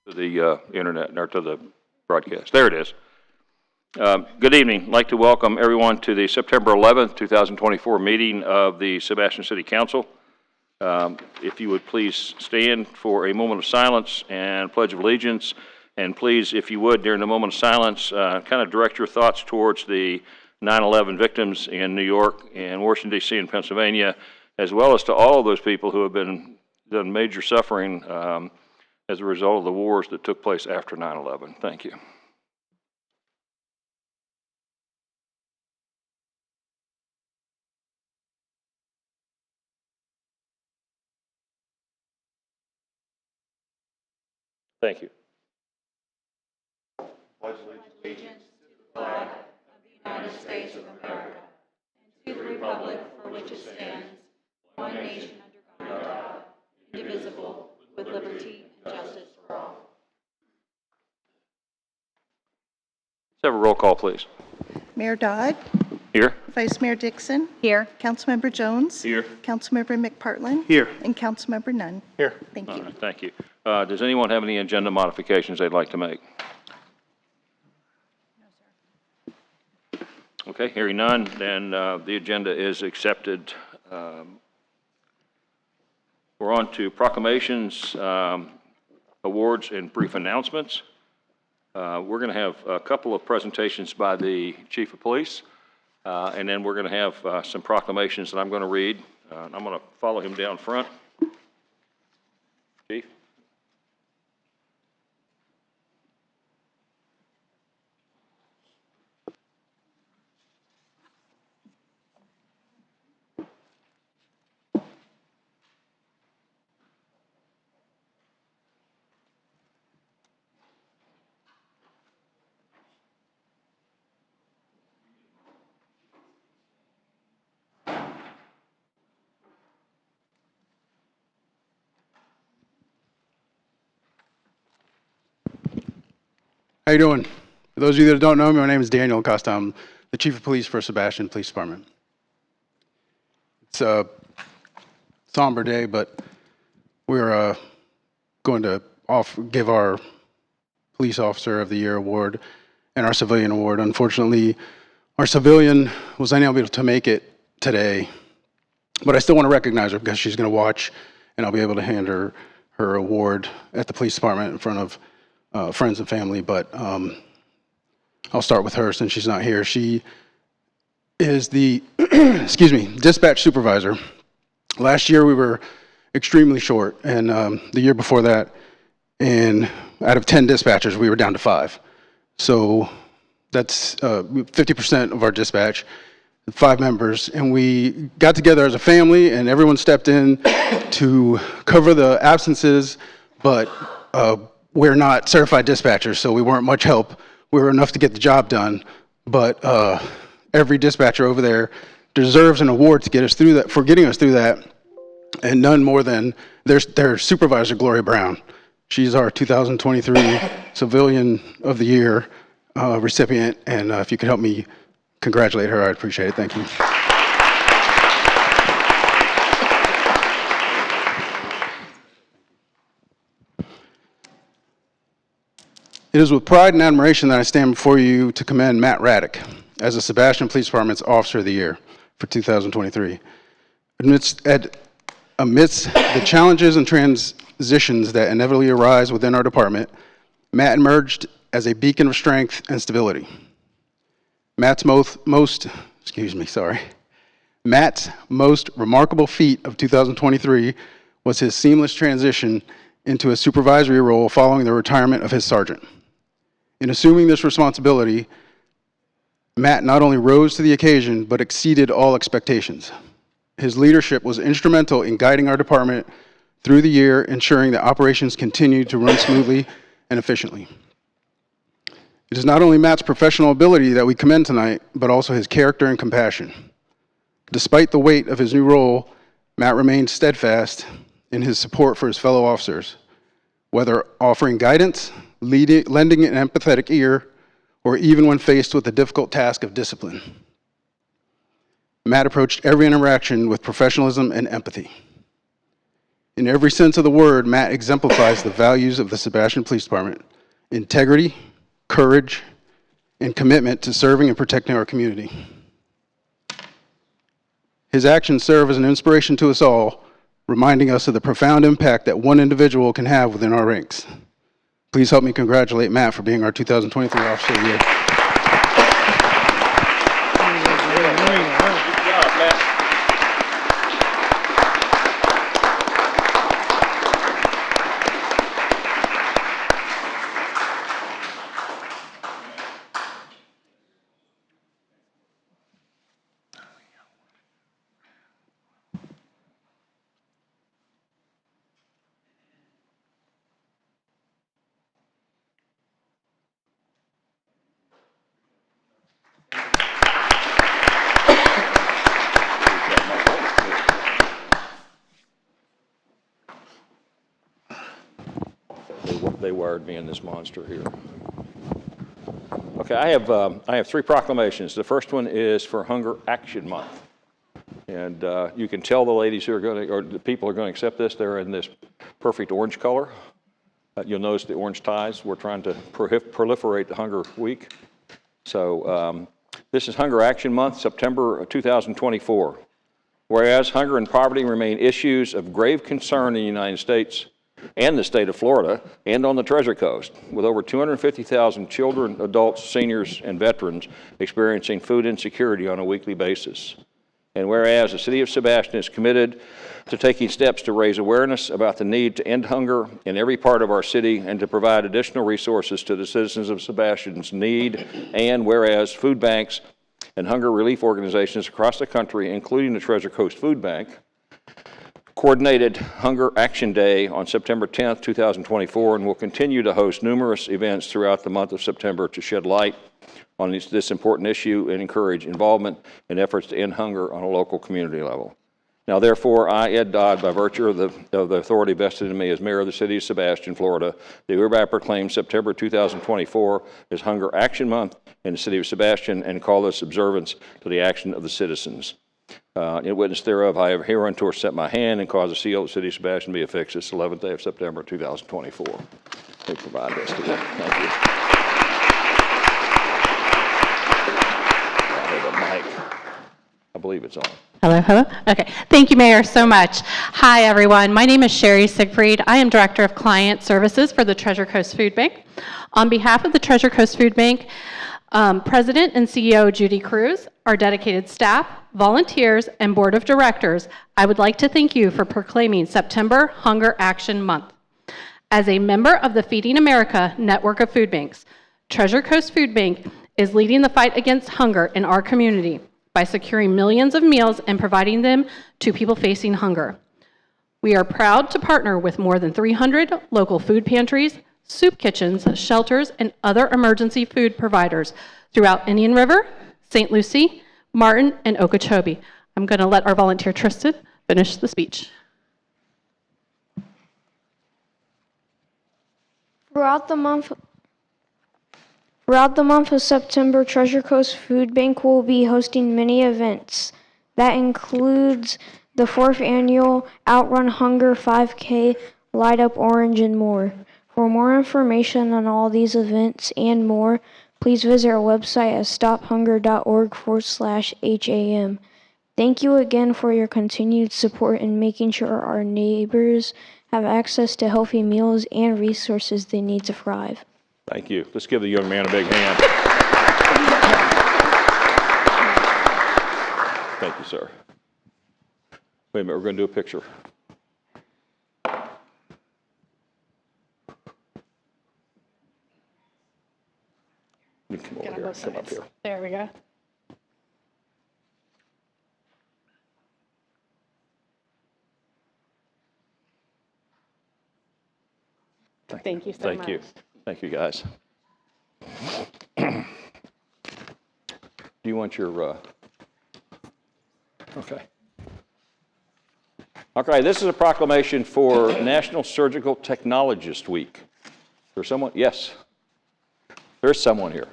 to the internet or to the broadcast. There it is. Good evening. I'd like to welcome everyone to the September 11th, 2024 meeting of the Sebastian City Council. If you would please stand for a moment of silence and pledge of allegiance. And please, if you would, during the moment of silence, kind of direct your thoughts towards the 9/11 victims in New York and Washington, D.C. and Pennsylvania, as well as to all of those people who have been done major suffering as a result of the wars that took place after 9/11. Thank you. Thank you. Pledge allegiance to the flag of the United States of America and to the republic for which it stands, one nation under God, indivisible, with liberty and justice for all. Let's have a roll call, please. Mayor Dodd, Here. Vice Mayor Dixon, Here. Councilmember Jones, Here. Councilmember McPartlin, Here. and Councilmember Nunn. Here. Thank All you. right, thank you. Does anyone have any agenda modifications they'd like to make? Okay, hearing none, then the agenda is accepted. We're on to proclamations, awards, and brief announcements. We're going to have a couple of presentations by the Chief of Police, and then we're going to have some proclamations that I'm going to read. I'm going to follow him down front. Chief? How you doing? For those of you that don't know me, my name is Daniel Acosta. I'm the Chief of Police for Sebastian Police Department. It's a somber day, but we're going to give our Police Officer of the Year award and our Civilian Award. Unfortunately, our civilian was unable to make it today, but I still want to recognize her because she's going to watch, and I'll be able to hand her her award at the police department in front of friends and family, but I'll start with her since she's not here. She is the, dispatch supervisor. Last year we were extremely short, and the year before that, and out of 10 dispatchers, we were down to 5. So that's 50% of our dispatch, 5 members, and we got together as a family, and everyone stepped in to cover the absences, but we're not certified dispatchers, so we weren't much help. We were enough to get the job done, but every dispatcher over there deserves an award to get us through that, for getting us through that, and none more than their supervisor, Gloria Brown. She's our 2023 Civilian of the Year recipient, and if you could help me congratulate her, I'd appreciate it. Thank you. It is with pride and admiration that I stand before you to commend Matt Raddick as the Sebastian Police Department's Officer of the Year for 2023. Amidst the challenges and transitions that inevitably arise within our department, Matt emerged as a beacon of strength and stability. Matt's most remarkable feat of 2023 was his seamless transition into a supervisory role following the retirement of his sergeant. In assuming this responsibility, Matt not only rose to the occasion, but exceeded all expectations. His leadership was instrumental in guiding our department through the year, ensuring that operations continued to run smoothly and efficiently. It is not only Matt's professional ability that we commend tonight, but also his character and compassion. Despite the weight of his new role, Matt remained steadfast in his support for his fellow officers, whether offering guidance, lending an empathetic ear, or even when faced with the difficult task of discipline. Matt approached every interaction with professionalism and empathy. In every sense of the word, Matt exemplifies the values of the Sebastian Police Department: integrity, courage, and commitment to serving and protecting our community. His actions serve as an inspiration to us all, reminding us of the profound impact that one individual can have within our ranks. Please help me congratulate Matt for being our 2023 Officer of the Year. They wired me in this monster here. Okay, I have three proclamations. The first one is for Hunger Action Month. And you can tell the ladies who are going to, or the people who are going to accept this, they're in this perfect orange color. You'll notice the orange ties. We're trying to proliferate the Hunger Week. So this is Hunger Action Month, September 2024. Whereas hunger and poverty remain issues of grave concern in the United States and the state of Florida and on the Treasure Coast, with over 250,000 children, adults, seniors, and veterans experiencing food insecurity on a weekly basis. And whereas the City of Sebastian is committed to taking steps to raise awareness about the need to end hunger in every part of our city and to provide additional resources to the citizens of Sebastian's need, and whereas food banks and hunger relief organizations across the country, including the Treasure Coast Food Bank, coordinated Hunger Action Day on September 10th, 2024, and will continue to host numerous events throughout the month of September to shed light on this important issue and encourage involvement in efforts to end hunger on a local community level. Now, therefore, I, Ed Dodd, by virtue of the authority vested in me as mayor of the city of Sebastian, Florida, do hereby proclaim September 2024 as Hunger Action Month in the city of Sebastian and call this observance to the action of the citizens. In witness thereof, I have hereunto set my hand and cause the seal of the city of Sebastian to be affixed this 11th day of September 2024. They provide this to you. Thank you. I believe it's on. Hello, hello. Okay. Thank you, Mayor, so much. Hi, everyone. My name is Sherry Siegfried. I am Director of Client Services for the Treasure Coast Food Bank. On behalf of the Treasure Coast Food Bank, President and CEO Judy Cruz, our dedicated staff, volunteers, and Board of Directors, I would like to thank you for proclaiming September Hunger Action Month. As a member of the Feeding America network of food banks, Treasure Coast Food Bank is leading the fight against hunger in our community by securing millions of meals and providing them to people facing hunger. We are proud to partner with more than 300 local food pantries, soup kitchens, shelters, and other emergency food providers throughout Indian River, St. Lucie, Martin, and Okeechobee. I'm going to let our volunteer Tristan finish the speech. Throughout the month of September, Treasure Coast Food Bank will be hosting many events. That includes the 4th Annual Outrun Hunger 5K, Light Up Orange, and more. For more information on all these events and more, please visit our website at stophunger.org/HAM. Thank you again for your continued support in making sure our neighbors have access to healthy meals and resources they need to thrive. Thank you. Let's give the young man a big hand. Thank you, sir. Wait a minute, we're going to do a picture. You come over here. Come up here. There we go. Thank you so much. Thank you. Thank you, guys. Do you want your, okay. Okay, this is a proclamation for National Surgical Technologist Week. There's someone? Yes. There's someone here.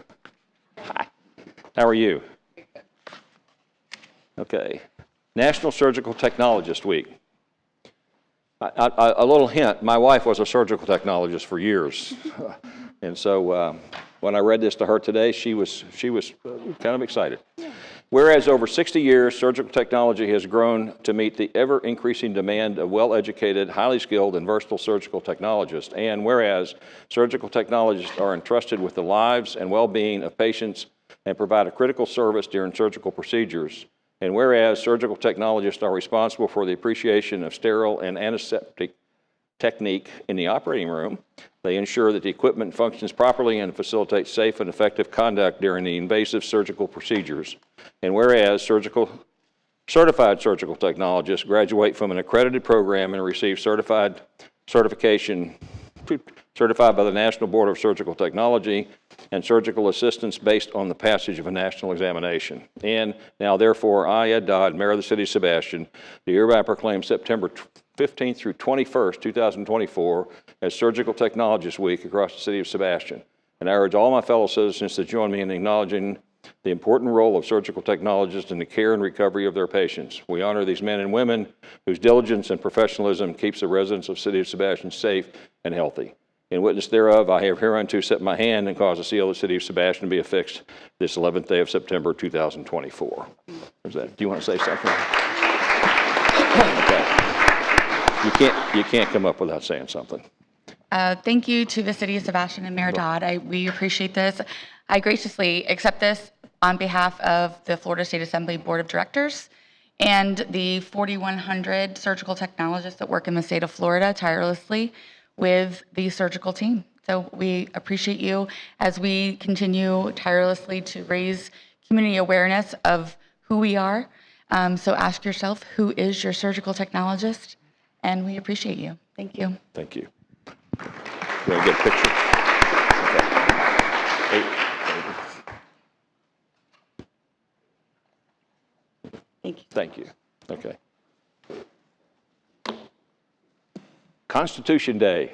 Hi. How are you? Okay. National Surgical Technologist Week. A little hint, my wife was a surgical technologist for years. And so when I read this to her today, she was kind of excited. Whereas over 60 years, surgical technology has grown to meet the ever-increasing demand of well-educated, highly skilled, and versatile surgical technologists. And whereas surgical technologists are entrusted with the lives and well-being of patients and provide a critical service during surgical procedures. And whereas surgical technologists are responsible for the appreciation of sterile and antiseptic technique in the operating room, they ensure that the equipment functions properly and facilitates safe and effective conduct during the invasive surgical procedures. And whereas certified surgical technologists graduate from an accredited program and receive certification certified by the National Board of Surgical Technology and surgical assistants based on the passage of a national examination. And now, therefore, I, Ed Dodd, Mayor of the City of Sebastian, do hereby proclaim September 15th through 21st, 2024, as Surgical Technologist Week across the City of Sebastian. And I urge all my fellow citizens to join me in acknowledging the important role of surgical technologists in the care and recovery of their patients. We honor these men and women whose diligence and professionalism keeps the residents of the City of Sebastian safe and healthy. In witness thereof, I have hereunto set my hand and caused the seal of the City of Sebastian to be affixed this 11th day of September 2024. There's that. Do you want to say something? Okay. You can't come up without saying something. Thank you to the City of Sebastian and Mayor Dodd. We appreciate this. I graciously accept this on behalf of the Florida State Assembly Board of Directors and the 4,100 surgical technologists that work in the state of Florida tirelessly with the surgical team. So we appreciate you as we continue tirelessly to raise community awareness of who we are. So ask yourself, who is your surgical technologist? And we appreciate you. Thank you. Thank you. You want to get a picture? Okay. Hey. Thank you. Thank you. Okay. Constitution Day.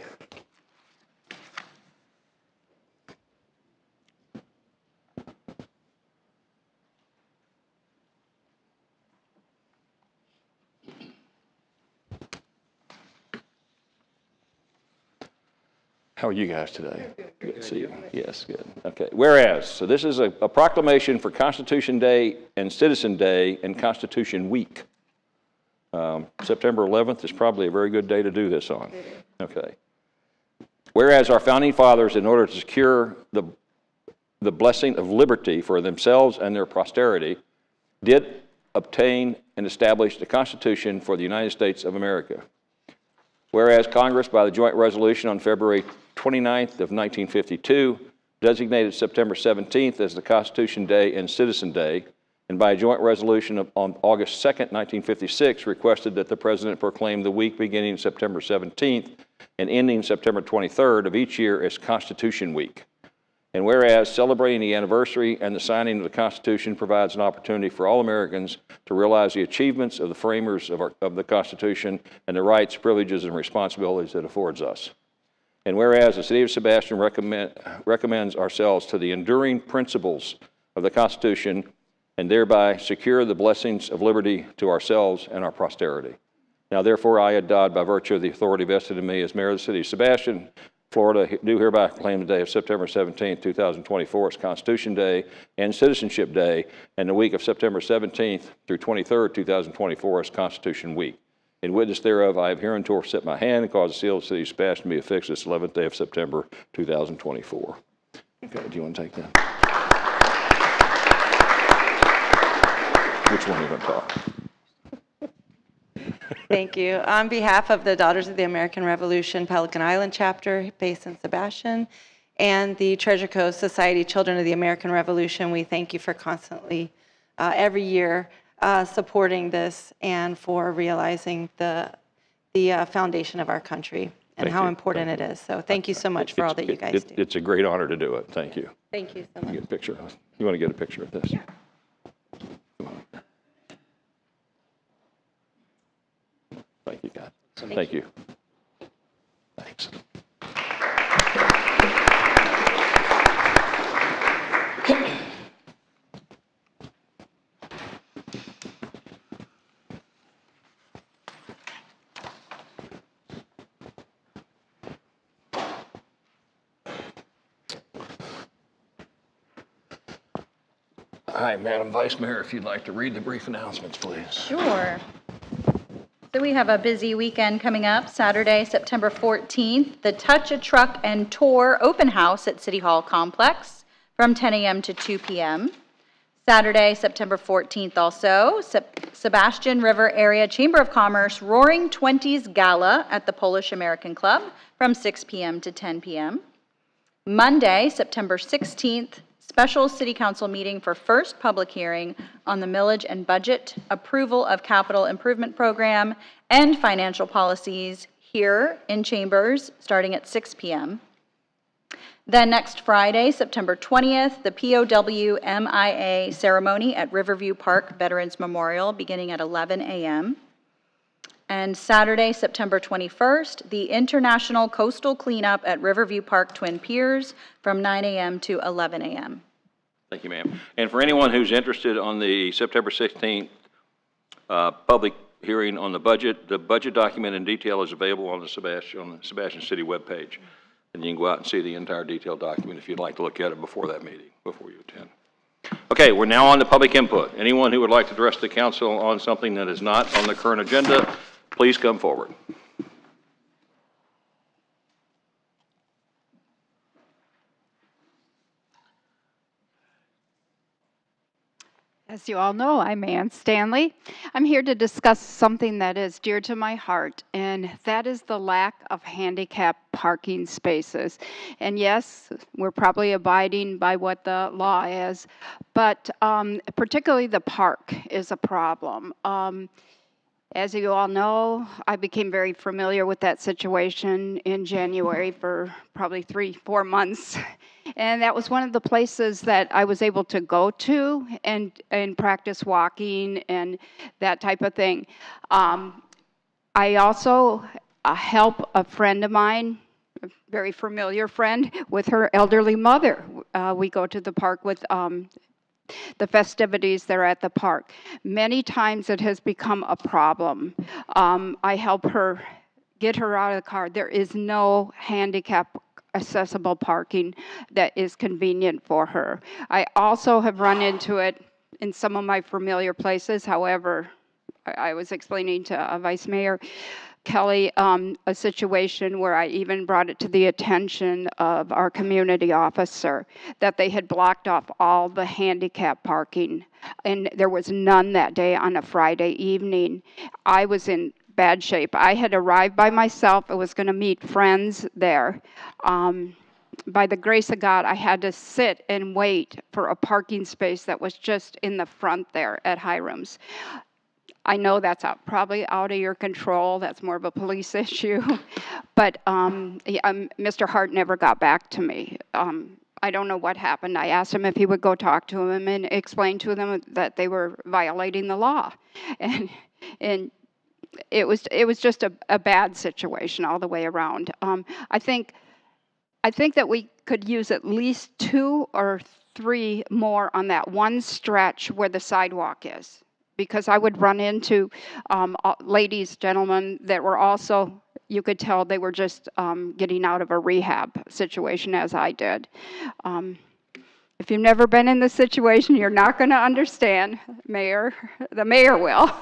How are you guys today? Good to see you. Yes, good. Okay. Whereas, so this is a proclamation for Constitution Day and Citizen Day and Constitution Week. September 11th is probably a very good day to do this on. Okay. Whereas our founding fathers, in order to secure the blessing of liberty for themselves and their posterity, did obtain and establish the Constitution for the United States of America. Whereas Congress, by the joint resolution on February 29th of 1952, designated September 17th as the Constitution Day and Citizen Day, and by a joint resolution on August 2nd, 1956, requested that the President proclaim the week beginning September 17th and ending September 23rd of each year as Constitution Week. And whereas celebrating the anniversary and the signing of the Constitution provides an opportunity for all Americans to realize the achievements of the framers of the Constitution and the rights, privileges, and responsibilities it affords us. And whereas the City of Sebastian recommends ourselves to the enduring principles of the Constitution and thereby secure the blessings of liberty to ourselves and our posterity. Now, therefore, I, Ed Dodd, by virtue of the authority vested in me as Mayor of the City of Sebastian, Florida, do hereby proclaim the day of September 17th, 2024 as Constitution Day and Citizenship Day, and the week of September 17th through 23rd, 2024 as Constitution Week. In witness thereof, I have hereunto set my hand and caused the seal of the City of Sebastian to be affixed this 11th day of September, 2024. Okay, do you want to take that? Which one are you going to talk? Thank you. On behalf of the Daughters of the American Revolution Pelican Island chapter based in Sebastian and the Treasure Coast Society Children of the American Revolution, we thank you for constantly, every year, supporting this and for realizing the foundation of our country and how important it is. So thank you so much for all that you guys do. It's a great honor to do it. Thank you. Thank you so much. Get a picture. You want to get a picture of this? Yeah. Thank you, God. Thank you. Thanks. All right, Madam Vice Mayor, if you'd like to read the brief announcements, please. Sure. So we have a busy weekend coming up. Saturday, September 14th, the Touch a Truck and Tour Open House at City Hall Complex from 10 a.m. to 2 p.m. Saturday, September 14th also, Sebastian River Area Chamber of Commerce Roaring Twenties Gala at the Polish American Club from 6 p.m. to 10 p.m. Monday, September 16th, special City Council meeting for first public hearing on the millage and budget, approval of capital improvement program, and financial policies here in Chambers starting at 6 p.m. Then next Friday, September 20th, the POW MIA ceremony at Riverview Park Veterans Memorial beginning at 11 a.m. And Saturday, September 21st, the International Coastal Cleanup at Riverview Park Twin Piers from 9 a.m. to 11 a.m. Thank you, ma'am. And for anyone who's interested on the September 16th public hearing on the budget document in detail is available on the Sebastian City webpage. And you can go out and see the entire detailed document if you'd like to look at it before that meeting, before you attend. Okay, we're now on to public input. Anyone who would like to address the council on something that is not on the current agenda, please come forward. As you all know, I'm Ann Stanley. I'm here to discuss something that is dear to my heart, and that is the lack of handicap parking spaces. And yes, we're probably abiding by what the law is, but particularly the park is a problem. As you all know, I became very familiar with that situation in January for probably 3-4 months. And that was one of the places that I was able to go to and practice walking and that type of thing. I also help a friend of mine, a very familiar friend, with her elderly mother. We go to the park with the festivities that are at the park. Many times it has become a problem. I help her get her out of the car. There is no handicap accessible parking that is convenient for her. I also have run into it in some of my familiar places. However, I was explaining to Vice Mayor Kelly a situation where I even brought it to the attention of our community officer that they had blocked off all the handicap parking, and there was none that day on a Friday evening. I was in bad shape. I had arrived by myself. I was going to meet friends there. By the grace of God, I had to sit and wait for a parking space that was just in the front there at Hiram's. I know that's probably out of your control. That's more of a police issue. But Mr. Hart never got back to me. I don't know what happened. I asked him if he would go talk to him and explain to them that they were violating the law. And it was just a bad situation all the way around. I think that we could use at least 2 or 3 more on that one stretch where the sidewalk is, because I would run into ladies, gentlemen that were also, you could tell they were just getting out of a rehab situation, as I did. If you've never been in this situation, you're not going to understand, Mayor. The mayor will.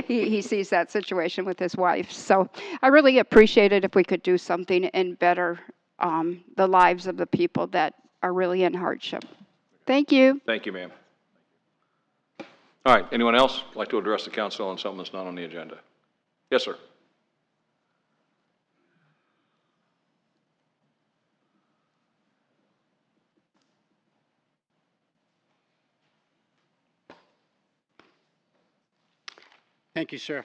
He sees that situation with his wife. So I really appreciate it if we could do something and better the lives of the people that are really in hardship. Thank you. Thank you, ma'am. All right, anyone else like to address the council on something that's not on the agenda? Yes, sir. Thank you, sir.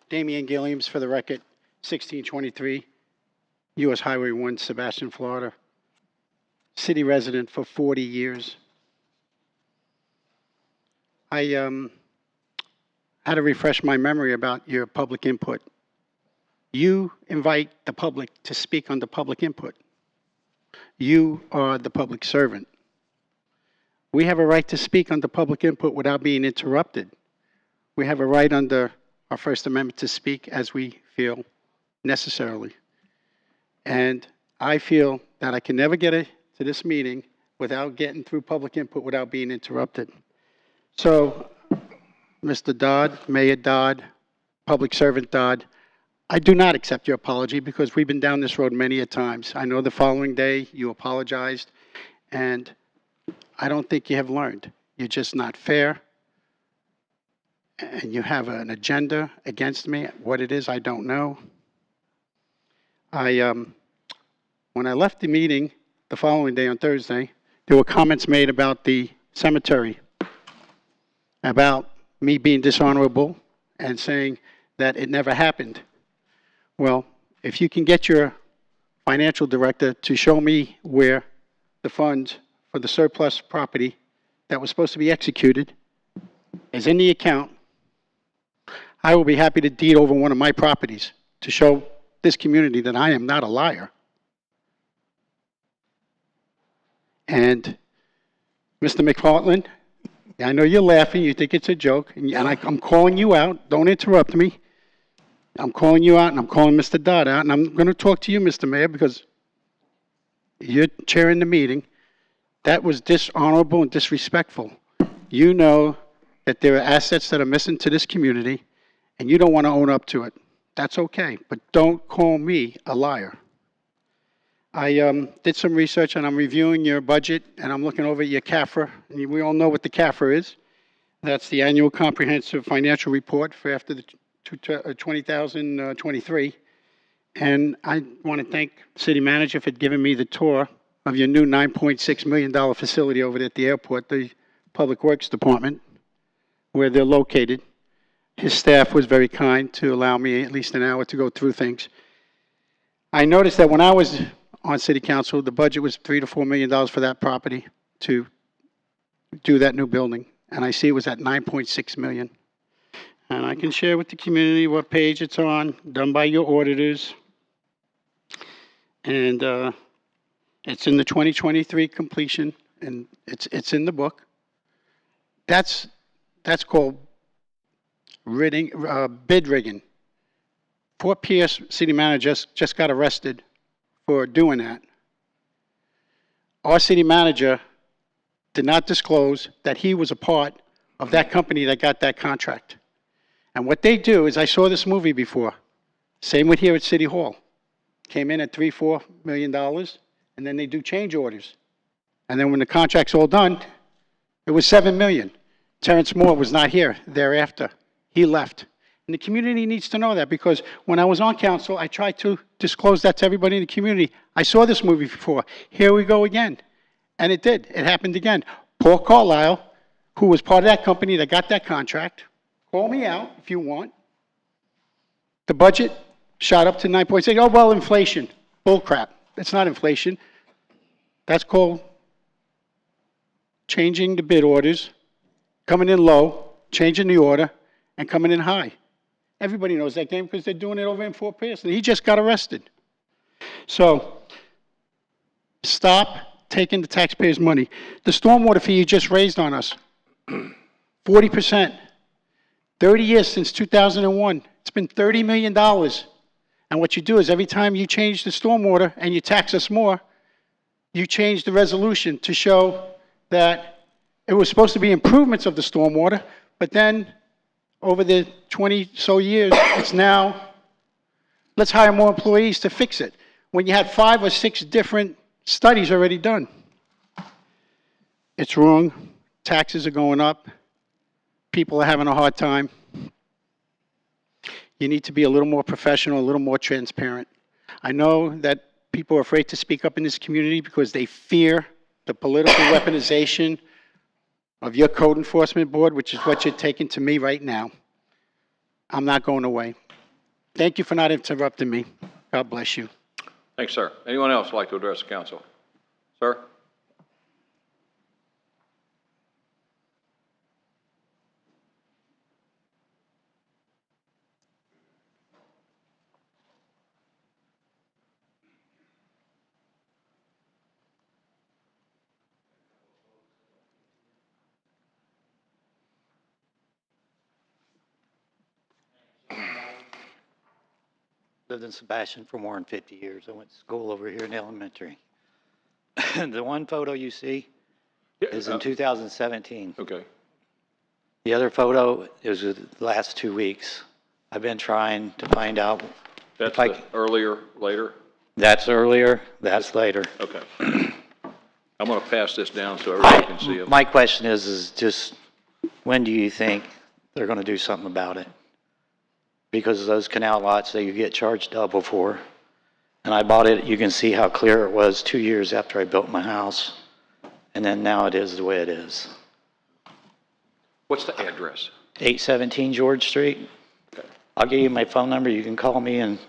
Damian Gilliams, for the record, 1623 U.S. Highway 1, Sebastian, Florida. City resident for 40 years. I had to refresh my memory about your public input. You invite the public to speak on the public input. You are the public servant. We have a right to speak on the public input without being interrupted. We have a right under our First Amendment to speak as we feel necessarily. And I feel that I can never get to this meeting without getting through public input, without being interrupted. So, Mr. Dodd, Mayor Dodd, Public Servant Dodd, I do not accept your apology because we've been down this road many a times. I know the following day you apologized, and I don't think you have learned. You're just not fair, and you have an agenda against me. What it is, I don't know. When I left the meeting the following day on Thursday, there were comments made about the cemetery, about me being dishonorable and saying that it never happened. Well, if you can get your financial director to show me where the funds for the surplus property that was supposed to be executed is in the account, I will be happy to deed over one of my properties to show this community that I am not a liar. And Mr. McPartland, I know you're laughing, you think it's a joke, and I'm calling you out. Don't interrupt me. I'm calling you out, and I'm calling Mr. Dodd out, and I'm going to talk to you, Mr. Mayor, because you're chairing the meeting. That was dishonorable and disrespectful. You know that there are assets that are missing to this community, and you don't want to own up to it. That's okay, but don't call me a liar. I did some research, and I'm reviewing your budget, and I'm looking over your CAFRA, and we all know what the CAFRA is. That's the Annual Comprehensive Financial Report for after the 2023. And I want to thank the city manager for giving me the tour of your new $9.6 million facility over there at the airport, the Public Works Department, where they're located. His staff was very kind to allow me at least an hour to go through things. I noticed that when I was on city council, the budget was $3 to $4 million for that property to do that new building. And I see it was at $9.6 million. And I can share with the community what page it's on, done by your auditors. And it's in the 2023 completion, and it's in the book. That's called bid rigging. Fort Pierce city manager just got arrested for doing that. Our city manager did not disclose that he was a part of that company that got that contract. And what they do is, I saw this movie before. Same with here at City Hall. Came in at $3-4 million, and then they do change orders. And then when the contract's all done, it was $7 million. Terrence Moore was not here thereafter. He left. And the community needs to know that, because when I was on council, I tried to disclose that to everybody in the community. I saw this movie before. Here we go again. And it did. It happened again. Paul Carlisle, who was part of that company that got that contract, call me out if you want. The budget shot up to 9.6. Oh, well, inflation. Bull crap. It's not inflation. That's called changing the bid orders, coming in low, changing the order, and coming in high. Everybody knows that game because they're doing it over in Fort Pierce, and he just got arrested. So stop taking the taxpayers' money. The stormwater fee you just raised on us, 40%. 30 years since 2001. It's been $30 million. And what you do is, every time you change the stormwater and you tax us more, you change the resolution to show that it was supposed to be improvements of the stormwater, but then over the 20-so years, it's now, let's hire more employees to fix it, when you had 5 or 6 different studies already done. It's wrong. Taxes are going up. People are having a hard time. You need to be a little more professional, a little more transparent. I know that people are afraid to speak up in this community because they fear the political weaponization of your code enforcement board, which is what you're taking to me right now. I'm not going away. Thank you for not interrupting me. God bless you. Thanks, sir. Anyone else like to address the council? Sir? Lived in Sebastian for more than 50 years. I went to school over here in elementary. The one photo you see Yeah, is in 2017. Okay. The other photo is the last 2 weeks. I've been trying to find out That's if I, the earlier, later? that's earlier, that's later. Okay. I'm going to pass this down so everybody can see it. My question is just when do you think they're going to do something about it? Because those canal lots that you get charged double for, and I bought it, you can see how clear it was 2 years after I built my house, and then now it is the way it is. What's the address? 817 George Street. Okay. I'll give you my phone number. You can call me in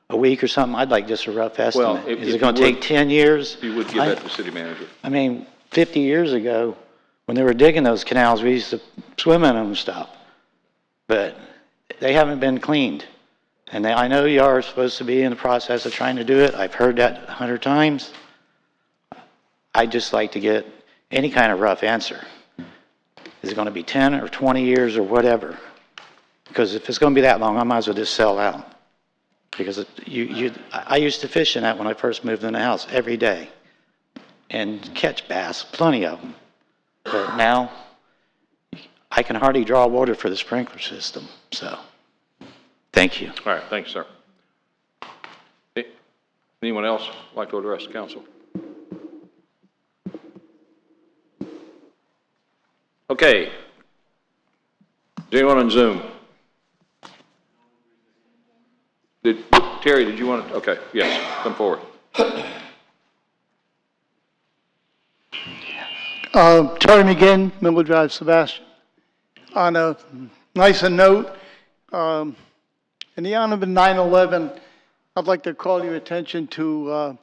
a week or something. I'd like just a rough estimate. if Is it you going to would- take 10 years? If you would give that to the city manager. I mean, 50 years ago, when they were digging those canals, we used to swim in them and stuff. But they haven't been cleaned. And I know you are supposed to be in the process of trying to do it. I've heard that 100 times. I'd just like to get any kind of rough answer. Is it going to be 10 or 20 years or whatever? Because if it's going to be that long, I might as well just sell out. Because I used to fish in that when I first moved in the house every day and catch bass, plenty of them. But now I can hardly draw water for the sprinkler system. So, thank you. All right, thanks, sir. Anyone else like to address the council? Okay. Is anyone on Zoom? Terry, did you want to? Okay, yes, come forward. Terry McGinn, Miller Drive, Sebastian. On a nicer note, in the honor of 9/11, I'd like to call your attention to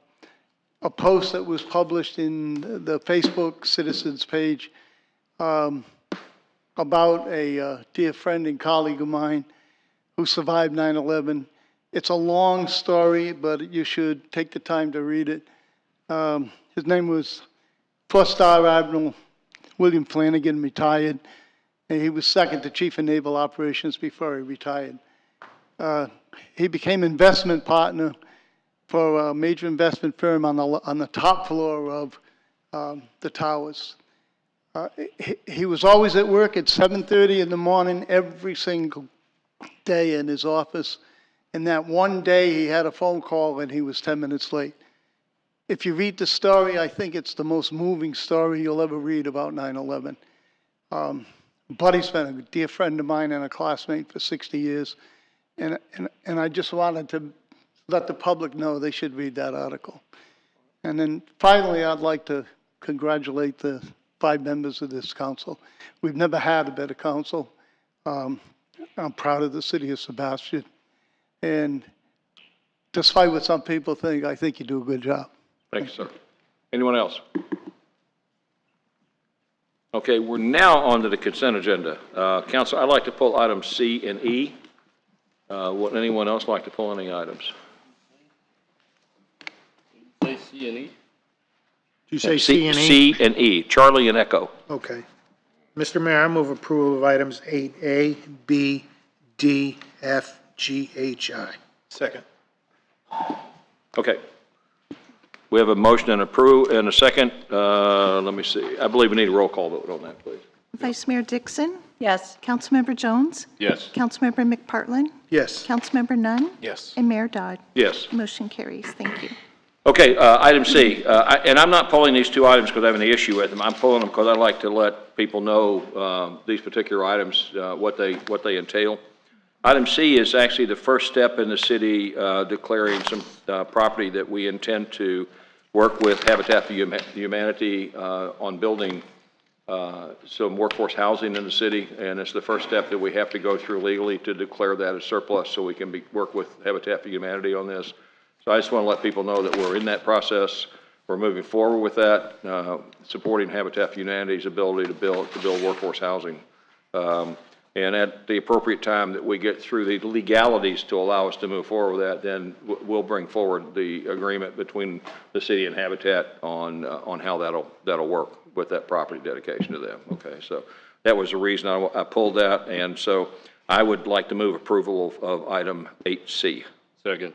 a post that was published in the Facebook citizens page about a dear friend and colleague of mine who survived 9/11. It's a long story, but you should take the time to read it. His name was Four-Star Admiral William Flanagan, retired, and he was second to Chief of Naval Operations before he retired. He became investment partner for a major investment firm on the top floor of the towers. He was always at work at 7:30 in the morning every single day in his office. And that one day he had a phone call and he was 10 minutes late. If you read the story, I think it's the most moving story you'll ever read about 9/11. Buddy's been a dear friend of mine and a classmate for 60 years. And I just wanted to let the public know they should read that article. And then finally, I'd like to congratulate the 5 members of this council. We've never had a better council. I'm proud of the city of Sebastian. And despite what some people think, I think you do a good job. Thank you, sir. Anyone else? Okay, we're now on to the consent agenda. Council, I'd like to pull items C and E. Would anyone else like to pull any items? Say C and E? Did you say C and E? C and E, Charlie and Echo. Okay. Mr. Mayor, I move approval of items 8A, B, D, F, G, H, I. Second. Okay. We have a motion and a second. Let me see. I believe we need a roll call vote on that, please. Vice Mayor Dixon, Yes. Councilmember Jones, Yes. Councilmember McPartlin, Yes. Councilmember Nunn, Yes. and Mayor Dodd. Yes. Motion carries. Thank you. Okay, item C, and I'm not pulling these 2 items because I have any issue with them. I'm pulling them because I like to let people know these particular items, what they entail. Item C is actually the first step in the city declaring some property that we intend to work with Habitat for Humanity on building some workforce housing in the city, and it's the first step that we have to go through legally to declare that as surplus so we can work with Habitat for Humanity on this. So I just want to let people know that we're in that process. We're moving forward with that, supporting Habitat for Humanity's ability to build workforce housing. And at the appropriate time that we get through the legalities to allow us to move forward with that, then we'll bring forward the agreement between the city and Habitat on how that'll work with that property dedication to them. Okay, so that was the reason I pulled that, and so I would like to move approval of item 8C. Second.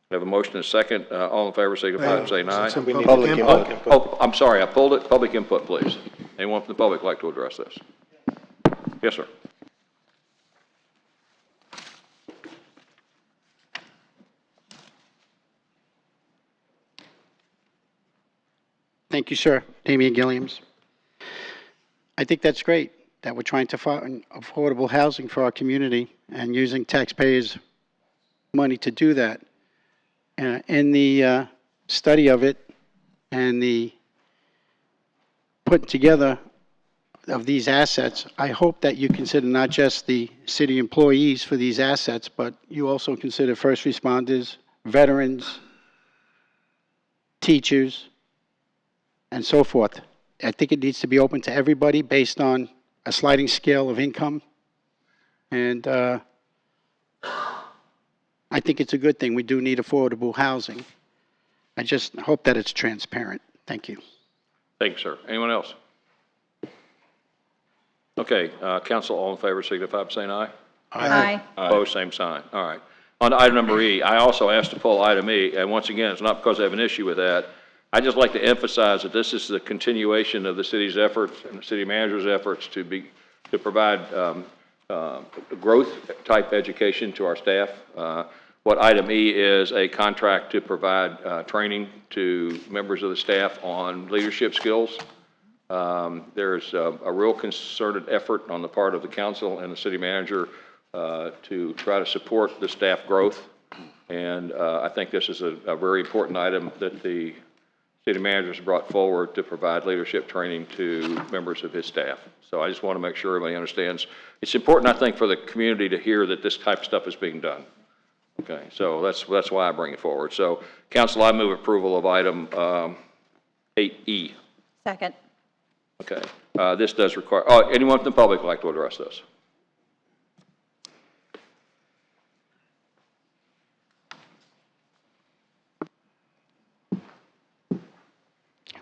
We have a motion and a second. All in favor, signify by saying aye. We need public input. Oh, I'm sorry, I pulled it. Public input, please. Anyone from the public like to address this? Yes, sir. Thank you, sir. Damian Gilliams. I think that's great that we're trying to find affordable housing for our community and using taxpayers' money to do that. In the study of it and the putting together of these assets, I hope that you consider not just the city employees for these assets, but you also consider first responders, veterans, teachers, and so forth. I think it needs to be open to everybody based on a sliding scale of income. And I think it's a good thing. We do need affordable housing. I just hope that it's transparent. Thank you. Thank you, sir. Anyone else? Okay, council, all in favor, signify by saying aye. Aye. Opposed, same sign. All right. On to item number E, I also asked to pull item E, and once again, it's not because I have an issue with that. I'd just like to emphasize that this is the continuation of the city's efforts and the city manager's efforts to provide growth-type education to our staff. What item E is a contract to provide training to members of the staff on leadership skills. There's a real concerted effort on the part of the council and the city manager to try to support the staff growth. And I think this is a very important item that the city manager has brought forward to provide leadership training to members of his staff. So I just want to make sure everybody understands. It's important, I think, for the community to hear that this type of stuff is being done. Okay, so that's why I bring it forward. So, council, I move approval of item 8E. Second. Okay, this does require, anyone from the public would like to address this?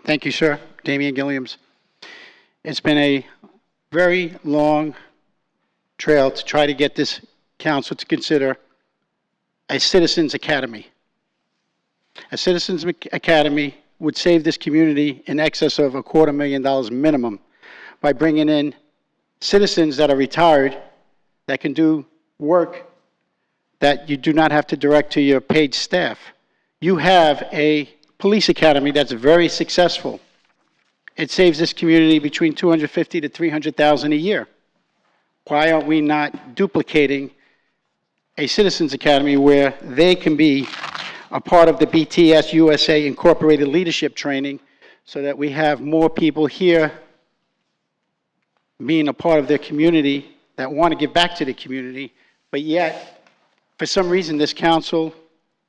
Thank you, sir. Damian Gilliams. It's been a very long trail to try to get this council to consider a citizens academy. A citizens academy would save this community in excess of $250,000 minimum by bringing in citizens that are retired that can do work that you do not have to direct to your paid staff. You have a police academy that's very successful. It saves this community between $250,000 to $300,000 a year. Why aren't we not duplicating a Citizens Academy where they can be a part of the BTS USA Incorporated Leadership Training so that we have more people here being a part of their community that want to give back to the community, but yet, for some reason, this council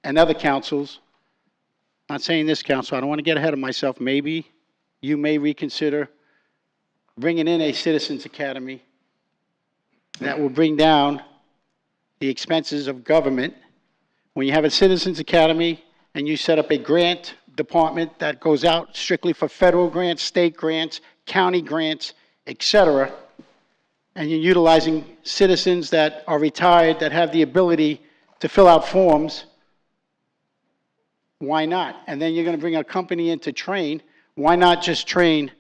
and other councils, not saying this council, I don't want to get ahead of myself, maybe you may reconsider bringing in a Citizens Academy that will bring down the expenses of government. When you have a Citizens Academy and you set up a grant department that goes out strictly for federal grants, state grants, county grants, etc., and you're utilizing citizens that are retired that have the ability to fill out forms, why not? And then you're going to bring a company in to train. Why not just train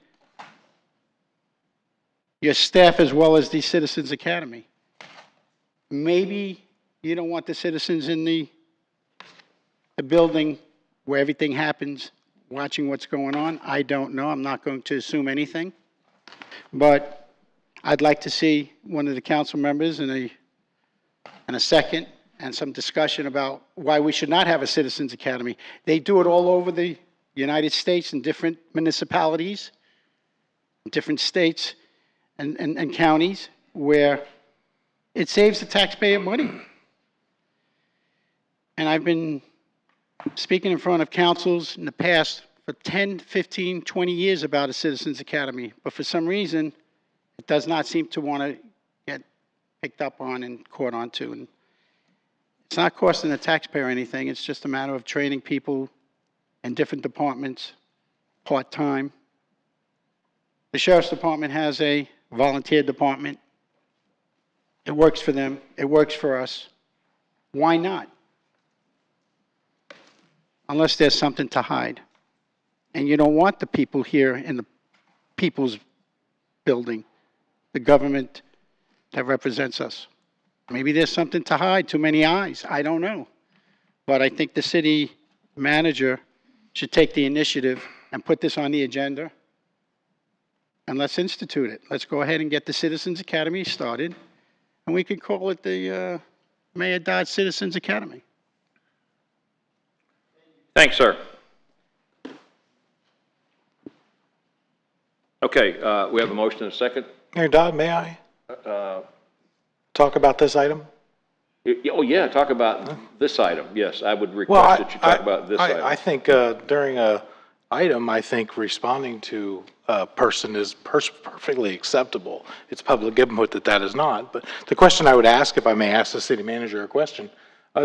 your staff as well as the Citizens Academy? Maybe you don't want the citizens in the building where everything happens, watching what's going on. I don't know. I'm not going to assume anything. But I'd like to see one of the council members in a second and some discussion about why we should not have a Citizens Academy. They do it all over the United States in different municipalities, different states and counties where it saves the taxpayer money. And I've been speaking in front of councils in the past for 10, 15, 20 years about a Citizens Academy, but for some reason, it does not seem to want to get picked up on and caught on to. And it's not costing the taxpayer anything. It's just a matter of training people in different departments part-time. The Sheriff's Department has a volunteer department. It works for them. It works for us. Why not? unless there's something to hide. And you don't want the people here in the people's building, the government that represents us. Maybe there's something to hide, too many eyes, I don't know. But I think the city manager should take the initiative and put this on the agenda. And let's institute it. Let's go ahead and get the Citizens Academy started. And we can call it the Mayor Dodd Citizens Academy. Thanks, sir. Okay, we have a motion and a second. Mayor Dodd, may I talk about this item? Oh, yeah, talk about this item. Yes, I would request that you talk about this item. I think during a item, I think responding to a person is perfectly acceptable. It's public input that is not. But the question I would ask, if I may ask the city manager a question,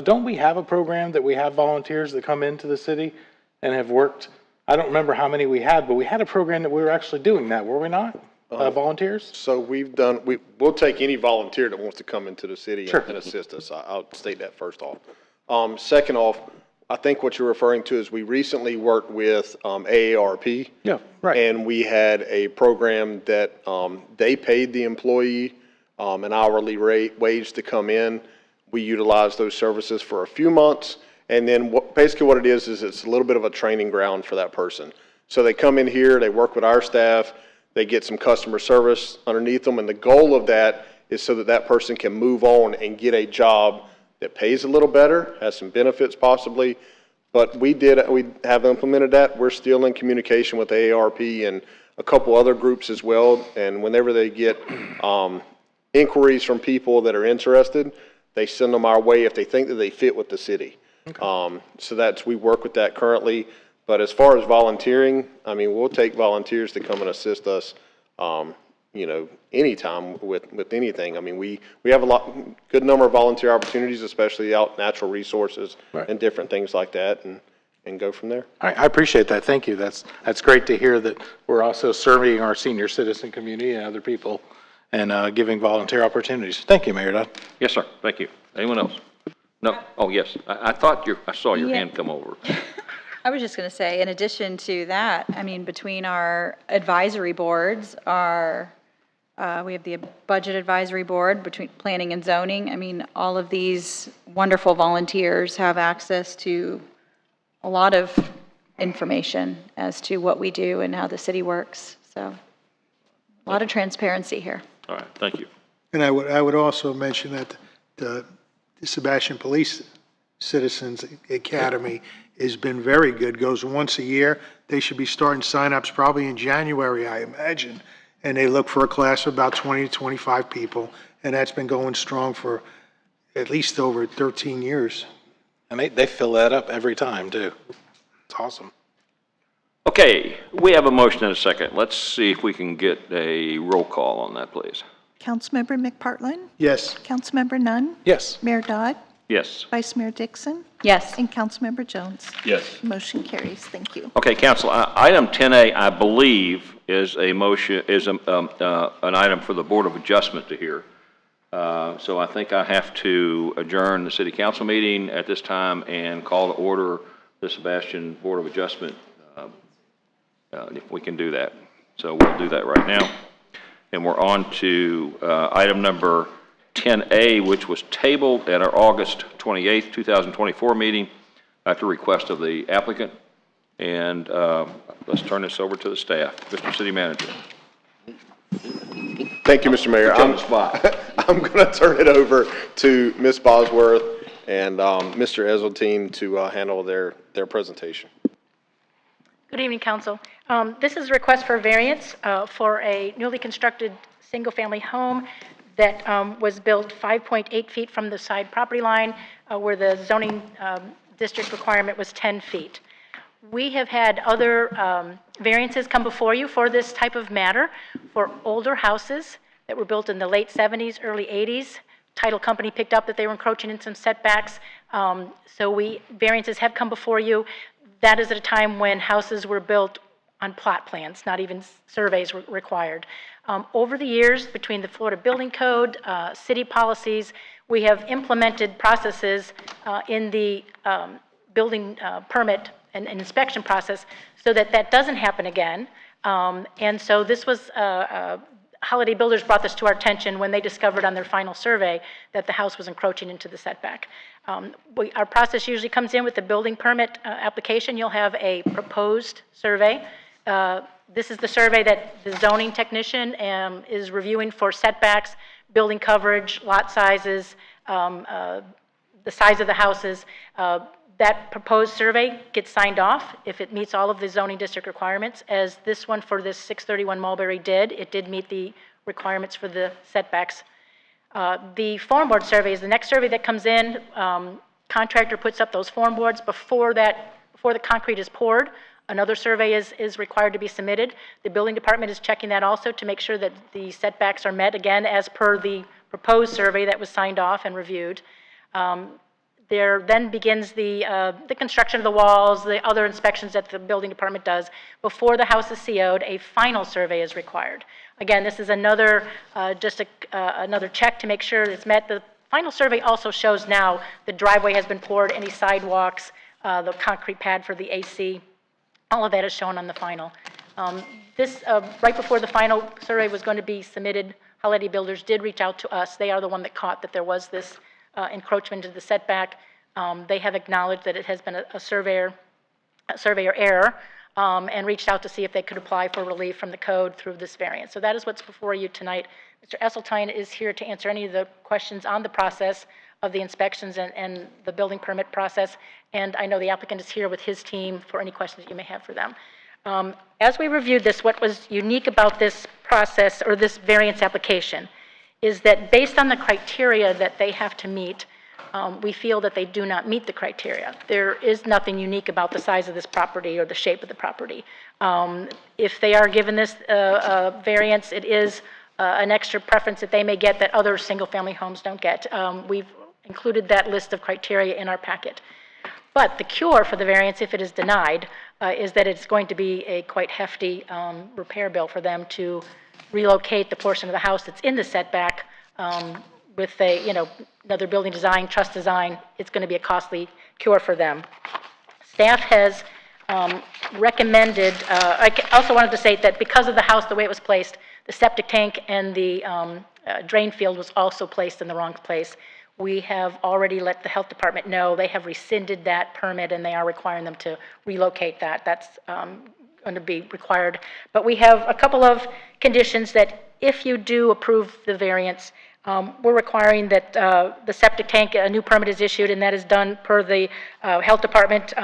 don't we have a program that we have volunteers that come into the city and have worked? I don't remember how many we had, but we had a program that we were actually doing that, were we not? Volunteers? So we'll take any volunteer that wants to come into the city and assist us. I'll state that first off. Second off, I think what you're referring to is we recently worked with AARP. Yeah, right. And we had a program that they paid the employee an hourly wage to come in. We utilized those services for a few months. And then basically what it is it's a little bit of a training ground for that person. So they come in here, they work with our staff, they get some customer service underneath them, and the goal of that is so that that person can move on and get a job that pays a little better, has some benefits possibly. But we have implemented that. We're still in communication with AARP and a couple other groups as well. And whenever they get inquiries from people that are interested, they send them our way if they think that they fit with the city. Okay. So we work with that currently. But as far as volunteering, I mean, we'll take volunteers to come and assist us, anytime with anything. I mean, we have good number of volunteer opportunities, especially out natural resources and different things like that, and go from there. I appreciate that. Thank you. That's great to hear that we're also serving our senior citizen community and other people and giving volunteer opportunities. Thank you, Mayor Dodd. Yes, sir. Thank you. Anyone else? No. Oh, yes. I saw your hand come over. I was just going to say, in addition to that, I mean, between our advisory boards, we have the Budget Advisory Board, between Planning and Zoning. I mean, all of these wonderful volunteers have access to a lot of information as to what we do and how the city works. So, a lot of transparency here. All right, thank you. And I would also mention that the Sebastian Police Citizens Academy has been very good, goes once a year. They should be starting signups probably in January, I imagine. And they look for a class of about 20 to 25 people. And that's been going strong for at least over 13 years. And they fill that up every time, too. It's awesome. Okay, we have a motion and a second. Let's see if we can get a roll call on that, please. Councilmember McPartlin? Yes. Councilmember Nunn? Yes. Mayor Dodd? Yes. Vice Mayor Dixon? Yes. And Councilmember Jones? Yes. Motion carries. Thank you. Okay, Council, item 10A, I believe, is a motion, an item for the Board of Adjustment to hear. So I think I have to adjourn the City Council meeting at this time and call to order the Sebastian Board of Adjustment, if we can do that. So we'll do that right now. And we're on to item number 10A, which was tabled at our August 28th, 2024 meeting at the request of the applicant. And let's turn this over to the staff. Mr. City Manager. Thank you, Mr. Mayor. I'm going to turn it over to Ms. Bosworth and Mr. Eseltine to handle their presentation. Good evening, Council. This is a request for variance for a newly constructed single-family home that was built 5.8 feet from the side property line, where the zoning district requirement was 10 feet. We have had other variances come before you for this type of matter for older houses that were built in the late 70s, early 80s. Title company picked up that they were encroaching in some setbacks. So variances have come before you. That is at a time when houses were built on plot plans, not even surveys were required. Over the years, between the Florida Building Code, city policies, we have implemented processes in the building permit and inspection process so that that doesn't happen again. And so this was, Holiday Builders brought this to our attention when they discovered on their final survey that the house was encroaching into the setback. Our process usually comes in with the building permit application. You'll have a proposed survey. This is the survey that the zoning technician is reviewing for setbacks, building coverage, lot sizes, the size of the houses. That proposed survey gets signed off if it meets all of the zoning district requirements, as this one for this 631 Mulberry did. It did meet the requirements for the setbacks. The form board survey is the next survey that comes in. Contractor puts up those form boards before the concrete is poured. Another survey is required to be submitted. The building department is checking that also to make sure that the setbacks are met, again, as per the proposed survey that was signed off and reviewed. There then begins the construction of the walls, the other inspections that the building department does. Before the house is CO'd, a final survey is required. Again, this is another, another check to make sure it's met. The final survey also shows now the driveway has been poured, any sidewalks, the concrete pad for the AC. All of that is shown on the final. Right before the final survey was going to be submitted, Holiday Builders did reach out to us. They are the one that caught that there was this encroachment into the setback. They have acknowledged that it has been a surveyor error and reached out to see if they could apply for relief from the code through this variance. So that is what's before you tonight. Mr. Esseltine is here to answer any of the questions on the process of the inspections and the building permit process. And I know the applicant is here with his team for any questions that you may have for them. As we reviewed this, what was unique about this process or this variance application is that based on the criteria that they have to meet, we feel that they do not meet the criteria. There is nothing unique about the size of this property or the shape of the property. If they are given this variance, it is an extra preference that they may get that other single-family homes don't get. We've included that list of criteria in our packet. But the cure for the variance, if it is denied, is that it's going to be a quite hefty repair bill for them to relocate the portion of the house that's in the setback with another building design, truss design. It's going to be a costly cure for them. Staff has recommended, I also wanted to say that because of the house, the way it was placed, the septic tank and the drain field was also placed in the wrong place. We have already let the health department know. They have rescinded that permit and they are requiring them to relocate that. That's going to be required. But we have a couple of conditions that if you do approve the variance, we're requiring that the septic tank, a new permit is issued, and that is done per the health department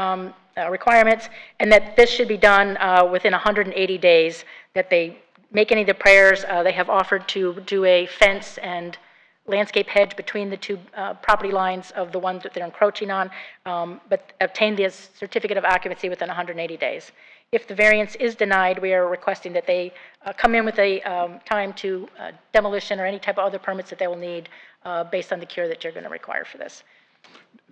requirements, and that this should be done within 180 days, that they make any of the prayers. They have offered to do a fence and landscape hedge between the two property lines of the ones that they're encroaching on, but obtain the certificate of occupancy within 180 days. If the variance is denied, we are requesting that they come in with a time to demolition or any type of other permits that they will need based on the cure that you're going to require for this.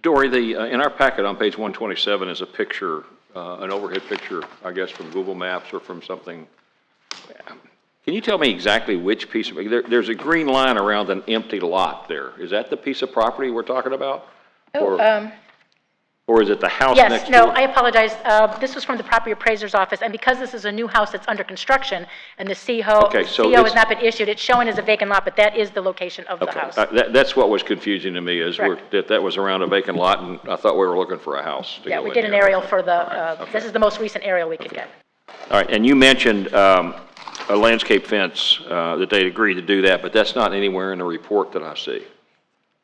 Dory, in our packet on page 127 is a picture, an overhead picture, I guess, from Google Maps or from something. Can you tell me exactly which piece of, there's a green line around an empty lot there. Is that the piece of property we're talking about? Or is it the house next to it? Yes, no, I apologize. This was from the property appraiser's office, and because this is a new house that's under construction and the CO has not been issued, it's showing as a vacant lot, but that is the location of the house. That's what was confusing to me, is that was around a vacant lot, and I thought we were looking for a house. Yeah, we did an aerial for the, this is the most recent aerial we could get. All right, and you mentioned a landscape fence, that they'd agreed to do that, but that's not anywhere in the report that I see.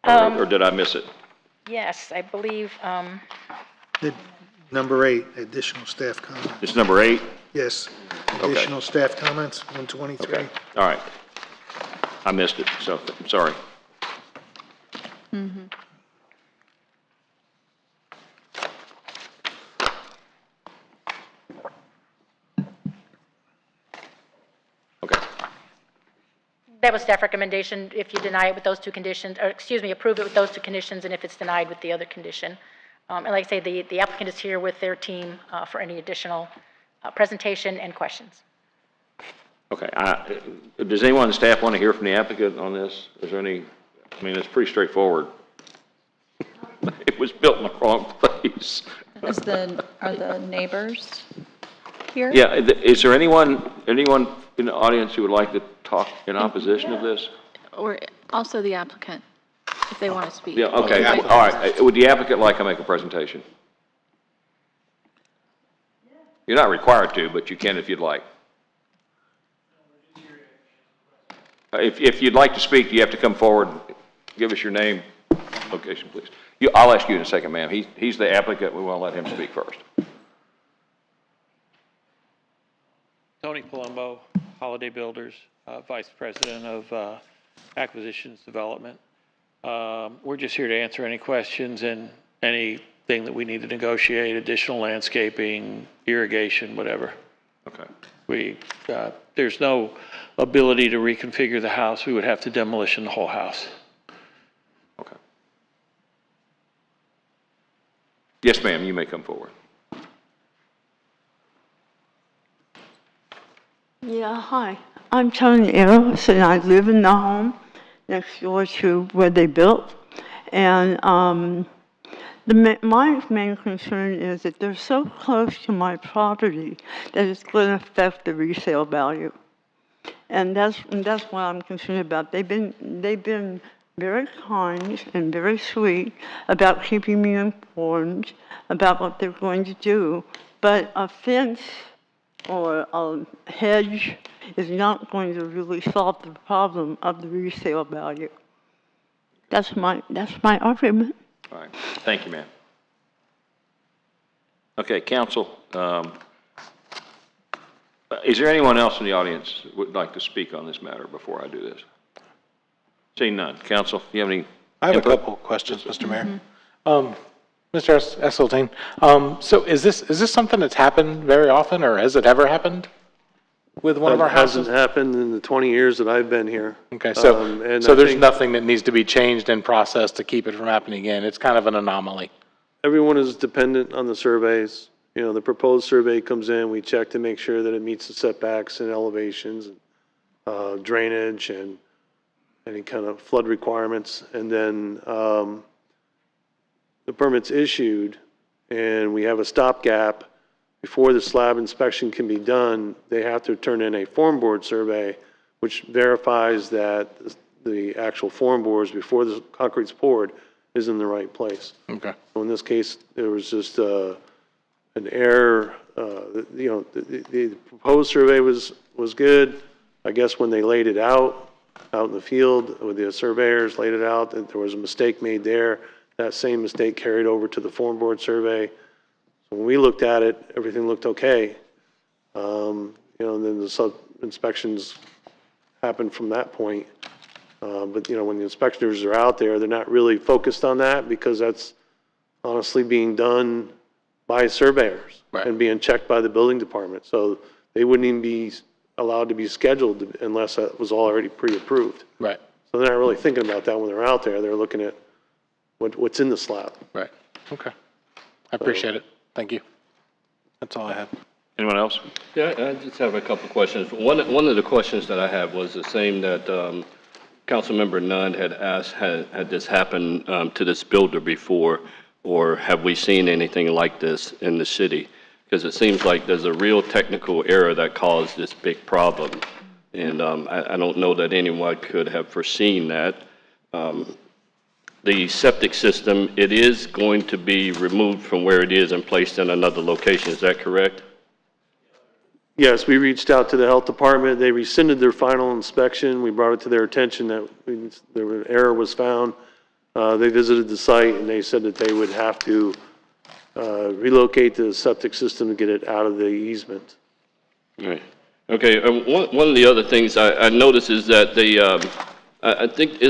Or did I miss it? Yes, I believe. Number 8, additional staff comments. It's number 8? Yes, additional staff comments, 123. Okay. All right. I missed it, so I'm sorry. Mm-hmm. Okay. That was staff recommendation, if you deny it with those two conditions, or excuse me, approve it with those two conditions, and if it's denied with the other condition. And like I say, the applicant is here with their team for any additional presentation and questions. Okay. Does anyone on the staff want to hear from the applicant on this? Is there any, I mean, it's pretty straightforward. It was built in the wrong place. please. Are the neighbors here? Yeah, is there anyone in the audience who would like to talk in opposition of this? Or also the applicant, if they want to speak. Yeah, okay, all right. Would the applicant like to make a presentation? You're not required to, but you can if you'd like. If you'd like to speak, you have to come forward, give us your name, location, please. I'll ask you in a second, ma'am. He's the applicant. We want to let him speak first. Tony Palumbo, Holiday Builders, Vice President of Acquisitions Development. We're just here to answer any questions and anything that we need to negotiate, additional landscaping, irrigation, whatever. Okay. There's no ability to reconfigure the house. We would have to demolition the whole house. Okay. Yes, ma'am, you may come forward. Yeah, hi. I'm Tony Eros, and I live in the home next door to where they built. And my main concern is that they're so close to my property that it's going to affect the resale value. And that's what I'm concerned about. They've been very kind and very sweet about keeping me informed about what they're going to do. But a fence or a hedge is not going to really solve the problem of the resale value. That's my argument. All right. Thank you, ma'am. Okay, counsel. Is there anyone else in the audience who would like to speak on this matter before I do this? Seeing none. Counsel, do you have any I have input? a couple of questions, Mr. Mayor. Mr. Esseltine, so is this something that's happened very often, or has it ever happened with one of our houses? It hasn't happened in the 20 years that I've been here. Okay, so I there's think nothing that needs to be changed in process to keep it from happening again. It's kind of an anomaly. everyone is dependent on the surveys. You know, the proposed survey comes in, we check to make sure that it meets the setbacks and elevations, drainage, and any kind of flood requirements. And then the permit's issued, and we have a stopgap. Before the slab inspection can be done, they have to turn in a form board survey, which verifies that the actual form boards before the concrete's poured is in the right place. Okay. So in this case, there was just an error. The proposed survey was good. I guess when they laid it out in the field, with the surveyors laid it out, that there was a mistake made there. That same mistake carried over to the form board survey. So when we looked at it, everything looked okay. And then the sub inspections happened from that point. But when the inspectors are out there, they're not really focused on that because that's honestly being done by surveyors and being checked by the building department. So they wouldn't even be allowed to be scheduled unless that was already pre-approved. Right. So they're not really thinking about that when they're out there. They're looking at what's in the slab. Right. Okay. I appreciate it. Thank you. That's all I have. Anyone else? Yeah, I just have a couple of questions. One of the questions that I have was the same that Councilmember Nunn had asked, had this happened to this builder before, or have we seen anything like this in the city? Because it seems like there's a real technical error that caused this big problem. And I don't know that anyone could have foreseen that. The septic system, it is going to be removed from where it is and placed in another location. Is that correct? Yes, we reached out to the health department. They rescinded their final inspection. We brought it to their attention that an error was found. They visited the site and they said that they would have to relocate the septic system to get it out of the easement. Right. Okay. One of the other things I noticed is that I think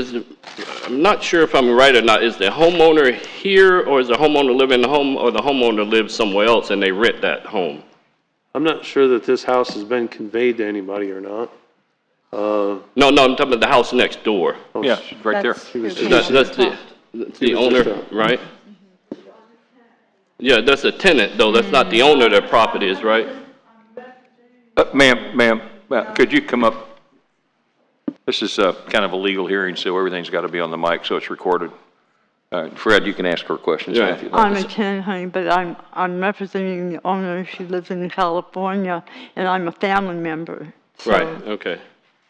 I'm not sure if I'm right or not. Is the homeowner here, or is the homeowner living in the home, or the homeowner lives somewhere else and they rent that home? I'm not sure that this house has been conveyed to anybody or not. No, I'm talking about the house next door. Yeah, right there. That's the owner, right? Yeah, that's a tenant, though. That's not the owner of the property, is right? Ma'am, could you come up? This is kind of a legal hearing, so everything's got to be on the mic, so it's recorded. All right, Fred, you can ask her questions now if you'd like. I'm a Chen, honey, but I'm representing the owner. She lives in California, and I'm a family member. So, Right, okay.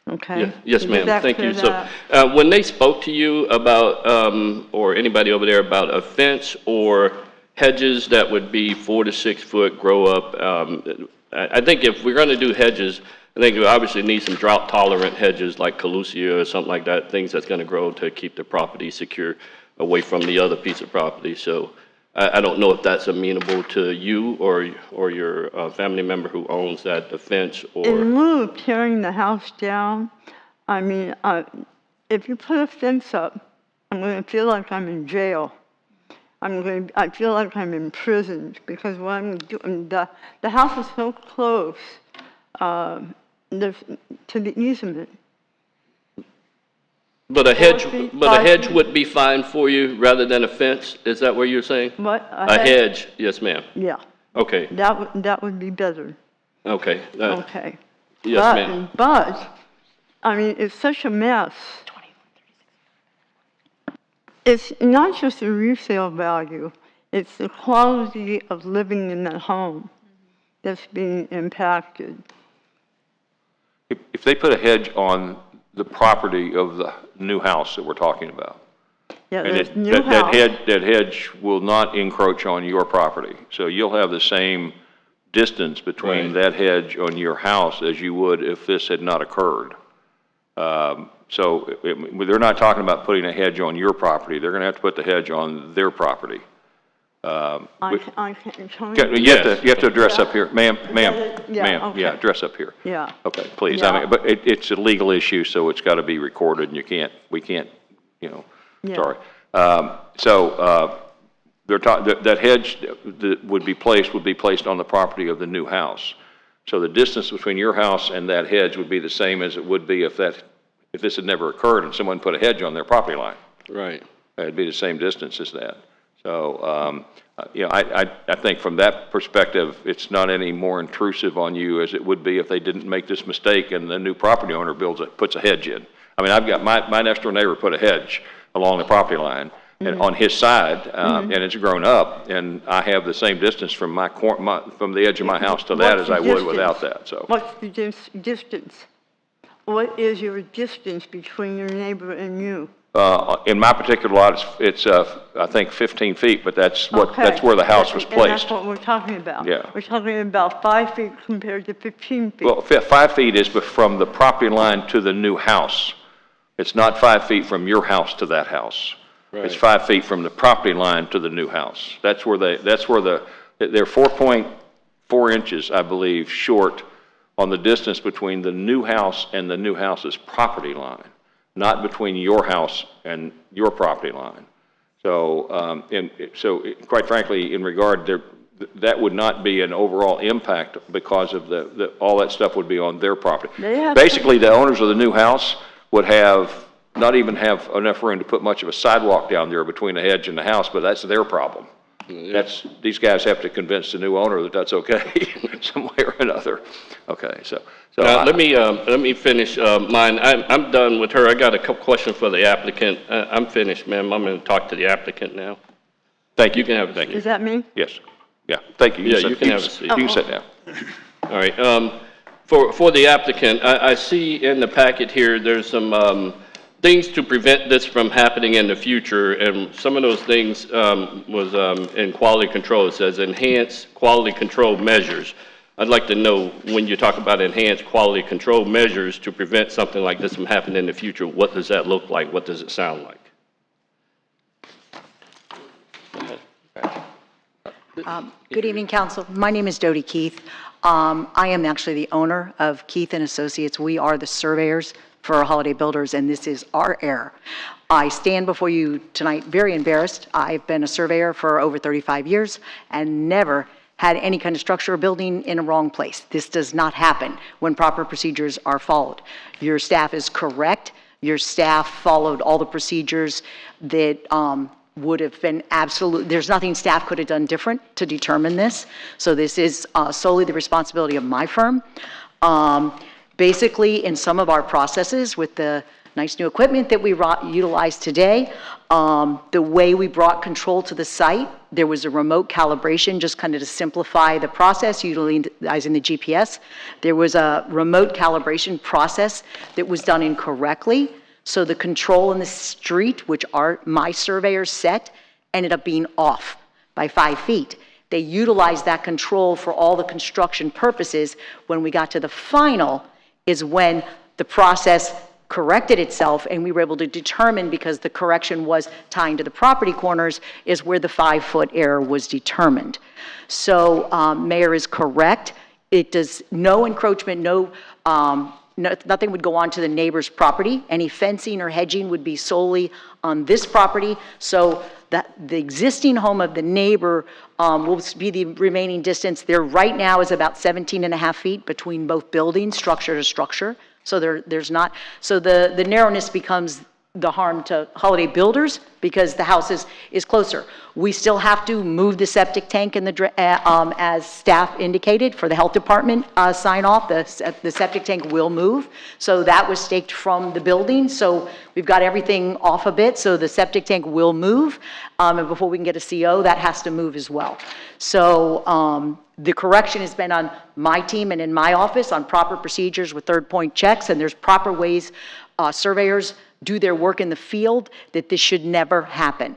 Okay. Yeah. Yes, Does ma'am, that thank you. clear So, when they spoke to you about, or anybody over there about a fence or hedges that would be 4 to 6 foot grow up, I think if we're gonna do hedges, I think we obviously need some drought tolerant hedges like Calusia or something like that, things that's gonna grow to keep the property secure away from the other piece of property. So I don't know if that's amenable to you or your family member who owns that, the fence or. In lieu of tearing the house down, I mean, if you put a fence up, I'm going to feel like I'm in jail. I feel like I'm imprisoned because what I'm doing, the house is so close to the easement. But a hedge would be fine for you rather than a fence? Is that what you're saying? What? A hedge, yes, ma'am. Yeah. Okay, That would be better. okay. Okay. Yes, ma'am. But, I mean, it's such a mess. It's not just the resale value, it's the quality of living in that home that's being impacted. If they put a hedge on the property of the new house that we're talking about, Yeah, and there's new house. that hedge will not encroach on your property. So you'll have the same distance between that hedge on your house as you would if this had not occurred. So they're not talking about putting a hedge on your property. They're going to have to put the hedge on their property. You have to address up here, ma'am, yeah, address up here. Yeah. Okay, please. Yeah. I mean, but it's a legal issue, so it's got to be recorded, and we can't, sorry. That hedge that would be placed on the property of the new house. So the distance between your house and that hedge would be the same as it would be if this had never occurred and someone put a hedge on their property line. Right. It'd be the same distance as that. So, I think from that perspective, it's not any more intrusive on you as it would be if they didn't make this mistake and the new property owner puts a hedge in. I mean, I've got my next door neighbor put a hedge along the property line and on his side, and it's grown up, and I have the same distance from from the edge of my house to that as I would without that. So. What's the distance? What is your distance between your neighbor and you? In my particular lot, it's I think 15 feet, but that's where the house was placed. And that's what we're talking about. Yeah. We're talking about 5 feet compared to 15 feet. Well, 5 feet is from the property line to the new house. It's not 5 feet from your house to that house. Right. It's 5 feet from the property line to the new house. They're 4.4 inches, I believe, short on the distance between the new house and the new house's property line, not between your house and your property line. So, quite frankly, in regard, that would not be an overall impact because of all that stuff would be on their property. Basically, the owners of the new house would not even have enough room to put much of a sidewalk down there between the hedge and the house, but that's their problem. Yeah. These guys have to convince the new owner that that's okay, some way or another. Okay, so let me finish mine. I'm done with her. I got a couple questions for the applicant. I'm finished, ma'am. I'm going to talk to the applicant now. Thank you. You can have a seat. Is that me? Yes. Yeah. Thank you. Yeah, you can have a seat. You can sit down. All right. For the applicant, I see in the packet here there's some things to prevent this from happening in the future, and some of those things was in quality control. It says enhance quality control measures. I'd like to know, when you talk about enhanced quality control measures to prevent something like this from happening in the future, what does that look like? What does it sound like? Good evening, Council. My name is Dodie Keith. I am actually the owner of Keith & Associates. We are the surveyors for Holiday Builders, and this is our error. I stand before you tonight very embarrassed. I've been a surveyor for over 35 years and never had any kind of structure or building in a wrong place. This does not happen when proper procedures are followed. Your staff is correct. Your staff followed all the procedures that would have been there's nothing staff could have done different to determine this. So this is solely the responsibility of my firm. Basically, in some of our processes with the nice new equipment that we utilize today. The way we brought control to the site, there was a remote calibration just kind of to simplify the process, utilizing the GPS. There was a remote calibration process that was done incorrectly. So the control in the street, which my surveyors set, ended up being off by 5 feet. They utilized that control for all the construction purposes. When we got to the final is when the process corrected itself and we were able to determine, because the correction was tying to the property corners, is where the 5-foot error was determined. So Mayor is correct. It does no encroachment, nothing would go on to the neighbor's property. Any fencing or hedging would be solely on this property. So that the existing home of the neighbor will be the remaining distance. There right now is about 17.5 feet between both buildings, structure to structure. So there's not, so the narrowness becomes the harm to Holiday Builders because the house is closer. We still have to move the septic tank in the, as staff indicated, for the health department sign off. The septic tank will move. So that was staked from the building. So we've got everything off a bit. So the septic tank will move. And before we can get a CO, that has to move as well. So the correction has been on my team and in my office on proper procedures with third point checks, and there's proper ways surveyors do their work in the field that this should never happen.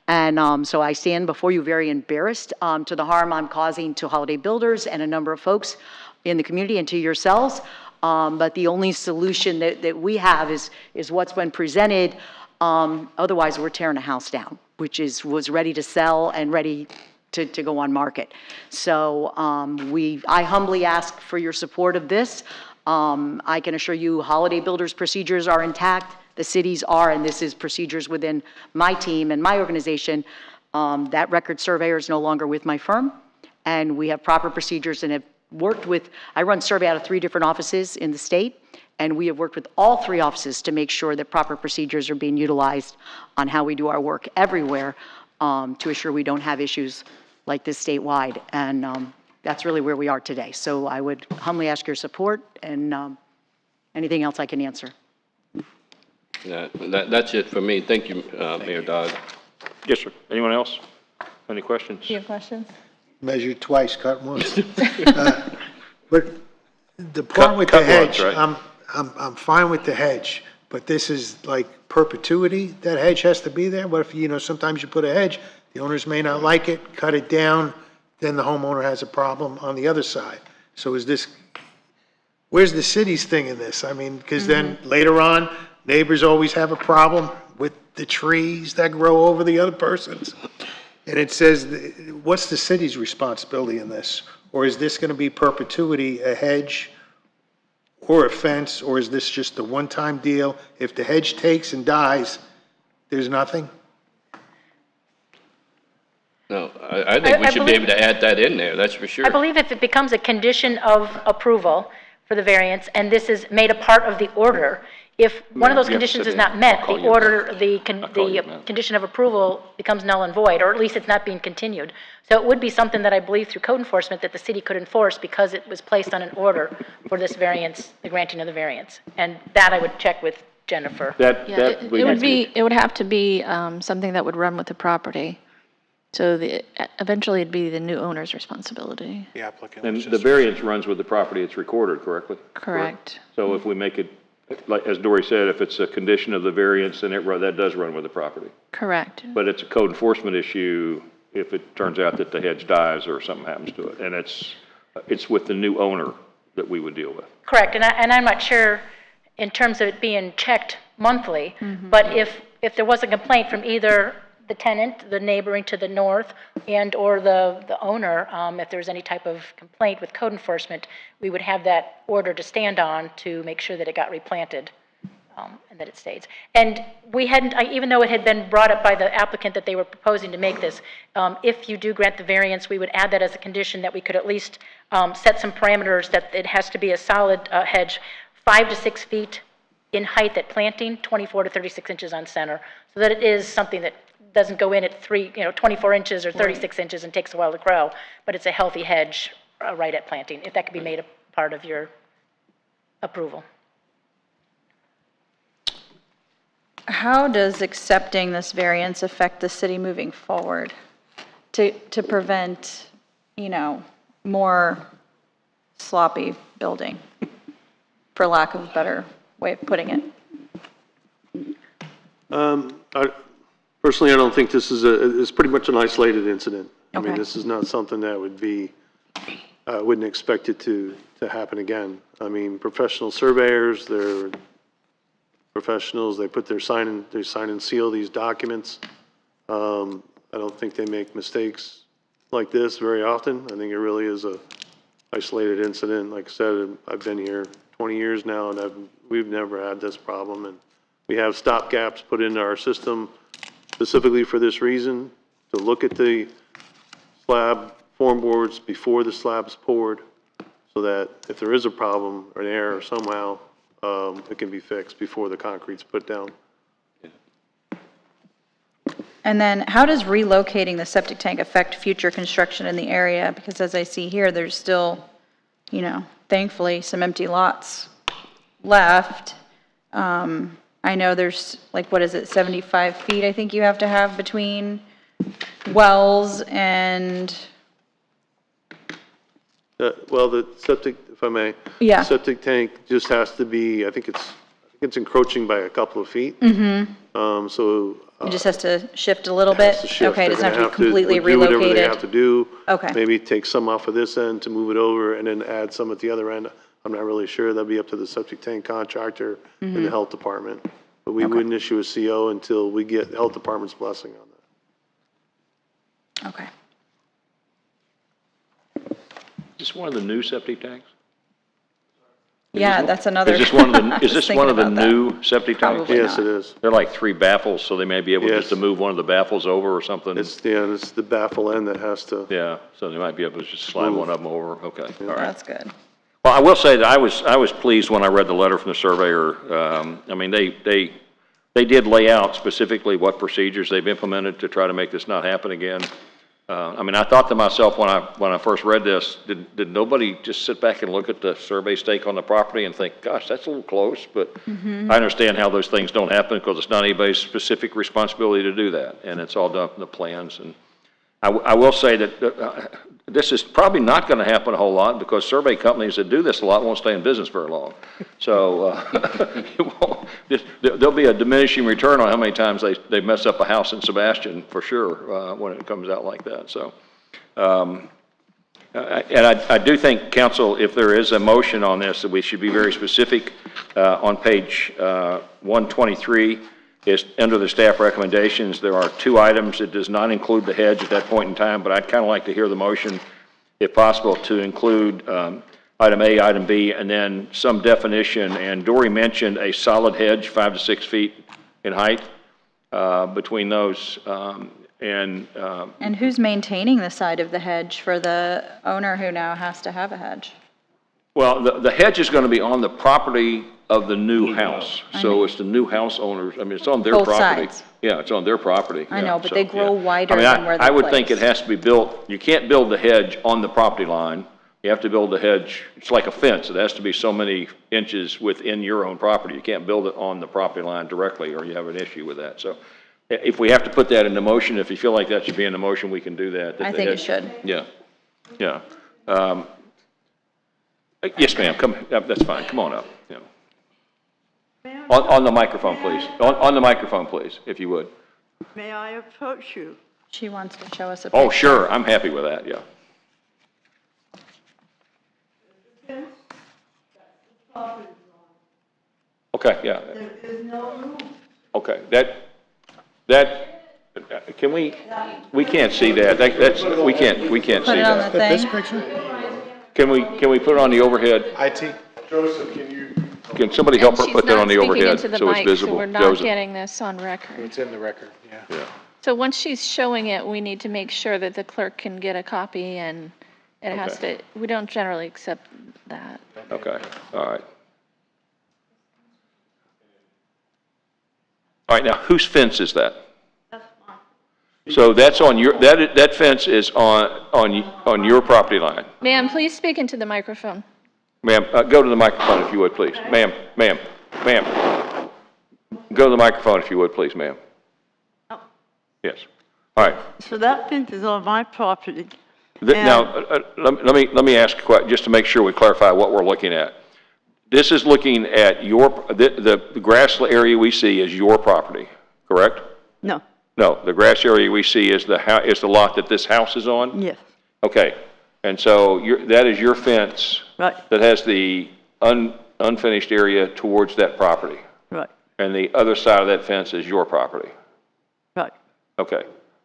And so I stand before you very embarrassed to the harm I'm causing to Holiday Builders and a number of folks in the community and to yourselves. But the only solution that we have is what's been presented. Otherwise, we're tearing a house down, which was ready to sell and ready to go on market. So I humbly ask for your support of this. I can assure you Holiday Builders procedures are intact. The cities are, and this is procedures within my team and my organization. That record surveyor is no longer with my firm, and we have proper procedures and have worked with, I run survey out of 3 different offices in the state, and we have worked with all 3 offices to make sure that proper procedures are being utilized on how we do our work everywhere to assure we don't have issues like this statewide. And that's really where we are today. So I would humbly ask your support, and anything else I can answer. That's it for me. Thank you, Mayor Dodd. Yes, sir. Anyone else? Any questions? Do you have questions? Measure twice, cut once. But the part with the hedge, once, right? I'm fine with the hedge, but this is like perpetuity. That hedge has to be there. What if, sometimes you put a hedge, the owners may not like it, cut it down, then the homeowner has a problem on the other side. So where's the city's thing in this? I mean, because then later on, neighbors always have a problem with the trees that grow over the other person's. And it says, what's the city's responsibility in this? Or is this going to be perpetuity, a hedge or a fence, or is this just a one-time deal? If the hedge takes and dies, there's nothing? No, I think we should be able to add that in there, that's for sure. I believe if it becomes a condition of approval for the variance, and this is made a part of the order, if one of those conditions is not met, the condition of approval becomes null and void, or at least it's not being continued. So it would be something that I believe through code enforcement that the city could enforce because it was placed on an order for this variance, the granting of the variance. And that I would check with Jennifer. It would have to be something that would run with the property. So eventually it'd be the new owner's responsibility. The applicant. And the variance runs with the property it's recorded, correctly? Correct. So if we make it, like as Dory said, if it's a condition of the variance, then that does run with the property. Correct. But it's a code enforcement issue if it turns out that the hedge dies or something happens to it. And it's with the new owner that we would deal with. Correct, and I'm not sure in terms of it being checked monthly, but if there was a complaint from either the tenant, the neighboring to the north, and or the owner, if there was any type of complaint with code enforcement, we would have that order to stand on to make sure that it got replanted and that it stays. And we hadn't, even though it had been brought up by the applicant that they were proposing to make this, if you do grant the variance, we would add that as a condition that we could at least set some parameters that it has to be a solid hedge, 5 to 6 feet in height at planting, 24 to 36 inches on center, so that it is something that doesn't go in at 24 inches or 36 inches and takes a while to grow, but it's a healthy hedge right at planting, if that could be made a part of your approval. how does accepting this variance affect the city moving forward to prevent, more sloppy building, for lack of a better way of putting it? Personally, I don't think this is it's pretty much an isolated incident. I mean, Okay. this is not something that would be, wouldn't expect it to happen again. I mean, professional surveyors, they're professionals, they put they sign and seal these documents. I don't think they make mistakes like this very often. I think it really is a isolated incident. Like I said, I've been here 20 years now, and we've never had this problem. And we have stop gaps put into our system specifically for this reason, to look at the slab form boards before the slab's poured, so that if there is a problem or an error somehow, it can be fixed before the concrete's put down. And then how does relocating the septic tank affect future construction in the area? Because as I see here, there's still, thankfully, some empty lots left. I know there's, 75 feet I think you have to have between wells and, Well, the septic, if I may. Yeah. Septic tank just has to be, I think it's encroaching by a couple of feet. So. it just has to shift a little bit? Has to shift. Okay, it They're doesn't gonna have to be completely do whatever they relocated? have to do. Okay. Maybe take some off of this end to move it over and then add some at the other end. I'm not really sure. That'll be up to the septic tank contractor and the health department. But we wouldn't issue a CO until we get the health department's blessing on that. Okay. Is this one of the new septic tanks? Yeah, that's another. Is this one of the, is Just this thinking one of the about that. new septic tanks? Probably Yes, not. it is. They're like 3 baffles, so they may be able just Yes. to move one of the baffles over or something? It's the baffle end that has to. Yeah, so they might be able to just slide one of them over, okay, all right. That's good. Well, I will say that I was pleased when I read the letter from the surveyor. I mean, they did lay out specifically what procedures they've implemented to try to make this not happen again. I mean, I thought to myself when I first read this, did nobody just sit back and look at the survey stake on the property and think, gosh, that's a little close? But I understand how those things don't happen because it's not anybody's specific responsibility to do that, and it's all done in the plans. And I will say that this is probably not going to happen a whole lot because survey companies that do this a lot won't stay in business very long. So there'll be a diminishing return on how many times they mess up a house in Sebastian for sure when it comes out like that. So, and I do think, council, if there is a motion on this, that we should be very specific. On page 123 is under the staff recommendations. There are 2 items. It does not include the hedge at that point in time, but I'd kind of like to hear the motion, if possible, to include item A, item B, and then some definition. And Dory mentioned a solid hedge, 5 to 6 feet in height between those. And who's maintaining the side of the hedge for the owner who now has to have a hedge? well, the hedge is going to be on the property of the new house. So it's the new house owners, I mean, it's on their Both property. sides. Yeah, it's on their property. I yeah, know, but so, they grow yeah. wider I mean, than where they're I would think it placed. has to be built, you can't build the hedge on the property line. You have to build the hedge, it's like a fence, it has to be so many inches within your own property. You can't build it on the property line directly, or you have an issue with that. So if we have to put that in the motion, if you feel like that should be in the motion, we can do that. I think it should. Yeah, yeah. Yes, ma'am, come, that's fine, come on up, yeah. On the microphone, please. On the microphone, please, if you would. May I approach you? She wants to show us a picture. Oh, sure, I'm happy with that, yeah. Okay, yeah. There is no roof. Okay, can we can't see that. We can't see Put it on the that. thing. This picture? Can we put it on the overhead? IT, Joseph, can you? Can somebody help her put that on the overhead She's not speaking into the so it's mic, so visible? we're not Joseph? getting this on record. It's in the record, yeah. Yeah, So once she's showing it, we need to make sure that the clerk can get a copy, and it has to, we don't generally accept that. okay, all right. All right, now, whose fence is that? So that's on your, that fence is on your property line. Ma'am, please speak into the microphone. Ma'am, go to the microphone if you would, please. Ma'am. Go to the microphone if you would, please, ma'am. Oh. Yes. All right. So that fence is on my property. Now, let me ask a question, just to make sure we clarify what we're looking at. This is looking at the grass area we see is your property, correct? No. No, the grass area we see is the lot that this house is on? Yes. Okay, and so that is your fence? Right. That has the unfinished area towards that property? Right. And the other side of that fence is your property? Right. Okay,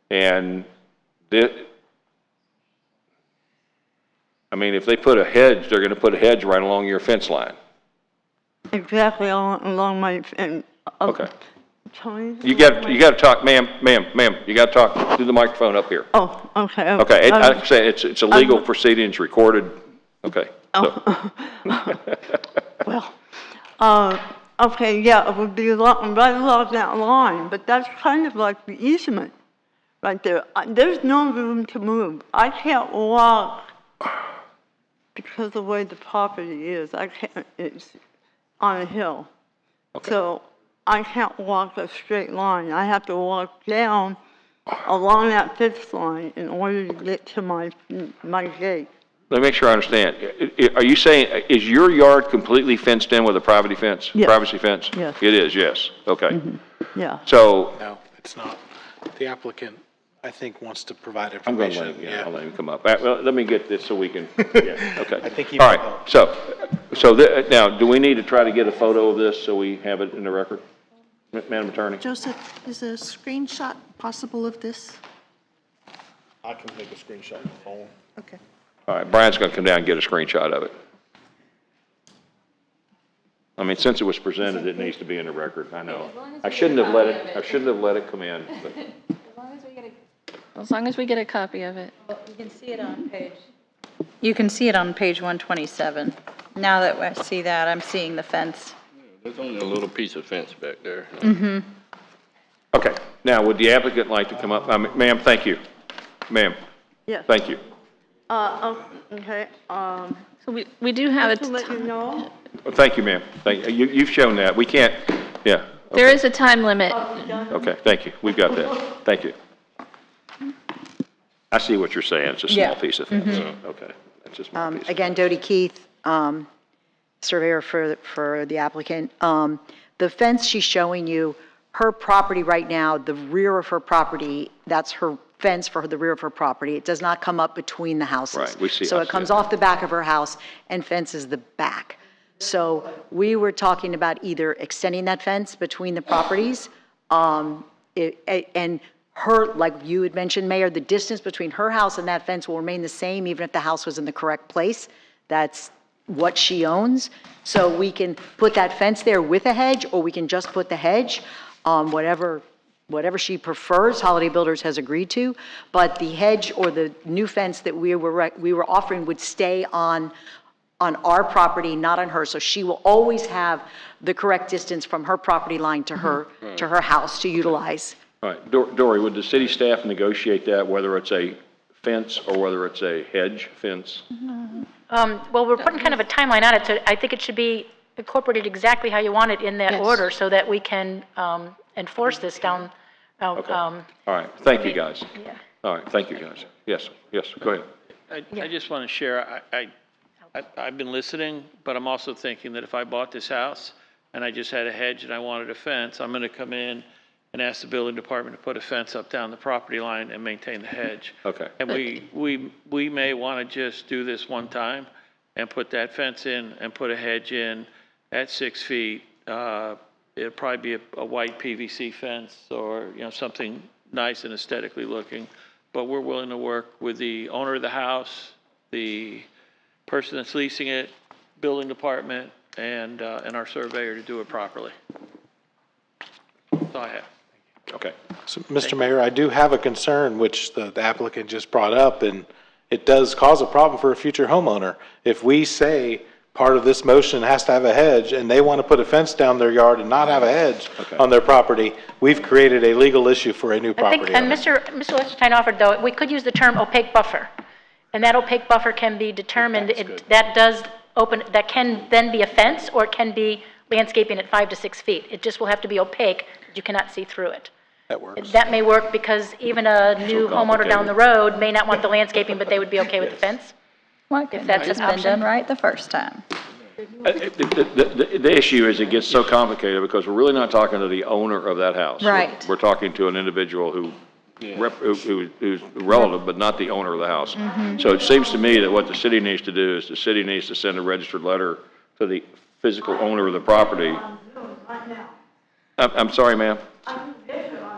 and I mean, if they put a hedge, they're gonna put a hedge right along your fence line? Exactly along my, Okay. You got to talk, ma'am, you got to talk through the microphone up here. Oh, okay. Okay, I say it's a legal proceeding, it's recorded, okay. So. Well, okay, yeah, it would be right along that line, but that's kind of like the easement right there. There's no room to move. I can't walk because of the way the property is. It's on a hill. Okay. So I can't walk a straight line. I have to walk down along that fence line in order to get to my gate. Let me make sure I understand. Are you saying, is your yard completely fenced in with a privacy fence? Yes. Privacy fence? Yes. It is, yes, okay. Mm-hmm. Yeah. So. No, it's not. The applicant, I think, wants to provide I'm going information. to let him, I'll let him come up. Well, let me get this so we can, yeah, okay. I think he All right, so now, do we need to try to get a photo of this so we have it in the record? Madam Attorney? Joseph, is a screenshot possible of this? I can take a screenshot of the phone. Okay. All right, Brian's going to come down and get a screenshot of it. I mean, since it was presented, it needs to be in the record, I know. I shouldn't have let it come in, but. As long as we get a copy of it. You can see it on page. You can see it on page 127. Now that I see that, I'm seeing the fence. There's only a little piece of fence back there. Mm-hmm. Okay, now, would the applicant like to come up? Ma'am, thank you. Ma'am. Yes. Thank you. Okay. So we do have to let you know. Well, thank you, ma'am. Thank you. You've shown that. We can't, yeah. There is a time limit. Okay, thank you. We've got that. Thank you. I see what you're saying. It's a small piece of fence. Mhm. Okay. That's a small piece. Again, Dodie Keith, surveyor for the applicant. The fence she's showing you, her property right now, the rear of her property, that's her fence for the rear of her property. It does not come up between the houses. Right, we see. So it comes off the back of her house and fences the back. So we were talking about either extending that fence between the properties, and her, like you had mentioned, Mayor, the distance between her house and that fence will remain the same even if the house was in the correct place. That's what she owns. So we can put that fence there with a hedge, or we can just put the hedge, whatever she prefers. Holiday Builders has agreed to, but the hedge or the new fence that we were offering would stay on our property, not on hers. So she will always have the correct distance from her property line to her house to utilize. All right, Dory, would the city staff negotiate that, whether it's a fence or whether it's a hedge fence? Well, we're putting kind of a timeline on it, so I think it should be incorporated exactly how you want it in that order so that we can enforce this down. Okay. All right, thank you, guys. Yeah. All right, thank you, guys. Yes, go ahead. I just want to share, I've been listening, but I'm also thinking that if I bought this house and I just had a hedge and I wanted a fence, I'm going to come in and ask the building department to put a fence up down the property line and maintain the hedge. Okay. And we may want to just do this one time and put that fence in and put a hedge in at 6 feet. It'll probably be a white PVC fence or, something nice and aesthetically looking. But we're willing to work with the owner of the house, the person that's leasing it, building department, and our surveyor to do it properly. That's all I have. Okay. So, Mr. Mayor, I do have a concern which the applicant just brought up, and it does cause a problem for a future homeowner. If we say part of this motion has to have a hedge and they want to put a fence down their yard and not have a hedge on their property, we've created a legal issue for a new property And owner. Mr. Lichtenstein offered, though, we could use the term opaque buffer. And that opaque buffer can be determined, that can then be a fence, or it can be landscaping at 5 to 6 feet. It just will have to be opaque, but you cannot see through it. That works. That may work because even a new homeowner down the road may not want the landscaping, but they would be okay with the fence. Why If couldn't that's it an just been option. done right the first time? The issue is it gets so complicated because we're really not talking to the owner of that house. Right. We're talking to an individual who's relative, but not the owner of the house. So it seems to me that what the city needs to do is the city needs to send a registered letter to the physical owner of the property. I'm sorry, ma'am.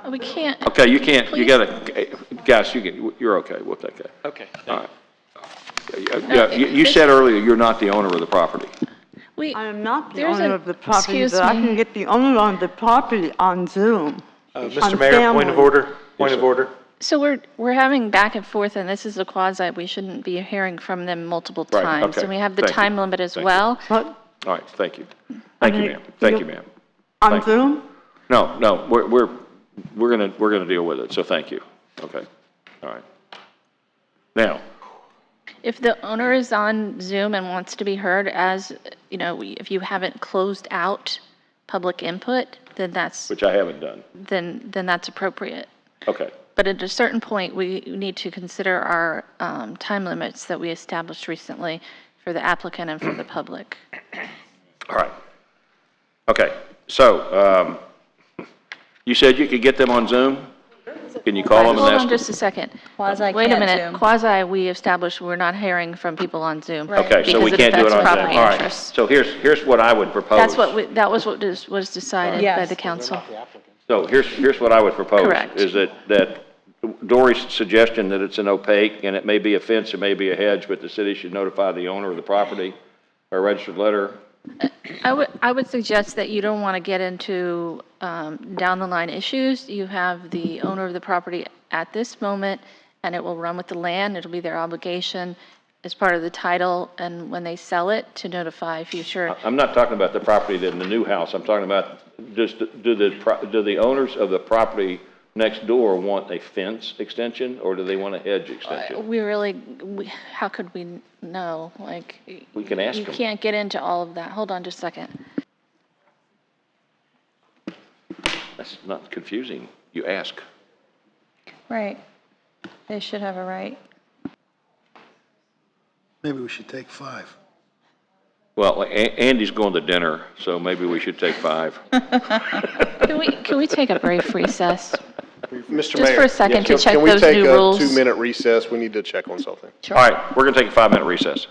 We can't. Okay, you can't, you Please. gotta, guys, you're okay, we'll take that. Okay. All right. Yeah, you said earlier you're not the owner of the property. I am not the there's owner a- of the property, excuse but I me. can get the owner of the property on Zoom. Mr. Mayor, point of order, point of order. So we're having back and forth, and this is a quasi, we shouldn't be hearing from them multiple Right, times. okay. And we have the Thank you. time limit as Thank you. well. All right, thank you. Thank you, ma'am. Thank you, ma'am. On Thank you. Zoom? No, we're gonna deal with it, so thank you. Okay, all right. Now, If the owner is on Zoom and wants to be heard, as, you know, if you haven't closed out public input, then that's, which I haven't done. then that's appropriate. Okay, But at a certain point, we need to consider our time limits that we established recently for the applicant and for the public. all right. Okay, so, you said you could get them on Zoom? Can you call them and Hold ask on them? just a second. Quasi Wait a can't minute. Zoom. Quasi, we established we're not hearing from people on Zoom. Okay, so we because can't do it affects on Zoom. property All right, interests. so here's what I would propose. That's what that was what was decided by Yes. the council. So here's what I would propose. Correct. Is that Dory's suggestion that it's an opaque, and it may be a fence, it may be a hedge, but the city should notify the owner of the property by registered letter. I would suggest that you don't want to get into down the line issues. You have the owner of the property at this moment, and it will run with the land. It'll be their obligation as part of the title, and when they sell it, to notify future. I'm not talking about the property in the new house. I'm talking about just, do the owners of the property next door want a fence extension, or do they want a hedge extension? How could we know? Like, We can ask you them. can't get into all of that. Hold on just a second. That's not confusing. You ask. Right. They should have a right. Maybe we should take 5. Well, Andy's going to dinner, so maybe we should take 5. Can we take a brief recess? Mr. Just Mayor. for a second to check Can those we take new a rules? 2-minute recess? We need to check on something. All right, we're going to take a 5-minute recess.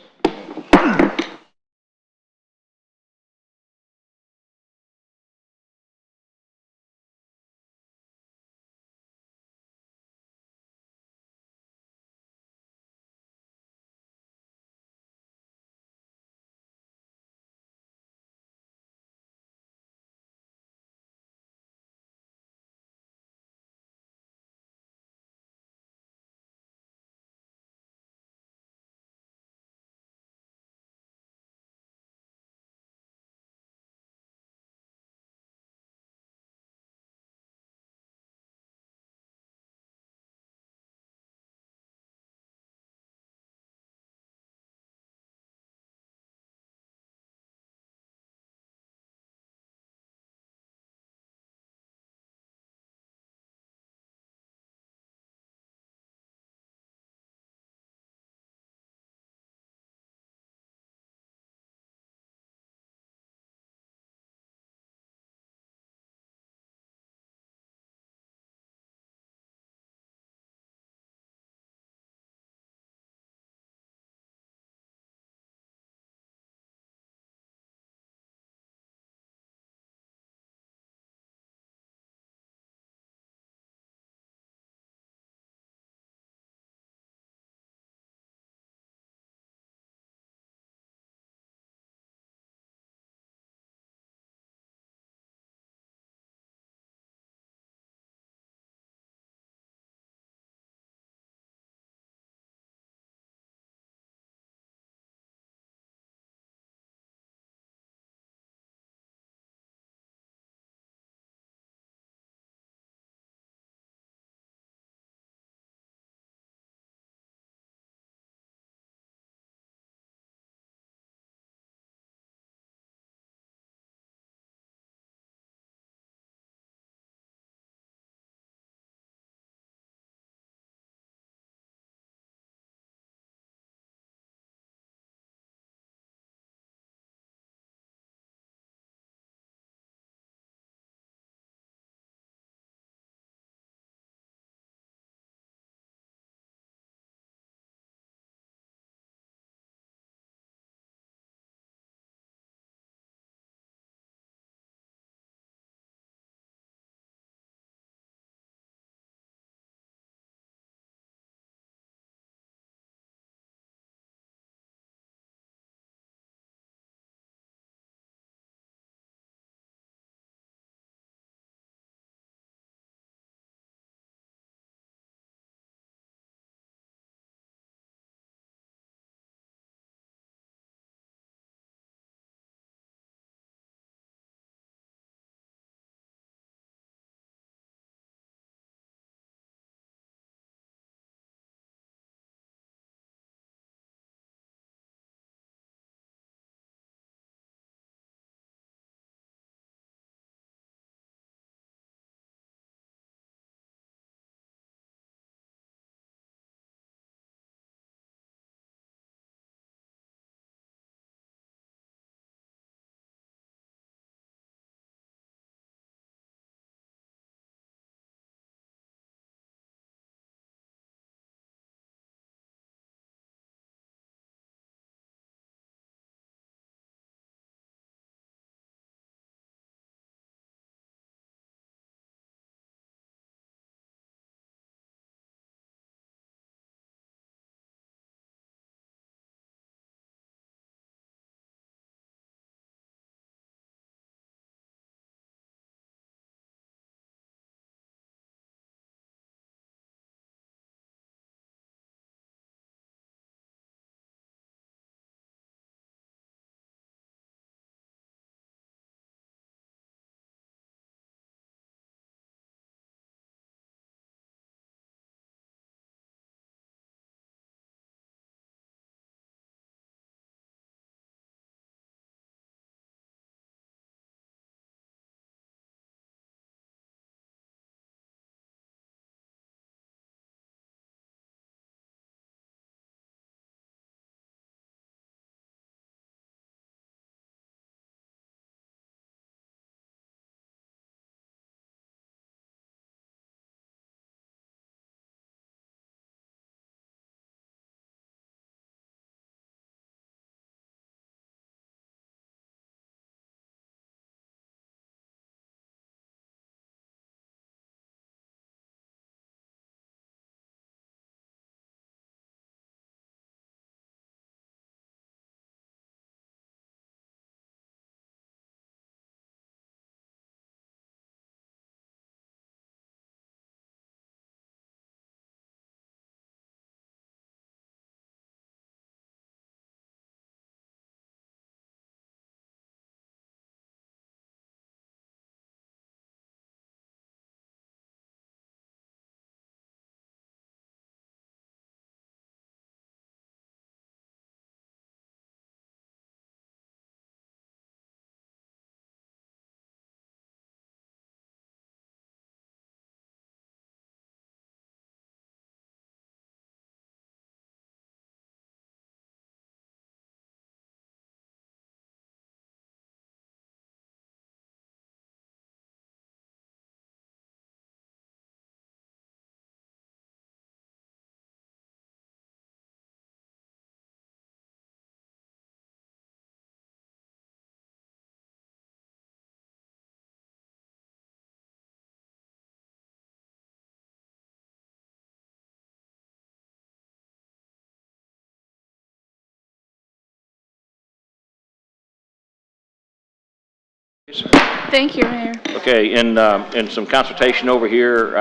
Thank you, Mayor. Okay, in some consultation over here,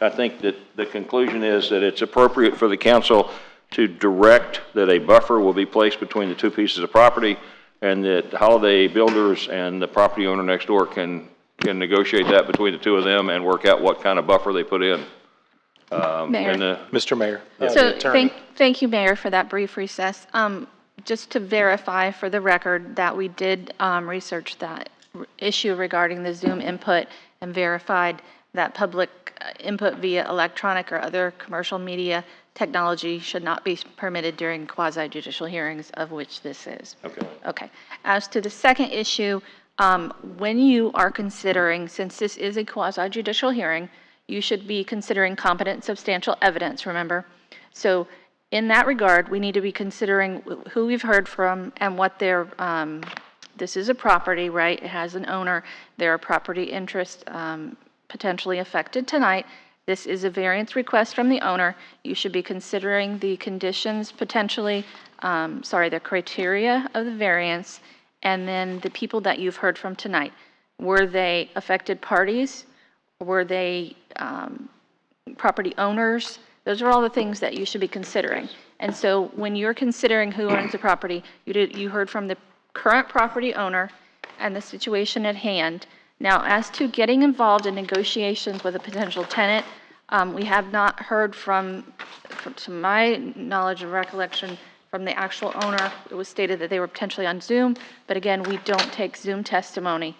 I think that the conclusion is that it's appropriate for the council to direct that a buffer will be placed between the two pieces of property, and that Holiday Builders and the property owner next door can negotiate that between the two of them and work out what kind of buffer they put in. Mayor. Mr. Mayor. So thank you, Mayor, for that brief recess. Just to verify for the record that we did research that issue regarding the Zoom input and verified that public input via electronic or other commercial media technology should not be permitted during quasi-judicial hearings, of which this is. Okay. Okay. As to the second issue, when you are considering, since this is a quasi-judicial hearing, you should be considering competent substantial evidence, remember? So in that regard, we need to be considering who we've heard from and what their, this is a property, right? It has an owner. There are property interests potentially affected tonight. This is a variance request from the owner. You should be considering the conditions potentially, the criteria of the variance, and then the people that you've heard from tonight. Were they affected parties? Were they property owners? Those are all the things that you should be considering. And so when you're considering who owns the property, you heard from the current property owner and the situation at hand. Now, as to getting involved in negotiations with a potential tenant, we have not heard to my knowledge and recollection, from the actual owner. It was stated that they were potentially on Zoom, but again, we don't take Zoom testimony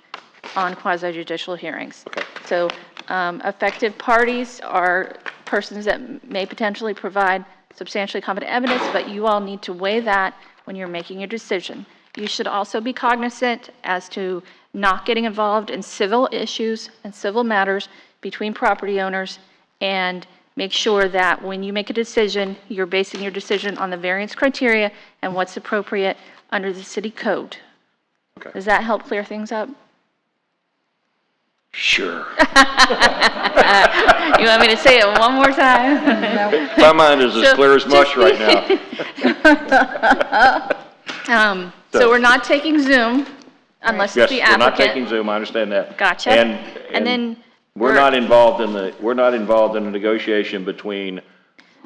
on quasi-judicial hearings. Okay. So affected parties are persons that may potentially provide substantially competent evidence, but you all need to weigh that when you're making your decision. You should also be cognizant as to not getting involved in civil issues and civil matters between property owners, and make sure that when you make a decision, you're basing your decision on the variance criteria and what's appropriate under the city code. Okay. Does that help clear things up? Sure. You want me to say it one more time? My mind is as clear as mush right now. So we're not taking Zoom unless it's the applicant. Yes, we're not taking Zoom. I understand that. Gotcha. And then we're not involved in the negotiation between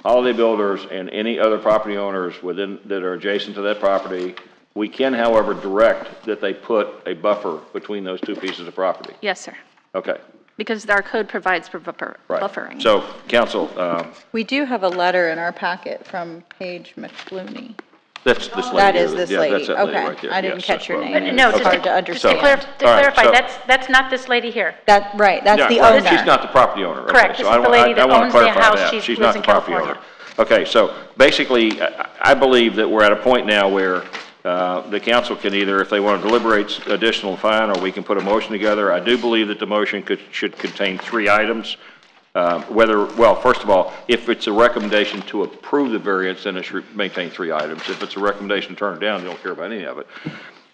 Holiday Builders and any other property owners that are adjacent to that property. We can, however, direct that they put a buffer between those two pieces of property. Yes, sir. Okay. Because our code provides for buffering. So, council. We do have a letter in our packet from Paige McClooney. That's this lady. That is this lady. That's that lady Okay. right there. I didn't catch your name. No, It's hard to understand. To clarify, that's not this lady here. That's the well, owner. She's not the property owner. Correct. Okay, This is the lady that owns the house. She She's lives not in the property California. owner. Okay, so basically, I believe that we're at a point now where the council can either, if they want to deliberate additional, fine, or we can put a motion together. I do believe that the motion should contain 3 items. First of all, if it's a recommendation to approve the variance, then it should maintain 3 items. If it's a recommendation to turn it down, they don't care about any of it.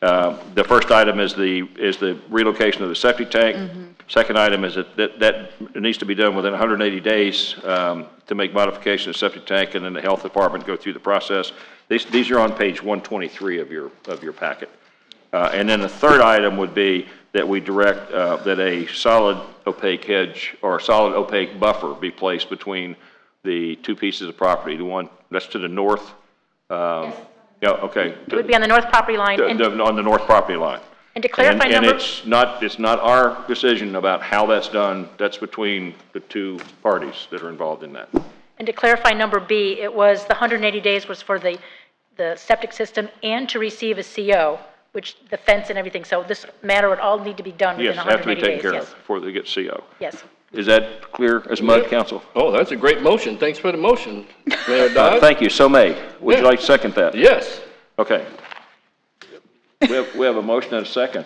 The first item is the relocation of the septic tank. Mm-hmm. Second item is that needs to be done within 180 days to make modification of the septic tank, and then the health department go through the process. These are on page 123 of your packet. And then the third item would be that we direct that a solid opaque hedge or solid opaque buffer be placed between the two pieces of property. The one that's to the north. Yes. Yeah. Okay. It would be on the north property line. On the north property line. And to clarify, and it's not our decision about how that's done. That's between the two parties that are involved in that. And to clarify, number B, it was the 180 days was for the septic system and to receive a CO, which the fence and everything. So this matter would all need to be done within 180 days. Yes, have to be taken care of before they get CO. Yes. Is that clear as mud, council? Oh, that's a great motion. Thanks for the motion, Mayor Dodd. Thank you. So may. Would you like to second that? Yes. Okay. We have a motion and a second.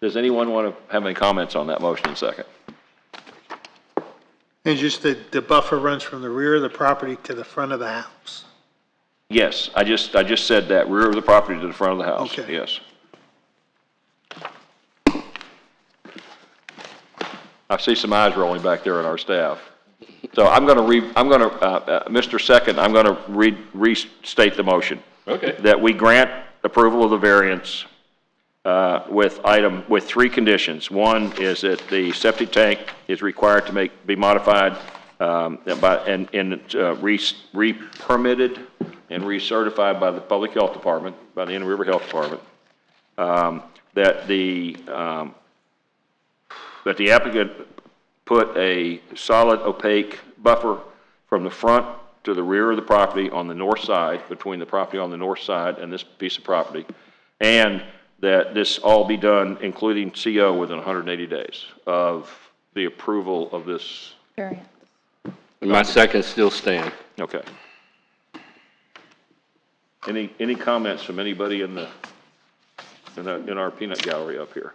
Does anyone want to have any comments on that motion and second? And just the buffer runs from the rear of the property to the front of the house. Yes, I just said that, rear of the property to the front of the house. Okay. Yes. I see some eyes rolling back there in our staff. So Mr. Second, I'm going to restate the motion. Okay. That we grant approval of the variance with three conditions. One is that the septic tank is required to be modified re-permitted and recertified by the Public Health Department, by the Inner River Health Department. That the applicant put a solid opaque buffer from the front to the rear of the property on the north side, between the property on the north side and this piece of property, and that this all be done, including CO, within 180 days of the approval of this. Variance. My second still stand. Okay. Any comments from anybody in our peanut gallery up here?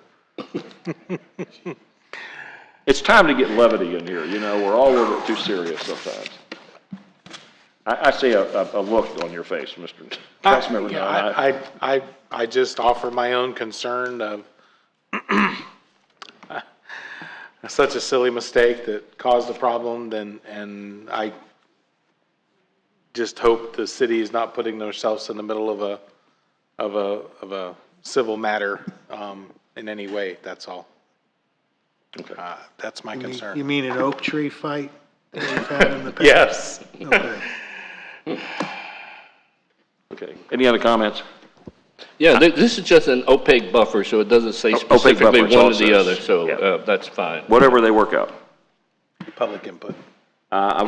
It's time to get levity in here. You know, we're all a little bit too serious sometimes. I see a look on your face, Mr. Councilmember. Yeah, I just offer my own concern of such a silly mistake that caused a problem, and I just hope the city is not putting themselves in the middle of a civil matter in any way. That's all. Okay. That's my concern. You mean an oak tree fight that we've had in the past? Yes. Okay. Okay. Any other comments? Yeah, this is just an opaque buffer, so it doesn't say specifically one or the other, so that's fine. Whatever they work out. Public input.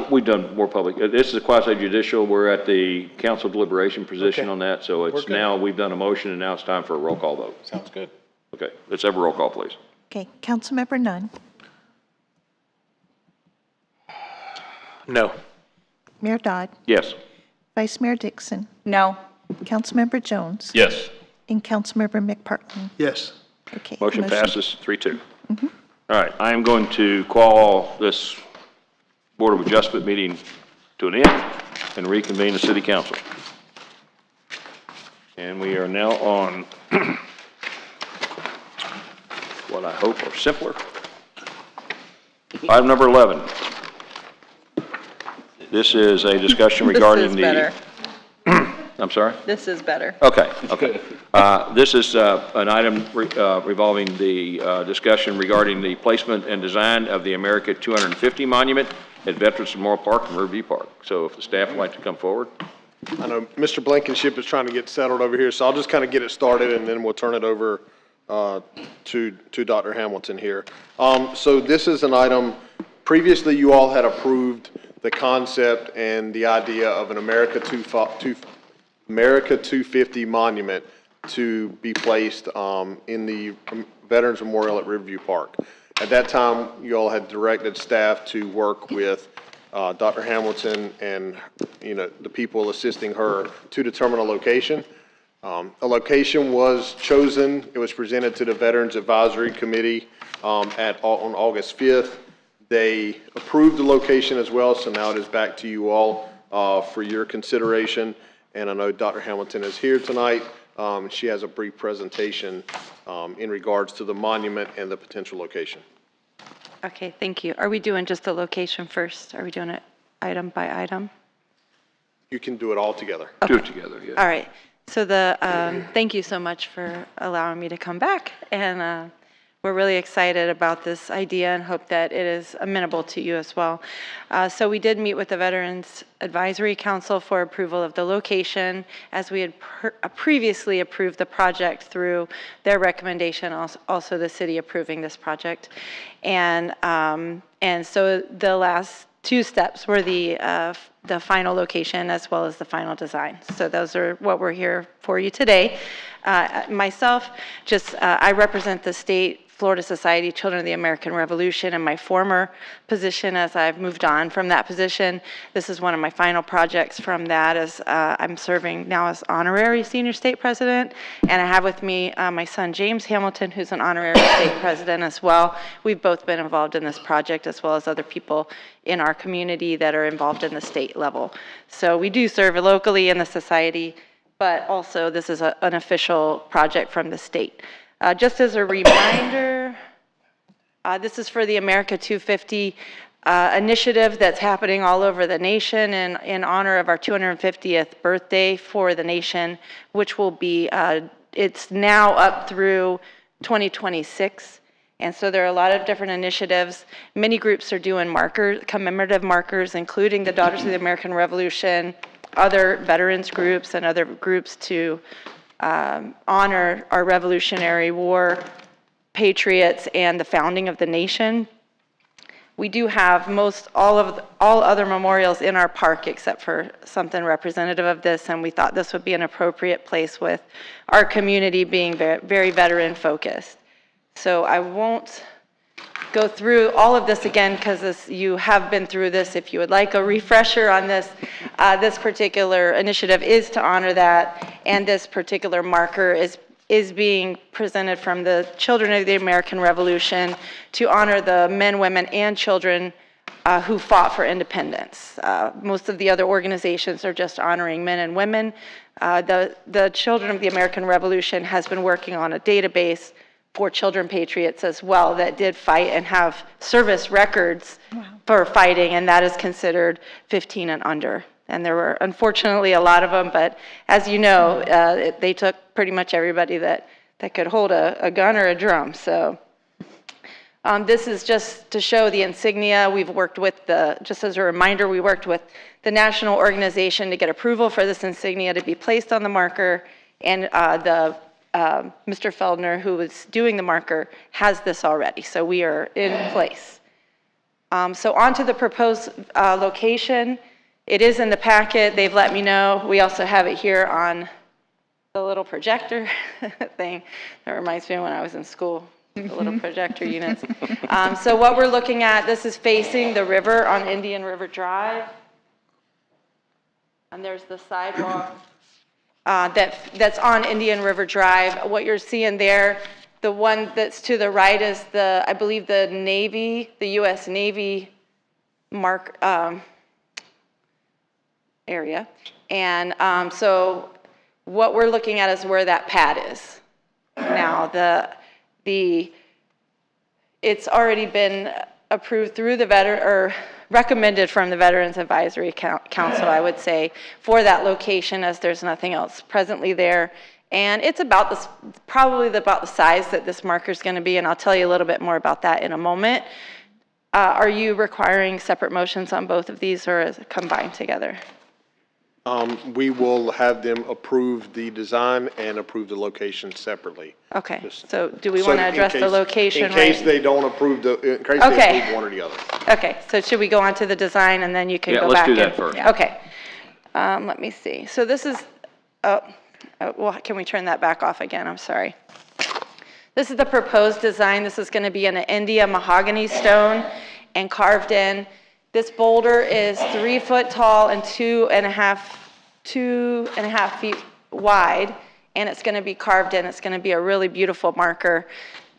We've done more public. This is a quasi judicial. We're at the council deliberation position on that, so it's now, we've done a motion, and now it's time for a roll call vote. Sounds good. Okay, let's have a roll call, please. Okay, Councilmember Nunn, No. Mayor Dodd, Yes. Vice Mayor Dixon, No. Councilmember Jones, Yes. and Councilmember McPartlin. Yes. Okay. Motion passes 3-2. All right, I am going to call this Board of Adjustment meeting to an end and reconvene the City Council. And we are now on what I hope are simpler. Item number 11. This is a discussion regarding the. I'm sorry? This is better. Okay, okay. This is an item revolving the discussion regarding the placement and design of the America 250 monument at Veterans Memorial Park and Riverview Park. So if the staff would like to come forward. I know Mr. Blankenship is trying to get settled over here, so I'll just kind of get it started, and then we'll turn it over to Dr. Hamilton here. So this is an item, previously you all had approved the concept and the idea of an America 250 monument to be placed in the Veterans Memorial at Riverview Park. At that time, you all had directed staff to work with Dr. Hamilton and the people assisting her to determine a location. A location was chosen. It was presented to the Veterans Advisory Committee on August 5th. They approved the location as well, so now it is back to you all for your consideration. And I know Dr. Hamilton is here tonight. She has a brief presentation in regards to the monument and the potential location. Okay, thank you. Are we doing just the location first? Are we doing it item by item? You can do it all together. Okay. Do it together, yeah. All right. So thank you so much for allowing me to come back. And we're really excited about this idea and hope that it is amenable to you as well. So we did meet with the Veterans Advisory Council for approval of the location, as we had previously approved the project through their recommendation, also the city approving this project. And so the last two steps were the final location as well as the final design. So those are what we're here for you today. Myself, I represent the state Florida Society Children of the American Revolution in my former position. As I've moved on from that position, this is one of my final projects from that, as I'm serving now as honorary senior state president, and I have with me my son James Hamilton, who's an honorary state president as well. We've both been involved in this project, as well as other people in our community that are involved in the state level. So we do serve locally in the society, but also this is an official project from the state. Just as a reminder, this is for the America 250 initiative that's happening all over the nation in honor of our 250th birthday for the nation, which will be it's now up through 2026. And so there are a lot of different initiatives. Many groups are doing commemorative markers, including the Daughters of the American Revolution, other veterans groups, and other groups to honor our Revolutionary War patriots and the founding of the nation. We do have all other memorials in our park except for something representative of this, and we thought this would be an appropriate place with our community being very, very veteran focused. So I won't go through all of this again because you have been through this. If you would like a refresher on this, this particular initiative is to honor that, and this particular marker is being presented from the children of the American Revolution to honor the men, women, and children who fought for independence. Most of the other organizations are just honoring men and women. The Children of the American Revolution has been working on a database for children patriots as well that did fight and have service records for fighting, and that is considered 15 and under. And there were unfortunately a lot of them, but as you know, they took pretty much everybody that could hold a gun or a drum. So this is just to show the insignia. We've worked with just as a reminder, we worked with the national organization to get approval for this insignia to be placed on the marker, and Mr. Feldner, who was doing the marker, has this already, so we are in place. So on to the proposed location. It is in the packet. They've let me know. We also have it here on the little projector thing. That reminds me of when I was in school, the little projector units. So what we're looking at, this is facing the river on Indian River Drive. And there's the sidewalk that's on Indian River Drive. What you're seeing there, the one that's to the right is I believe the Navy, the U.S. Navy area. And so what we're looking at is where that pad is. Now, it's already been approved through the recommended from the Veterans Advisory Council, I would say, for that location, as there's nothing else presently there. And it's probably about the size that this marker is going to be, and I'll tell you a little bit more about that in a moment. Are you requiring separate motions on both of these, or is it combined together? We will have them approve the design and approve the location separately. Okay, so do we want to address the location? In case they don't approve they approve one or the other. Okay, so should we go on to the design and then you can go back? Yeah, let's do that first. Okay, let me see. So this is, well, can we turn that back off again? I'm sorry. This is the proposed design. This is going to be in an India mahogany stone and carved in. This boulder is 3 foot tall and 2.5 feet wide, and it's going to be carved in. It's going to be a really beautiful marker.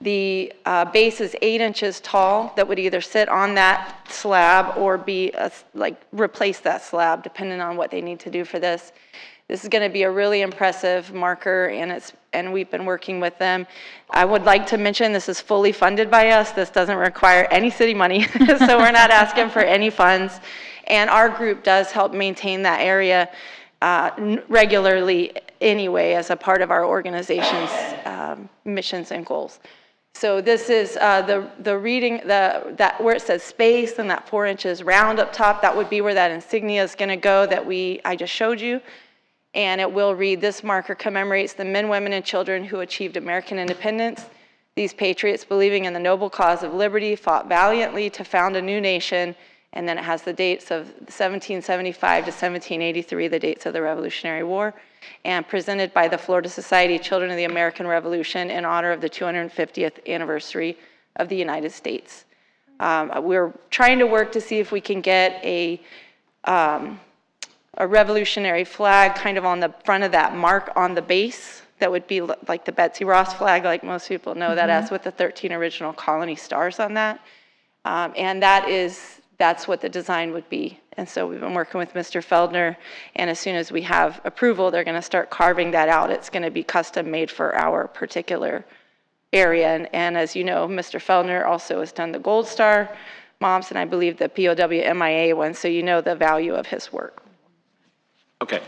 The base is 8 inches tall that would either sit on that slab or be replace that slab, depending on what they need to do for this. This is going to be a really impressive marker, and we've been working with them. I would like to mention this is fully funded by us. This doesn't require any city money, so we're not asking for any funds. And our group does help maintain that area regularly anyway as a part of our organization's missions and goals. So this is the reading, where it says space and that 4 inches round up top, that would be where that insignia is going to go that I just showed you. And it will read, "This marker commemorates the men, women, and children who achieved American independence. These patriots, believing in the noble cause of liberty, fought valiantly to found a new nation." And then it has the dates of 1775 to 1783, the dates of the Revolutionary War, and presented by the Florida Society Children of the American Revolution in honor of the 250th anniversary of the United States. We're trying to work to see if we can get a revolutionary flag kind of on the front of that mark on the base. That would be like the Betsy Ross flag, like most people know that as, with the 13 original colony stars on that. And that's what the design would be. And so we've been working with Mr. Feldner, and as soon as we have approval, they're going to start carving that out. It's going to be custom made for our particular area. And as you know, Mr. Feldner also has done the Gold Star Moms, and I believe the POW MIA one, so you know the value of his work. Okay.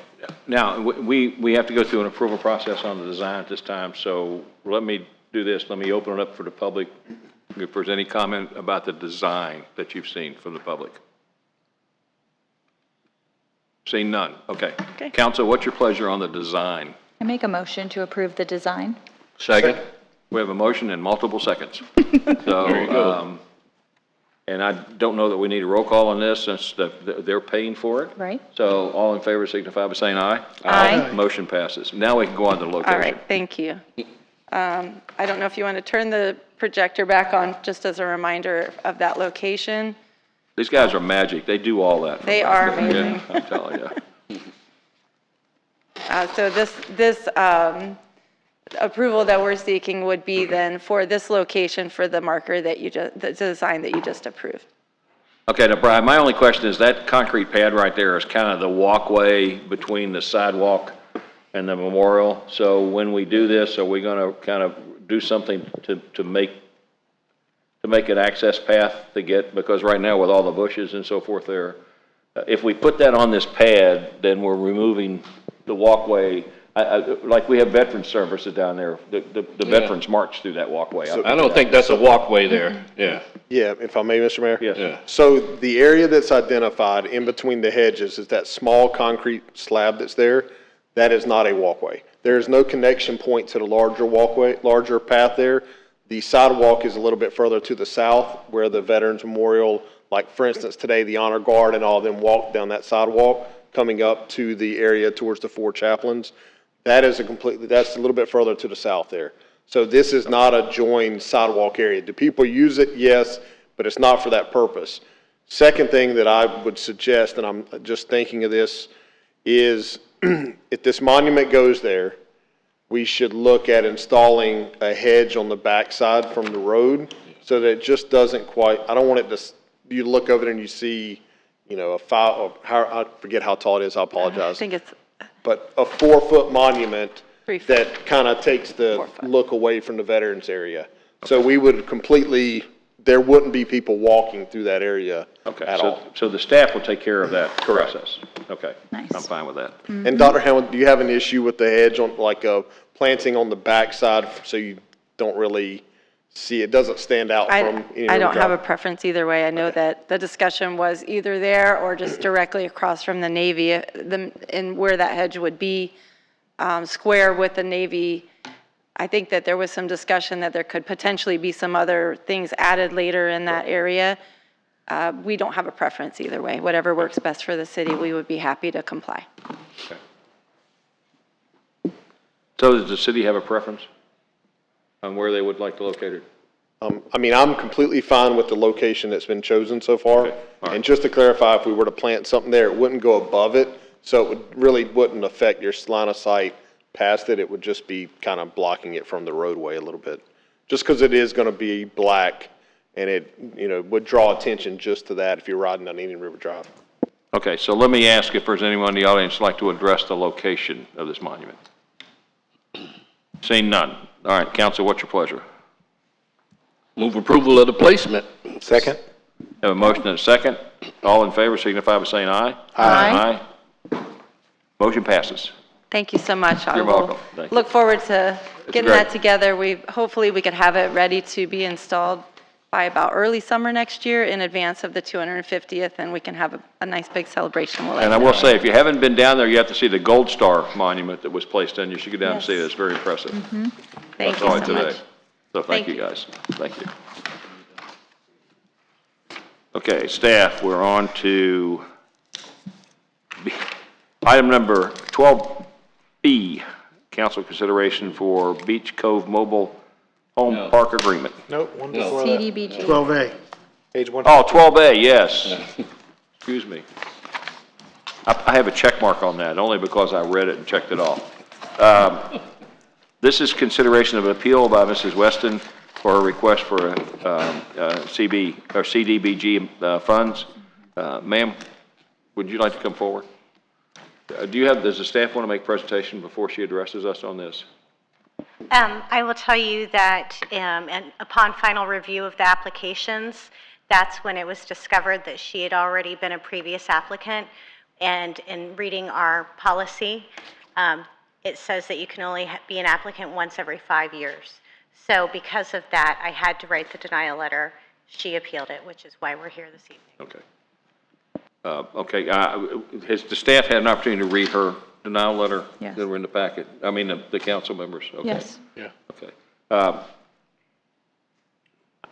Now, we have to go through an approval process on the design at this time, so let me do this. Let me open it up for the public, if there's any comment about the design that you've seen from the public. Seeing none. Okay. Council, what's your pleasure on the design? I make a motion to approve the design. Second. We have a motion in multiple seconds. So, There you go. And I don't know that we need a roll call on this since they're paying for it. Right. So all in favor signify by saying aye. Aye. Motion passes. Now we can go on to the location. All right, thank you. I don't know if you want to turn the projector back on, just as a reminder of that location. These guys are magic. They do all that. They are amazing. Yeah, I'm telling you. So this approval that we're seeking would be then for this location for the marker that the design that you just approved. Okay, now Brian, my only question is that concrete pad right there is kind of the walkway between the sidewalk and the memorial. So when we do this, are we going to kind of do something to make an access path to get, because right now with all the bushes and so forth there, if we put that on this pad, then we're removing the walkway. Like we have veteran services down there, the veterans march through that walkway. I don't think that's a walkway there, yeah. Yeah, if I may, Mr. Mayor? Yes. Yeah. So the area that's identified in between the hedges is that small concrete slab that's there. That is not a walkway. There is no connection point to the larger walkway, larger path there. The sidewalk is a little bit further to the south where the Veterans Memorial, like for instance today, the Honor Guard and all of them walk down that sidewalk coming up to the area towards the four chaplains. That is that's a little bit further to the south there. So this is not a joined sidewalk area. Do people use it? Yes, but it's not for that purpose. Second thing that I would suggest, and I'm just thinking of this, is if this monument goes there, we should look at installing a hedge on the backside from the road so that it just doesn't quite, I don't want it to, you look over there and you see, you know, I forget how tall it is, I apologize. I think it's But a 4-foot monument that kind of takes the look away from the veterans area. So we would there wouldn't be people walking through that area at all. So the staff will take care of that process. Okay. Nice. I'm fine with that. And Dr. Hamilton, do you have an issue with the hedge on, like planting on the backside so you don't really see, it doesn't stand out from any I don't river have a drop? preference either way. I know that the discussion was either there or just directly across from the Navy, and where that hedge would be square with the Navy. I think that there was some discussion that there could potentially be some other things added later in that area. We don't have a preference either way. Whatever works best for the city, we would be happy to comply. Okay. So does the city have a preference on where they would like to locate it? I mean, I'm completely fine with the location that's been chosen so far. Okay. All right. And just to clarify, if we were to plant something there, it wouldn't go above it, so it really wouldn't affect your line of sight past it. It would just be kind of blocking it from the roadway a little bit. Just because it is going to be black, and it, you know, would draw attention just to that if you're riding on Indian River Drive. Okay, so let me ask if there's anyone in the audience who'd like to address the location of this monument. Seeing none. All right, council, what's your pleasure? Move approval of the placement. Second. Have a motion and a second. All in favor signify by saying aye. Aye. Aye. Motion passes. Thank you so much. You're welcome. Thank you. Look forward to getting great. that together. Hopefully we could have it ready to be installed by about early summer next year in advance of the 250th, and we can have a nice big celebration. And I will say, if you haven't been down there, you have to see the Gold Star monument that was placed in. You should go down and see it. It's very impressive. Thank That's you all so right today. much. So thank Thank you you. guys. Thank you. Okay, staff, we're on to item number 12B, council consideration for Beach Cove Mobile Home Park Agreement. Nope, one before that. CDBG. 12A. Page 1. Oh, 12A, yes. Excuse me. I have a check mark on that, only because I read it and checked it off. This is consideration of an appeal by Mrs. Weston for a request for CDBG funds. Ma'am, would you like to come forward? Does the staff want to make a presentation before she addresses us on this? I will tell you that and upon final review of the applications, that's when it was discovered that she had already been a previous applicant. And in reading our policy, it says that you can only be an applicant once every 5 years. So because of that, I had to write the denial letter. She appealed it, which is why we're here this evening. Okay. Has the staff had an opportunity to read her denial letter? Yes. That were in the packet? I mean, the council members? Okay. Yes. Yeah. Okay.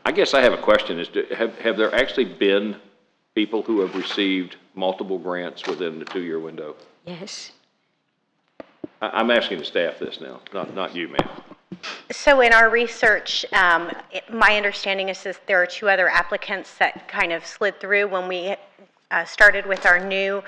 I guess I have a question. Have there actually been people who have received multiple grants within the 2-year window? Yes. I'm asking the staff this now, not you, ma'am. So in our research, my understanding is that there are 2 other applicants that kind of slid through when we started with our new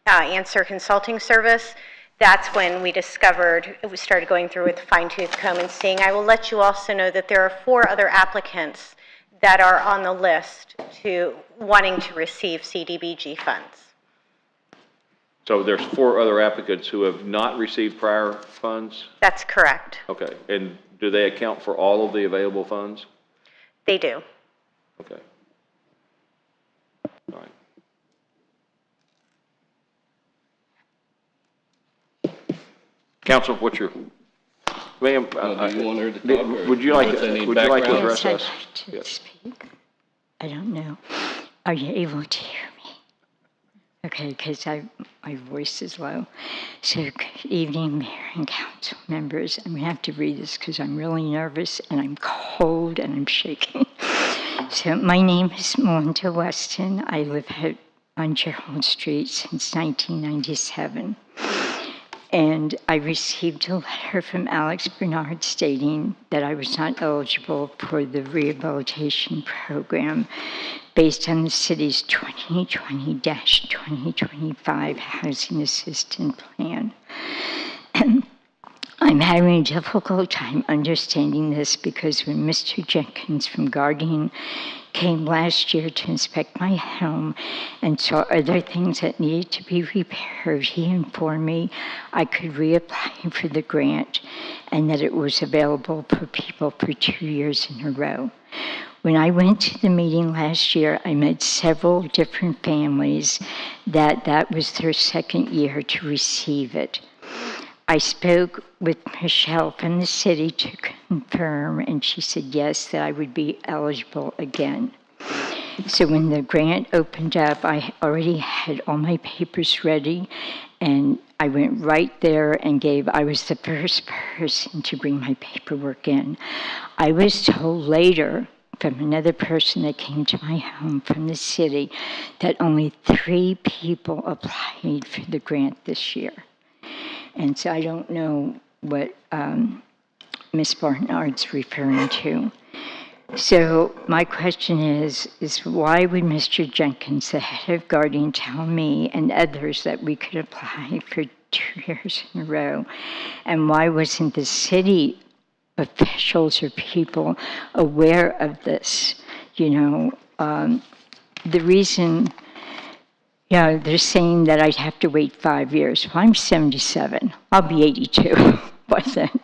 answer consulting service. That's when we discovered, we started going through with a fine-tooth comb and seeing. I will let you also know that there are 4 other applicants that are on the list to wanting to receive CDBG funds. So there's 4 other applicants who have not received prior funds? That's correct. Okay. And do they account for all of the available funds? They do. Okay. All right. Counsel, what's your, ma'am? Do you want her to talk? Would you like to address Yes, us? I'd like to Yes. speak. I don't know. Are you able to hear me? Okay, because my voice is low. So, good evening, Mayor and council members. I'm going to have to read this because I'm really nervous and I'm cold and I'm shaking. So, my name is Melinda Weston. I live on Gerald Street since 1997. And I received a letter from Alex Bernard stating that I was not eligible for the rehabilitation program based on the city's 2020-2025 housing assistance plan. I'm having a difficult time understanding this because when Mr. Jenkins from Guardian came last year to inspect my home and saw other things that needed to be repaired, he informed me I could reapply for the grant and that it was available for people for 2 years in a row. When I went to the meeting last year, I met several different families that was their second year to receive it. I spoke with Michelle from the city to confirm, and she said yes, that I would be eligible again. So when the grant opened up, I already had all my papers ready, and I went right there and I was the first person to bring my paperwork in. I was told later from another person that came to my home from the city that only 3 people applied for the grant this year. And so I don't know what Ms. Barnard's referring to. So my question is why would Mr. Jenkins, the head of Guardian, tell me and others that we could apply for 2 years in a row? And why wasn't the city officials or people aware of this? You know, the reason, you know, they're saying that I'd have to wait 5 years. Well, I'm 77. I'll be 82 by then.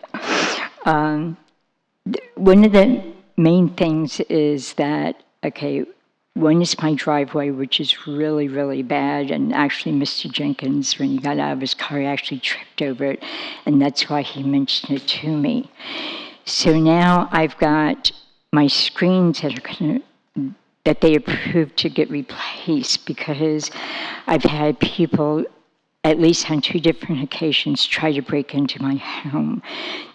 One of the main things is that, okay, one is my driveway, which is really, really bad. And actually, Mr. Jenkins, when he got out of his car, he actually tripped over it. And that's why he mentioned it to me. So now I've got my screens that they approved to get replaced because I've had people, at least on 2 different occasions, try to break into my home.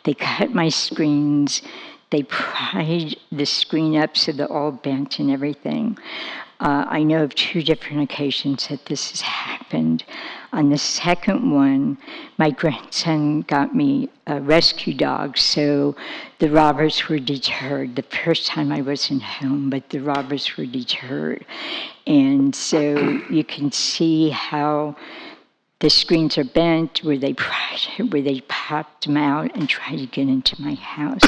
They cut my screens. They pried the screen up so they're all bent and everything. I know of 2 different occasions that this has happened. On the second one, my grandson got me a rescue dog, so the robbers were deterred. The first time I wasn't home, but the robbers were deterred. And so you can see how the screens are bent, where they popped them out and tried to get into my house.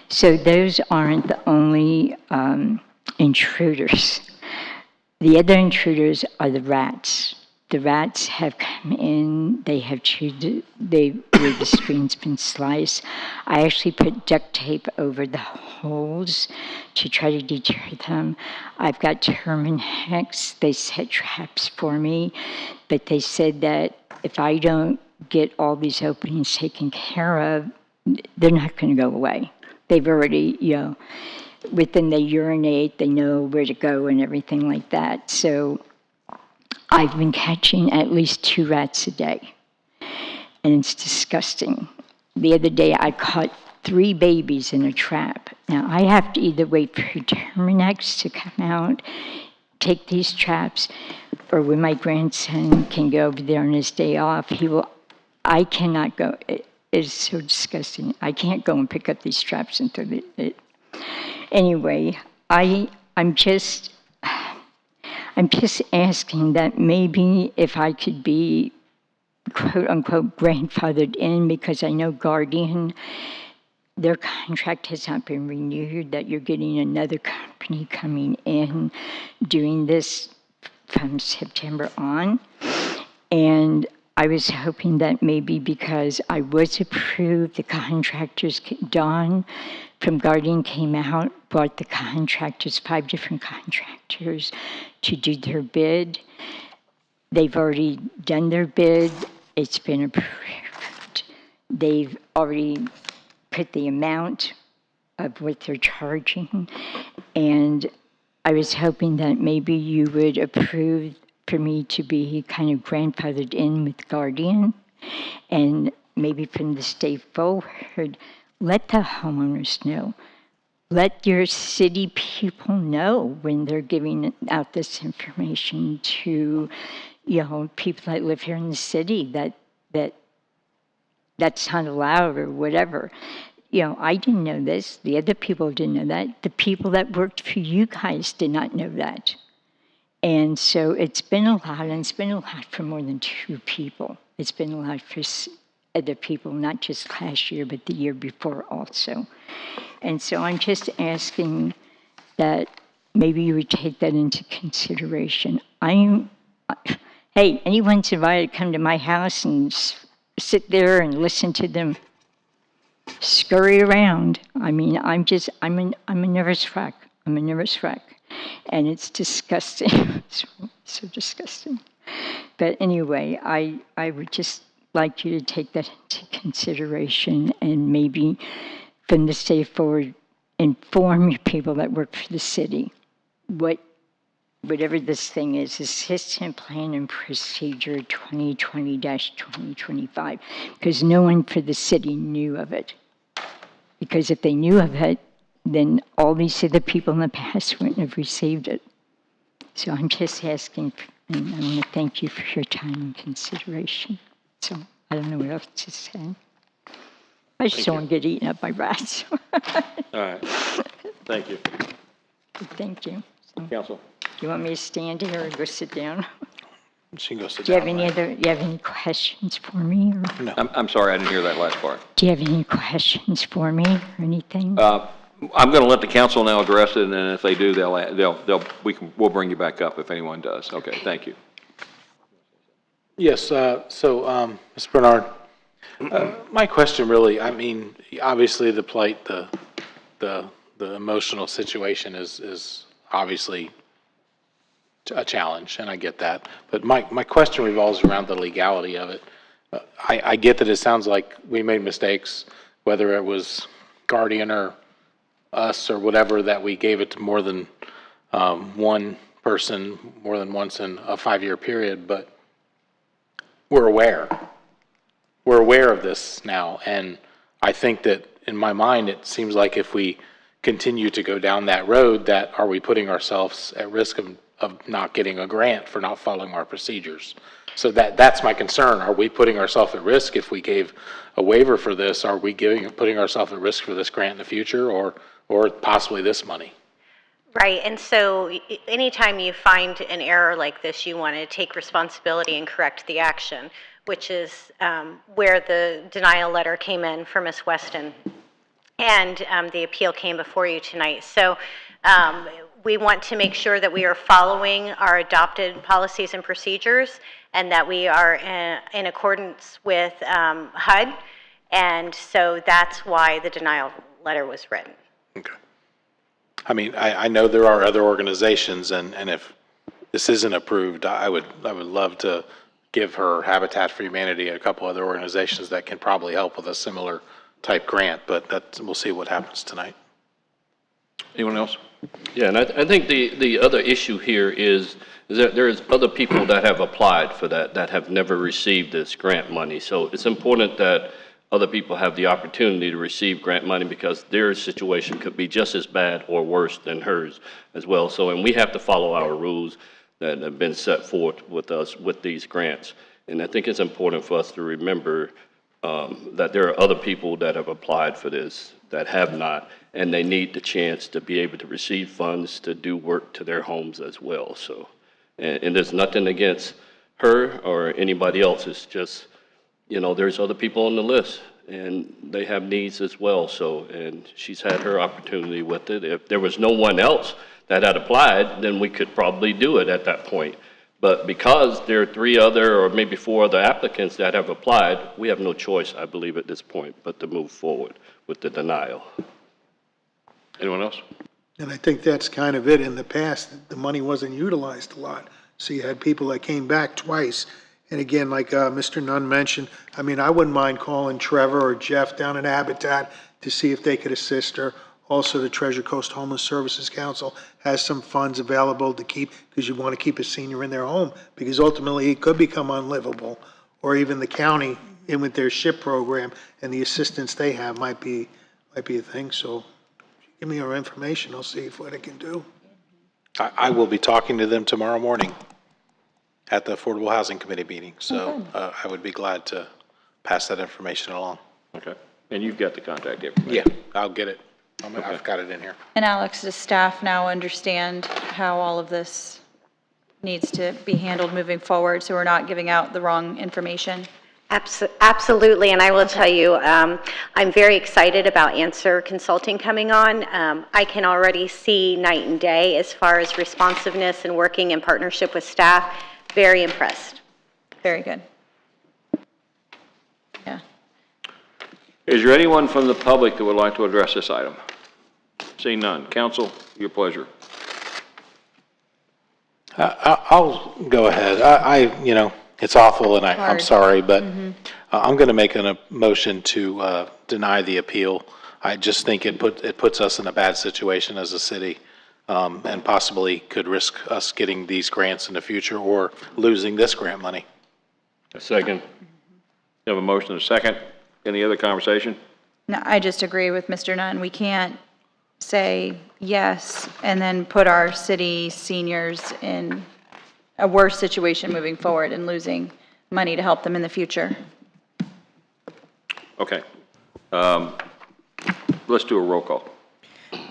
So those aren't the only intruders. The other intruders are the rats. the rats have come in, they have chewed, where the screen's been sliced. I actually put duct tape over the holes to try to deter them. I've got Terminix, they set traps for me, but they said that if I don't get all these openings taken care of, they're not going to go away. They've already, within they urinate, they know where to go and everything like that. So I've been catching at least 2 rats a day, and it's disgusting. The other day I caught 3 babies in a trap. Now I have to either wait for Terminix to come out, take these traps, or when my grandson can go over there on his day off, I cannot go. It is so disgusting. I can't go and pick up these traps and throw it. Anyway, I'm just asking that maybe if I could be quote-unquote grandfathered in, because I know Guardian, their contract has not been renewed, that you're getting another company coming in doing this from September on. And I was hoping that maybe because I was approved, the contractors, Dawn from Guardian came out, brought the contractors, 5 different contractors, to do their bid. They've already done their bid. It's been approved. They've already put the amount of what they're charging. And I was hoping that maybe you would approve for me to be kind of grandfathered in with Guardian. And maybe from this day forward, let the homeowners know. Let your city people know when they're giving out this information to, people that live here in the city that's not allowed or whatever. I didn't know this. The other people didn't know that. The people that worked for you guys did not know that. And so it's been a lot, and it's been a lot for more than 2 people. It's been a lot for other people, not just last year, but the year before also. And so I'm just asking that maybe you would take that into consideration. Hey, anyone's invited to come to my house and sit there and listen to them scurry around. I mean, I'm a nervous wreck. I'm a nervous wreck. And it's disgusting. so disgusting. But anyway, I would just like you to take that into consideration and maybe from this day forward inform your people that work for the city whatever this thing is, Assistant Plan and Procedure 2020-2025, because no one for the city knew of it. Because if they knew of it, then all these other people in the past wouldn't have received it. So I'm just asking, and I want to thank you for your time and consideration. So I don't know what else to say. I just don't want to get eaten up by rats. All right. Thank you. Thank you. So, Council. do you want me to stand here or go sit down? She can go sit Do you down. have any questions for me? Or? No. I'm sorry, I didn't hear that last part. Do you have any questions for me or anything? I'm going to let the council now address it, and then if they do, we'll bring you back up if anyone does. Okay, thank you. Yes, Ms. Bernard, my question really, I mean, obviously the plight, the emotional situation is obviously a challenge, and I get that. But my question revolves around the legality of it. I get that it sounds like we made mistakes, whether it was Guardian or us or whatever, that we gave it to more than one person more than once in a 5-year period, but we're aware. We're aware of this now, and I think that in my mind it seems like if we continue to go down that road, that are we putting ourselves at risk of not getting a grant for not following our procedures? So that's my concern. Are we putting ourselves at risk if we gave a waiver for this? Are we putting ourselves at risk for this grant in the future, or possibly this money? Right, and so anytime you find an error like this, you want to take responsibility and correct the action, which is where the denial letter came in for Ms. Weston, and the appeal came before you tonight. So we want to make sure that we are following our adopted policies and procedures, and that we are in accordance with HUD, and so that's why the denial letter was written. Okay. I mean, I know there are other organizations, and if this isn't approved, I would love to give her Habitat for Humanity and a couple other organizations that can probably help with a similar type grant, but we'll see what happens tonight. Anyone else? Yeah, and I think the other issue here is that there's other people that have applied for that have never received this grant money. So it's important that other people have the opportunity to receive grant money because their situation could be just as bad or worse than hers as well. So, and we have to follow our rules that have been set forth with us with these grants. And I think it's important for us to remember that there are other people that have applied for this that have not, and they need the chance to be able to receive funds to do work to their homes as well. So, and there's nothing against her or anybody else. It's just, you know, there's other people on the list and they have needs as well. So, and she's had her opportunity with it. If there was no one else that had applied, then we could probably do it at that point. But because there are 3 other or maybe 4 other applicants that have applied, we have no choice, I believe, at this point, but to move forward with the denial. Anyone else? And I think that's kind of it. In the past, the money wasn't utilized a lot. So you had people that came back twice. And again, like Mr. Nunn mentioned, I mean, I wouldn't mind calling Trevor or Jeff down at Habitat to see if they could assist her. Also, the Treasure Coast Homeless Services Council has some funds available to keep, because you want to keep a senior in their home, because ultimately it could become unlivable. Or even the county, in with their SHIP program and the assistance they have might be a thing. So give me your information, I'll see what I can do. I will be talking to them tomorrow morning at the Affordable Housing Committee meeting, so I would be glad to pass that information along. Okay. And you've got the contact information? Yeah, I'll get it. I've got it in here. And Alex, does staff now understand how all of this needs to be handled moving forward, so we're not giving out the wrong information? Absolutely, and I will tell you, I'm very excited about Answer Consulting coming on. I can already see night and day as far as responsiveness and working in partnership with staff. Very impressed. Very good. Yeah. Is there anyone from the public that would like to address this item? Seeing none. Council, your pleasure. I'll go ahead. You know, it's awful, and I'm sorry, but I'm going to make a motion to deny the appeal. I just think it puts us in a bad situation as a city, and possibly could risk us getting these grants in the future or losing this grant money. A second. You have a motion and a second. Any other conversation? No, I just agree with Mr. Nunn. We can't say yes and then put our city seniors in a worse situation moving forward and losing money to help them in the future. Okay. Let's do a roll call.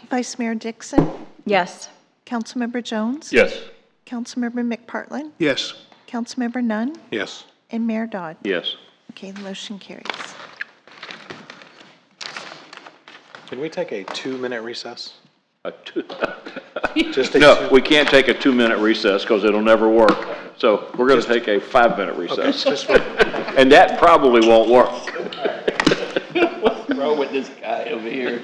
Vice Mayor Dixon? Yes. Councilmember Jones? Yes. Councilmember McPartlin? Yes. Councilmember Nunn? Yes. And Mayor Dodd? Yes. Okay, the motion carries. Can we take a 2-minute recess? No, we can't take a 2-minute recess because it'll never work. So we're going to take a 5-minute recess. And that probably won't work. What's wrong with this guy over here?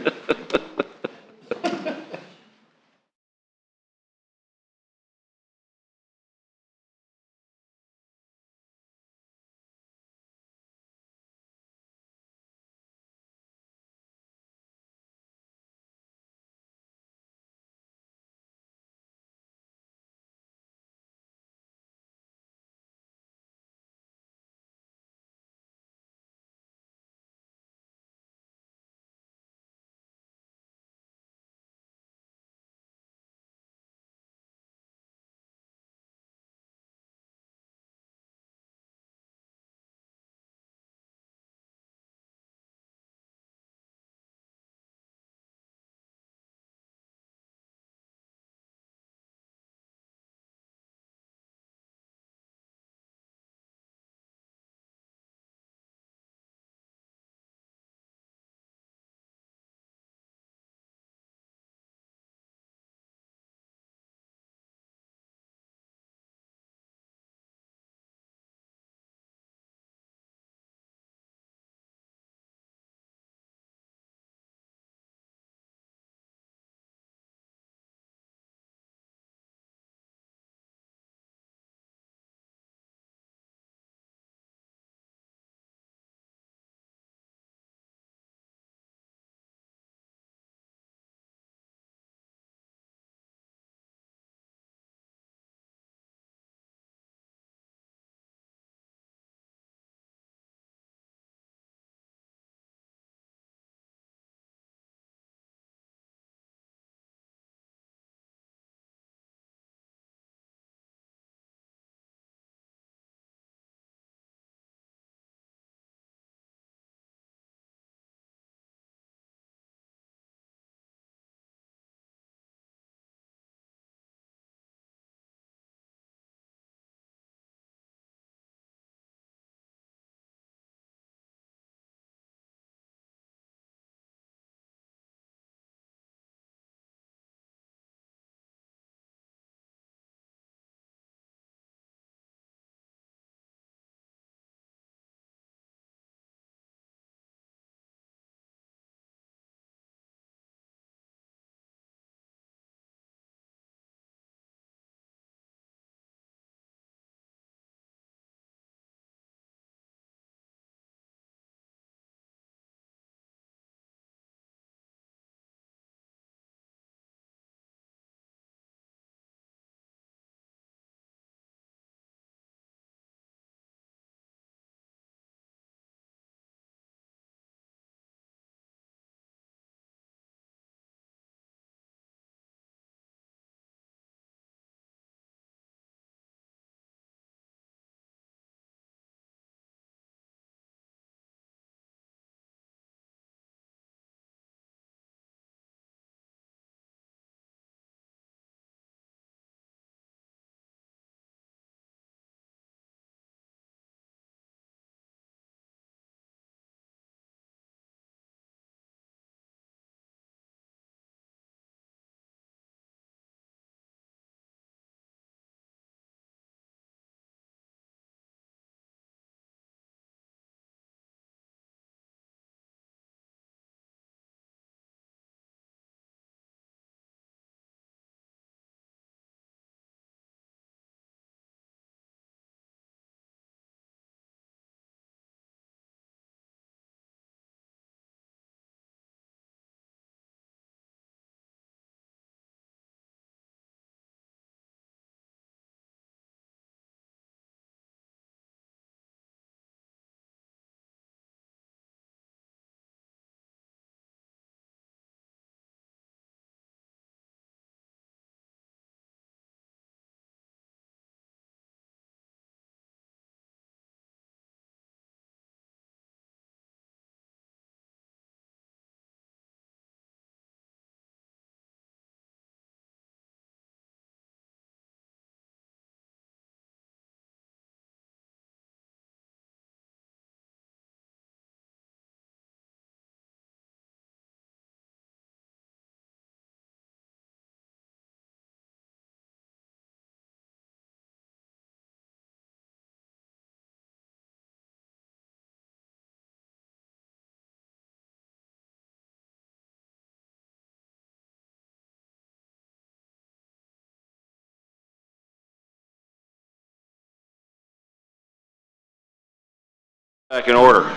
Back in order.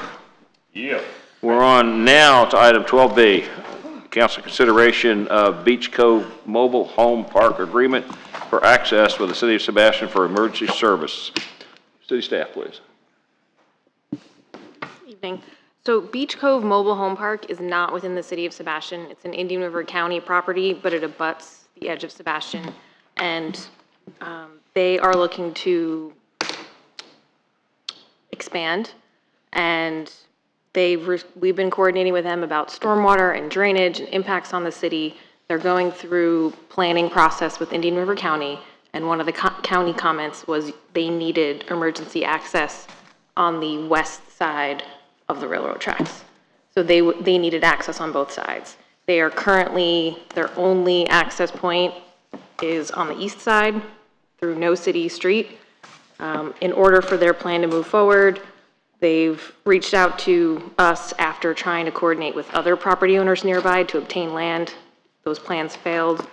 Yeah. We're on now to item 12B. Council consideration of Beach Cove Mobile Home Park Agreement for access with the City of Sebastian for emergency service. City staff, please. Evening. So Beach Cove Mobile Home Park is not within the City of Sebastian. It's an Indian River County property, but it abuts the edge of Sebastian. And they are looking to expand, and we've been coordinating with them about stormwater and drainage and impacts on the city. They're going through planning process with Indian River County, and one of the county comments was they needed emergency access on the west side of the railroad tracks. So they needed access on both sides. They are currently, their only access point is on the east side through No City Street. In order for their plan to move forward, they've reached out to us after trying to coordinate with other property owners nearby to obtain land. Those plans failed.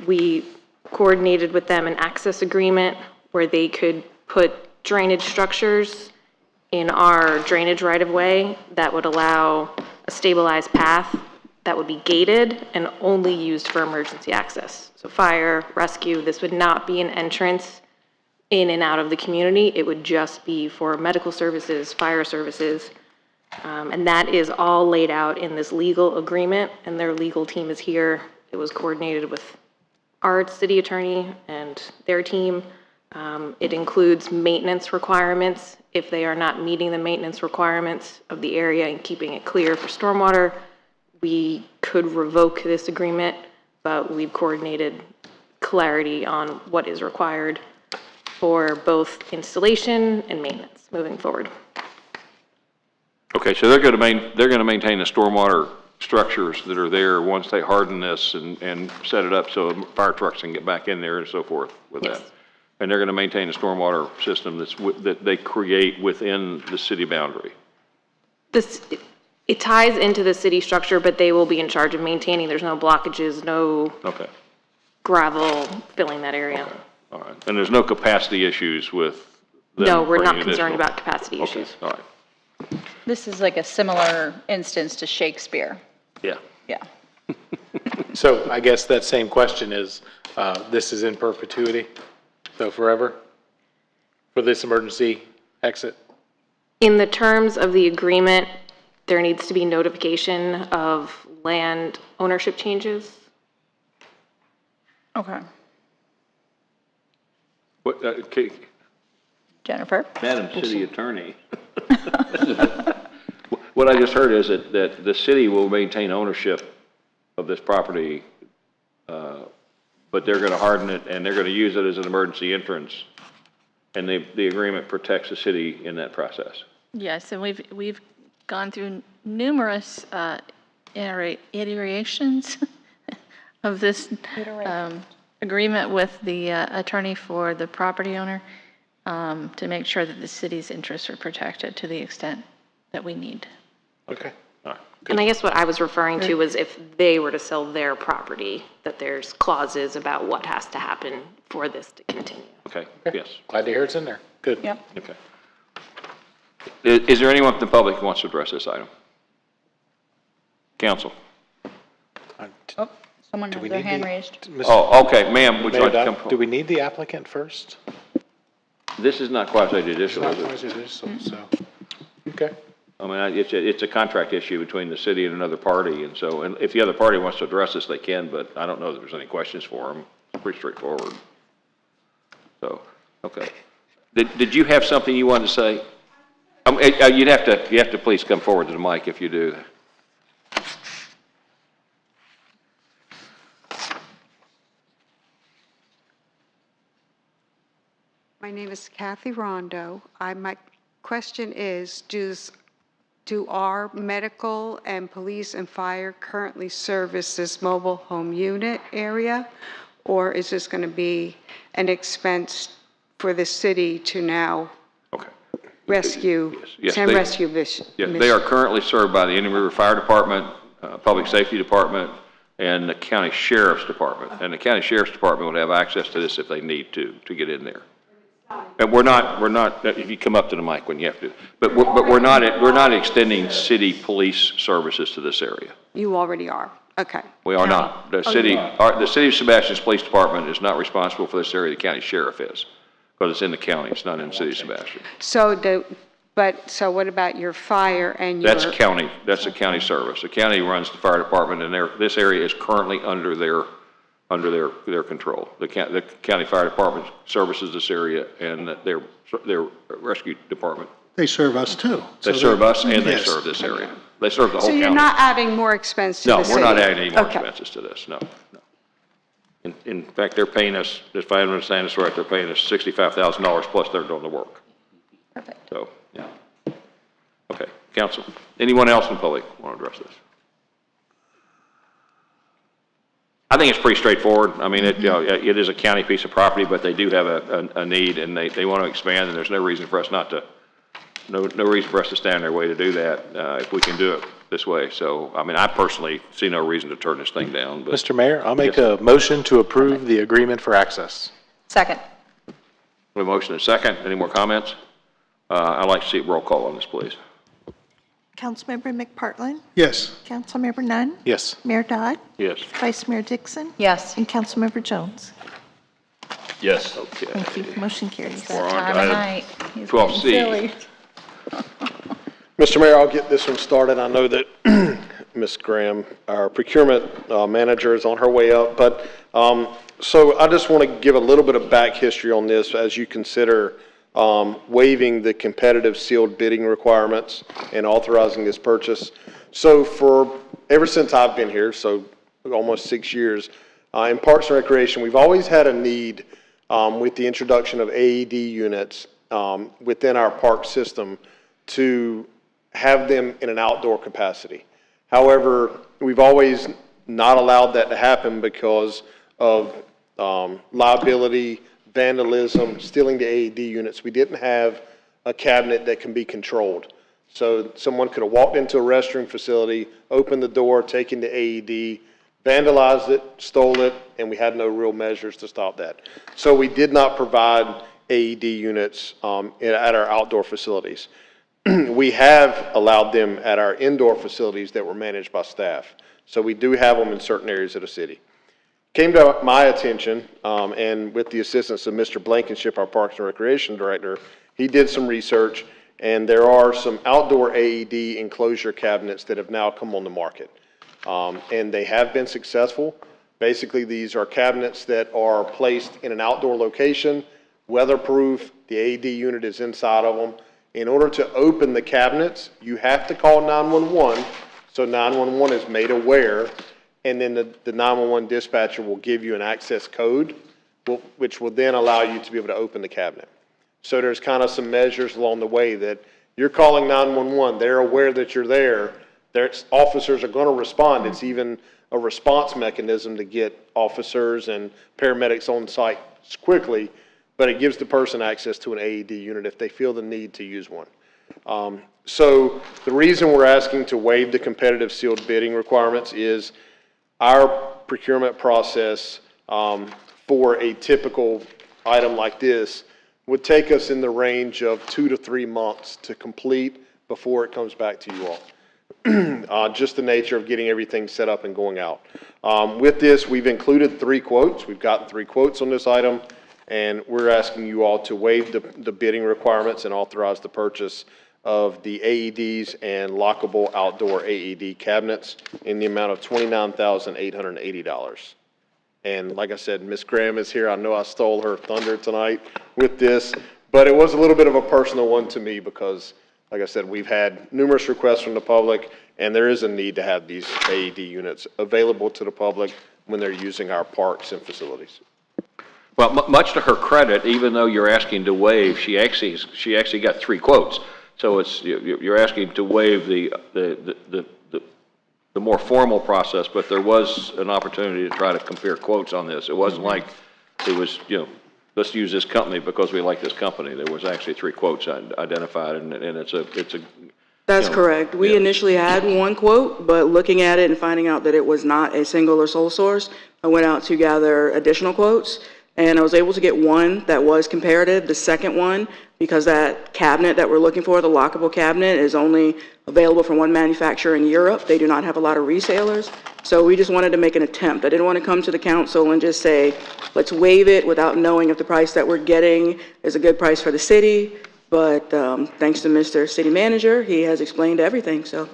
We coordinated with them an access agreement where they could put drainage structures in our drainage right-of-way that would allow a stabilized path that would be gated and only used for emergency access. So fire, rescue, this would not be an entrance in and out of the community. It would just be for medical services, fire services, and that is all laid out in this legal agreement, and their legal team is here. It was coordinated with our city attorney and their team. It includes maintenance requirements. If they are not meeting the maintenance requirements of the area and keeping it clear for stormwater, we could revoke this agreement, but we've coordinated clarity on what is required for both installation and maintenance moving forward. Okay, so they're going to maintain the stormwater structures that are there once they harden this and set it up so fire trucks can get back in there and so forth with that. And they're going to maintain a stormwater system that they create within the city boundary. It ties into the city structure, but they will be in charge of maintaining. There's no blockages, no gravel filling that area. Okay. All right. And there's no capacity issues with them? No, we're not bringing concerned additional- about capacity issues. All right. This is like a similar instance to Shakespeare. Yeah. Yeah. So I guess that same question is, this is in perpetuity, so forever, for this emergency exit? In the terms of the agreement, there needs to be notification of land ownership changes. Okay. What, Jennifer? Madam City Attorney. What I just heard is that the city will maintain ownership of this property, but they're going to harden it and they're going to use it as an emergency entrance. And the agreement protects the city in that process. Yes, and we've gone through numerous iterations of this agreement with the attorney for the property owner to make sure that the city's interests are protected to the extent that we need. Okay. And I guess what I was referring to was if they were to sell their property, that there's clauses about what has to happen for this to continue. Okay, yes. Glad to hear it's in there. Good. Yep. Okay. Is there anyone from the public who wants to address this item? Council? Oh, someone has their hand raised. Oh, okay, ma'am, would you like to come Do forward? we need the applicant first? This is not quasi-judicial, It's is not it? quasi-judicial, so, okay. I mean, it's a contract issue between the city and another party, and so, and if the other party wants to address this, they can, but I don't know if there's any questions for them. Pretty straightforward. So, okay. Did you have something you wanted to say? You have to please come forward to the mic if you do. My name is Kathy Rondo. My question is, do our medical and police and fire currently service this mobile home unit area? Or is this going to be an expense for the city to now rescue, send rescue missions? Yes, they are currently served by the Indian River Fire Department, Public Safety Department, and the County Sheriff's Department. And the County Sheriff's Department would have access to this if they need to get in there. And we're not, if you come up to the mic when you have to, but we're not extending city police services to this area. You already are. Okay. We are not. The city of Sebastian's Police Department is not responsible for this area. The county sheriff is, because it's in the county. It's not in the city of Sebastian. So so what about your fire and your? That's county. That's a county service. The county runs the fire department, and this area is currently under their control. The county fire department services this area, and their rescue department. They serve us too. They serve us, and they serve this area. They serve the whole county. So you're not adding more expense to the city? No, we're not adding any more expenses to this, no. In fact, they're paying us, if I understand this right, they're paying us $65,000 plus they're doing the work. Perfect. So, yeah. Okay, council. Anyone else in public want to address this? I think it's pretty straightforward. I mean, it is a county piece of property, but they do have a need, and they want to expand, and there's no reason for us no reason for us to stand in their way to do that if we can do it this way. So, I mean, I personally see no reason to turn this thing down. But Mr. Mayor, I'll make a motion to approve the agreement for access. Second. We have a motion and a second. Any more comments? I'd like to see a roll call on this, please. Councilmember McPartlin? Yes. Councilmember Nunn? Yes. Mayor Dodd? Yes. Vice Mayor Dixon? Yes. And Councilmember Jones? Yes. Okay. Thank you. Motion carries. We're on to Time of item night. He's 12C. getting silly. Mr. Mayor, I'll get this one started. I know that Ms. Graham, our procurement manager, is on her way up. But so I just want to give a little bit of back history on this as you consider waiving the competitive sealed bidding requirements and authorizing this purchase. So ever since I've been here, so almost 6 years, in Parks and Recreation, we've always had a need with the introduction of AED units within our park system to have them in an outdoor capacity. However, we've always not allowed that to happen because of liability, vandalism, stealing the AED units. We didn't have a cabinet that can be controlled. So someone could have walked into a restroom facility, opened the door, taken the AED, vandalized it, stole it, and we had no real measures to stop that. So we did not provide AED units at our outdoor facilities. We have allowed them at our indoor facilities that were managed by staff. So we do have them in certain areas of the city. Came to my attention, and with the assistance of Mr. Blankenship, our Parks and Recreation Director, he did some research, and there are some outdoor AED enclosure cabinets that have now come on the market. And they have been successful. Basically, these are cabinets that are placed in an outdoor location, weatherproof, the AED unit is inside of them. In order to open the cabinets, you have to call 911, so 911 is made aware, and then the 911 dispatcher will give you an access code, which will then allow you to be able to open the cabinet. So there's kind of some measures along the way that you're calling 911, they're aware that you're there, officers are going to respond. It's even a response mechanism to get officers and paramedics on site quickly, but it gives the person access to an AED unit if they feel the need to use one. So the reason we're asking to waive the competitive sealed bidding requirements is our procurement process for a typical item like this would take us in the range of 2 to 3 months to complete before it comes back to you all. Just the nature of getting everything set up and going out. With this, we've included 3 quotes. We've gotten 3 quotes on this item, and we're asking you all to waive the bidding requirements and authorize the purchase of the AEDs and lockable outdoor AED cabinets in the amount of $29,880. And like I said, Ms. Graham is here. I know I stole her thunder tonight with this, but it was a little bit of a personal one to me because, like I said, we've had numerous requests from the public, and there is a need to have these AED units available to the public when they're using our parks and facilities. Well, much to her credit, even though you're asking to waive, she actually got 3 quotes. So you're asking to waive the more formal process, but there was an opportunity to try to compare quotes on this. It wasn't like it was, let's use this company because we like this company. There was actually 3 quotes identified, and it's a. That's correct. We initially had 1 quote, but looking at it and finding out that it was not a single or sole source, I went out to gather additional quotes. and I was able to get one that was comparative. The second one, because that cabinet that we're looking for, the lockable cabinet, is only available from one manufacturer in Europe. They do not have a lot of resellers. So we just wanted to make an attempt. I didn't want to come to the council and just say, let's waive it without knowing if the price that we're getting is a good price for the city. But thanks to Mr. City Manager, he has explained everything, so.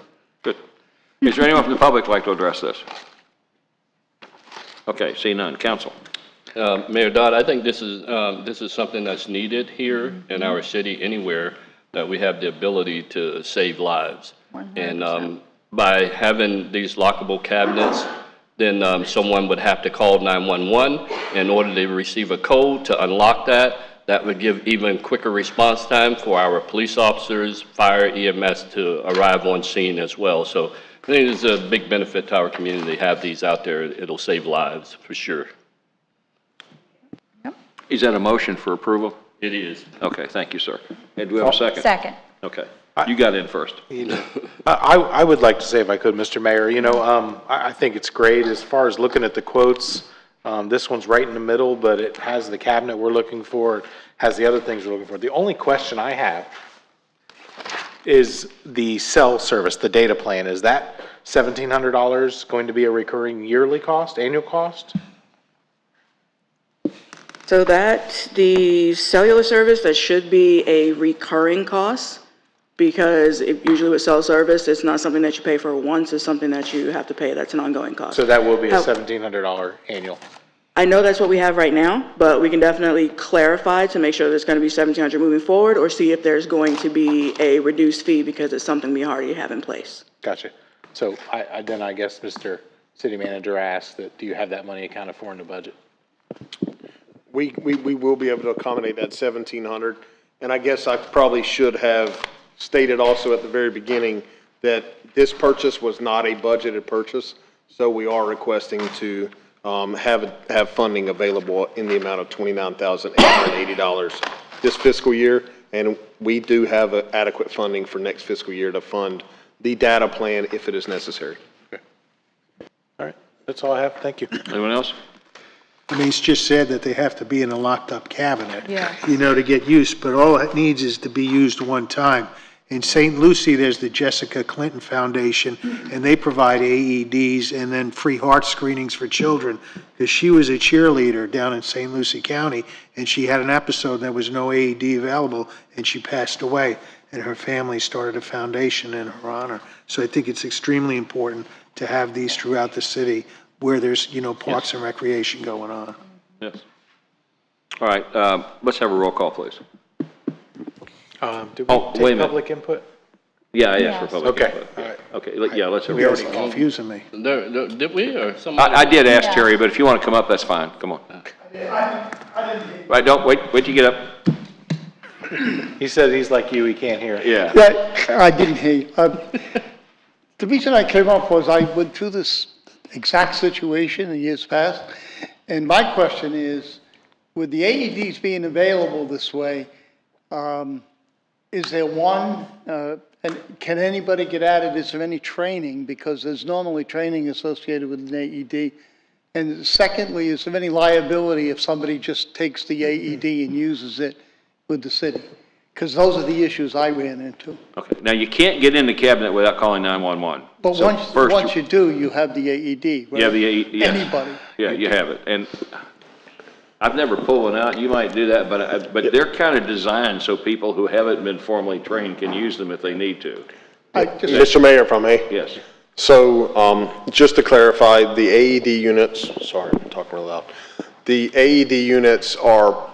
Good. Is there anyone from the public who'd like to address this? Okay, see none. Council. Mayor Dodd, I think this is something that's needed here in our city, anywhere, that we have the ability to save lives. 100%. And by having these lockable cabinets, then someone would have to call 911 in order to receive a code to unlock that. That would give even quicker response time for our police officers, fire, EMS to arrive on scene as well. So I think it's a big benefit to our community to have these out there. It'll save lives for sure. Is that a motion for approval? It is. Okay, thank you, sir. And do we have a second? Second. Okay. You got in first. I would like to say, if I could, Mr. Mayor, you know, I think it's great as far as looking at the quotes. This one's right in the middle, but it has the cabinet we're looking for, it has the other things we're looking for. The only question I have is the cell service, the data plan. Is that $1,700 going to be a recurring yearly cost, annual cost? So that, the cellular service, that should be a recurring cost, because usually with cell service, it's not something that you pay for once, it's something that you have to pay, that's an ongoing cost. So that will be a $1,700 annual? I know that's what we have right now, but we can definitely clarify to make sure there's going to be $1,700 moving forward, or see if there's going to be a reduced fee because it's something we already have in place. Gotcha. So then I guess Mr. City Manager asked that, do you have that money accounted for in the budget? We will be able to accommodate that 1,700. And I guess I probably should have stated also at the very beginning that this purchase was not a budgeted purchase. So we are requesting to have funding available in the amount of $29,880 this fiscal year. And we do have adequate funding for next fiscal year to fund the data plan if it is necessary. Okay. All right. That's all I have. Thank you. Anyone else? I mean, it's just said that they have to be in a locked-up cabinet, Yeah. you know, to get used, but all it needs is to be used one time. In St. Lucie, there's the Jessica Clinton Foundation, and they provide AEDs and then free heart screenings for children, because she was a cheerleader down in St. Lucie County, and she had an episode, there was no AED available, and she passed away, and her family started a foundation in her honor. So I think it's extremely important to have these throughout the city, where there's, you know, parks and recreation going on. Yes. All right, let's have a roll call, please. Did we take public input? Yeah, I asked for public Okay. input. All right. Okay, yeah, let's have a You roll guys are call. confusing me. Did we or somebody? I did ask Terry, but if you want to come up, that's fine. Come on. Right, don't, wait till you get up. He said he's like you, he can't hear. Yeah. I didn't hear you. The reason I came up was I went through this exact situation in years past, and my question is, with the AEDs being available this way, is there one, and can anybody get at it? Is there any training? Because there's normally training associated with an AED. And secondly, is there any liability if somebody just takes the AED and uses it with the city? Because those are the issues I ran into. Okay, now you can't get in the cabinet without calling 911. But So first once you do, you have the AED, right? You have the AED, yes. Anybody. Yeah, you have it. And I've never pulled one out. You might do that, but they're kind of designed so people who haven't been formally trained can use them if they need to. Mr. Mayor, if I may. Yes. So just to clarify, the AED units, sorry, I'm talking real loud. The AED units are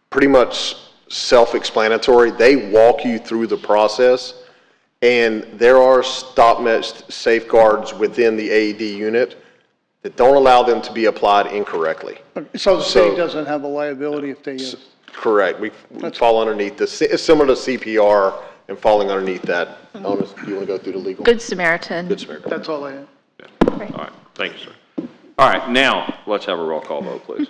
pretty much self-explanatory. They walk you through the process, and there are stop-match safeguards within the AED unit that don't allow them to be applied incorrectly. So the city doesn't have a liability if they use? Correct. We fall underneath this. It's similar to CPR and falling underneath that. Otis, do you want to go through the legal? Good Samaritan. Good Samaritan. That's all I have. All right, thank you, sir. All right, now, let's have a roll call vote, please.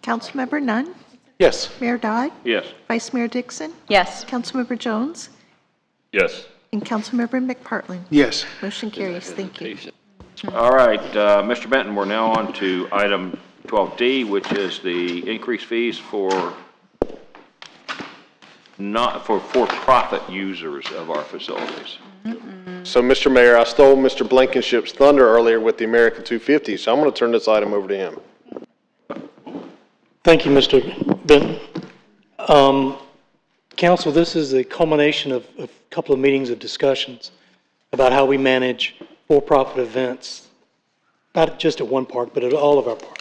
Councilmember Nunn? Yes. Mayor Dodd? Yes. Vice Mayor Dixon? Yes. Councilmember Jones? Yes. And Councilmember McPartlin? Yes. Motion carries. Thank you. All right, Mr. Benton, we're now on to item 12D, which is the increased fees for for-profit users of our facilities. So, Mr. Mayor, I stole Mr. Blankenship's thunder earlier with the American 250, so I'm going to turn this item over to him. Thank you, Mr. Benton. Council, this is a culmination of a couple of meetings of discussions about how we manage for-profit events, not just at one park, but at all of our parks.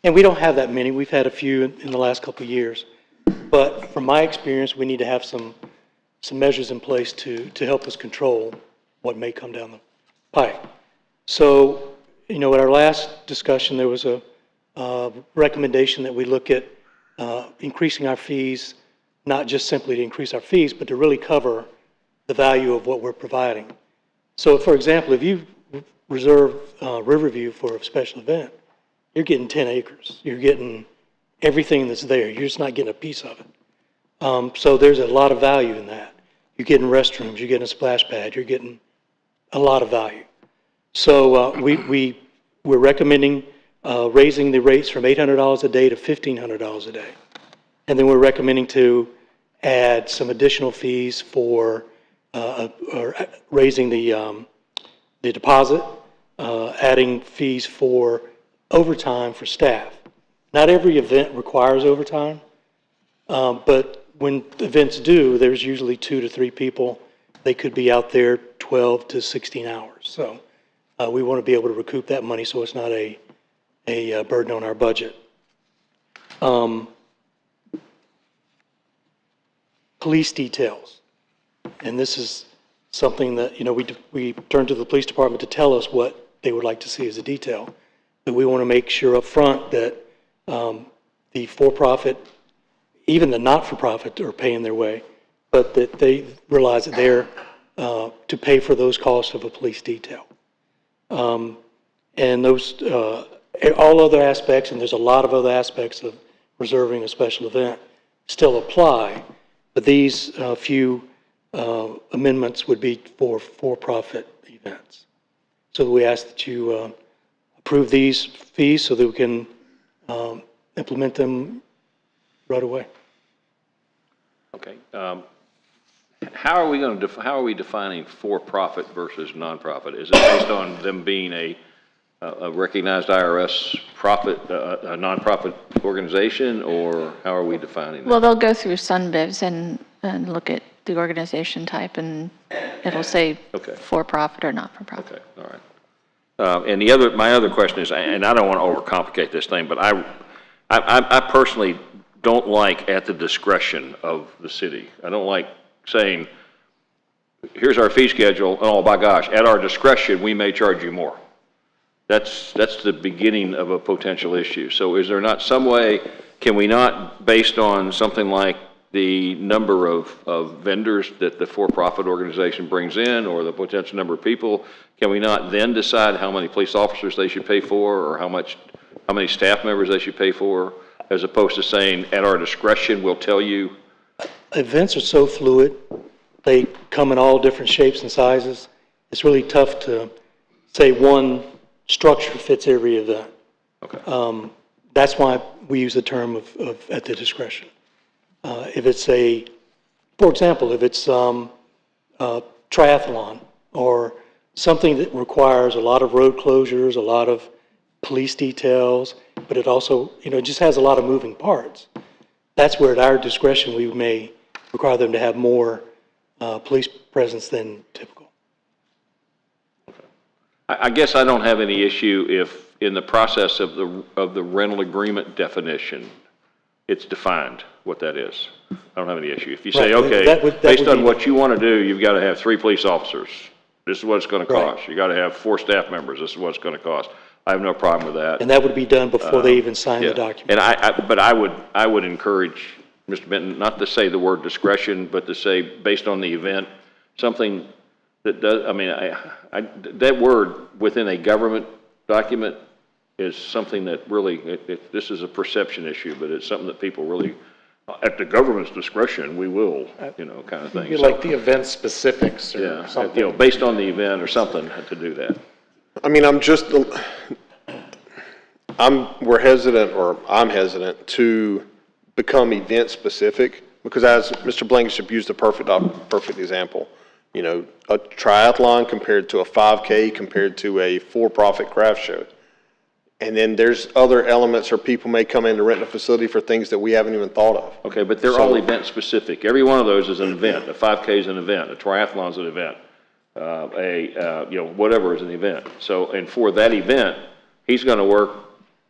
And we don't have that many. We've had a few in the last couple of years. But from my experience, we need to have some measures in place to help us control what may come down the pike. So, at our last discussion, there was a recommendation that we look at increasing our fees, not just simply to increase our fees, but to really cover the value of what we're providing. So, for example, if you reserve Riverview for a special event, you're getting 10 acres. You're getting everything that's there. You're just not getting a piece of it. So there's a lot of value in that. You're getting restrooms. You're getting a splash pad. You're getting a lot of value. So we're recommending raising the rates from $800 a day to $1,500 a day. And then we're recommending to add some additional fees for or raising the deposit, adding fees for overtime for staff. Not every event requires overtime, but when events do, there's usually 2 to 3 people. They could be out there 12 to 16 hours. So we want to be able to recoup that money so it's not a burden on our budget. Police details. And this is something that, we turn to the police department to tell us what they would like to see as a detail. But we want to make sure up front that the for-profit, even the not-for-profit, are paying their way, but that they realize that they're to pay for those costs of a police detail. And those, all other aspects, and there's a lot of other aspects of reserving a special event, still apply, but these few amendments would be for for-profit events. So we ask that you approve these fees so that we can implement them right away. Okay. How are we defining for-profit versus non-profit? Is it based on them being a recognized IRS profit, a non-profit organization, or how are we defining that? Well, they'll go through SunBivs and look at the organization type, and it'll say for-profit or not-for-profit. Okay, all right. And my other question is, and I don't want to overcomplicate this thing, but I personally don't like at the discretion of the city. I don't like saying, here's our fee schedule, and oh my gosh, at our discretion, we may charge you more. That's the beginning of a potential issue. So is there not some way, can we not, based on something like the number of vendors that the for-profit organization brings in, or the potential number of people, can we not then decide how many police officers they should pay for, or how many staff members they should pay for, as opposed to saying, at our discretion, we'll tell you? Events are so fluid. They come in all different shapes and sizes. It's really tough to say one structure fits every event. Okay. That's why we use the term of at the discretion. If it's for example, if it's triathlon or something that requires a lot of road closures, a lot of police details, but it also, just has a lot of moving parts. That's where at our discretion we may require them to have more police presence than typical. I guess I don't have any issue if in the process of the rental agreement definition, it's defined what that is. I don't have any issue. If you say, okay, based on what you want to do, you've got to have 3 police officers. This is what it's going to cost. Right. You got to have 4 staff members. This is what it's going to cost. I have no problem with that. And that would be done before they even sign the document. And but I would encourage Mr. Benton not to say the word discretion, but to say based on the event, something that does. I mean, that word within a government document is something that really. This is a perception issue, but it's something that people really, at the government's discretion, we will, kind of thing. You like the event specifics or something. Based on the event or something to do that. I mean, we're hesitant, or I'm hesitant, to become event-specific, because as Mr. Blankenship used a perfect example, you know, a triathlon compared to a 5K compared to a for-profit craft show. And then there's other elements, or people may come in to rent a facility for things that we haven't even thought of. Okay, but they're all event-specific. Every one of those is an event. A 5K is an event. A triathlon is an event. You know, whatever is an event. So, and for that event, he's going to work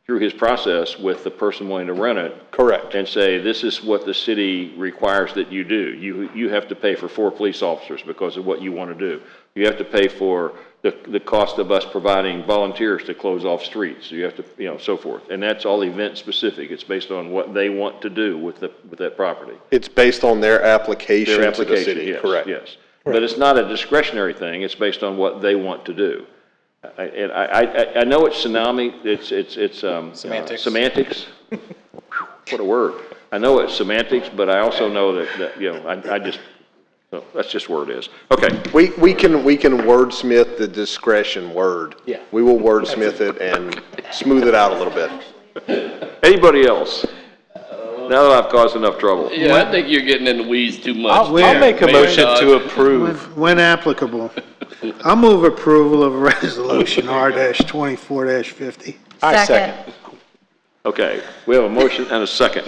through his process with the person wanting to rent it. Correct. And say, this is what the city requires that you do. You have to pay for 4 police officers because of what you want to do. You have to pay for the cost of us providing volunteers to close off streets. You have to, you know, so forth. And that's all event specific. It's based on what they want to do with that property. It's based on their application, Their to the city. yes, Correct. yes. But it's not a discretionary thing. It's based on what they want to do. I know it's tsunami. It's Semantics. Semantics. What a word. I know it's semantics, but I also know that you know, I just, so that's just where it is. Okay. We can wordsmith the discretion word. Yeah. We will wordsmith it and smooth it out a little bit. Anybody else? Now that I've caused enough trouble. Yeah, I think you're getting in the weeds too much. I'll make a motion to approve. When applicable. I'll move approval of resolution R-24-50. I second. Okay, we have a motion and a second.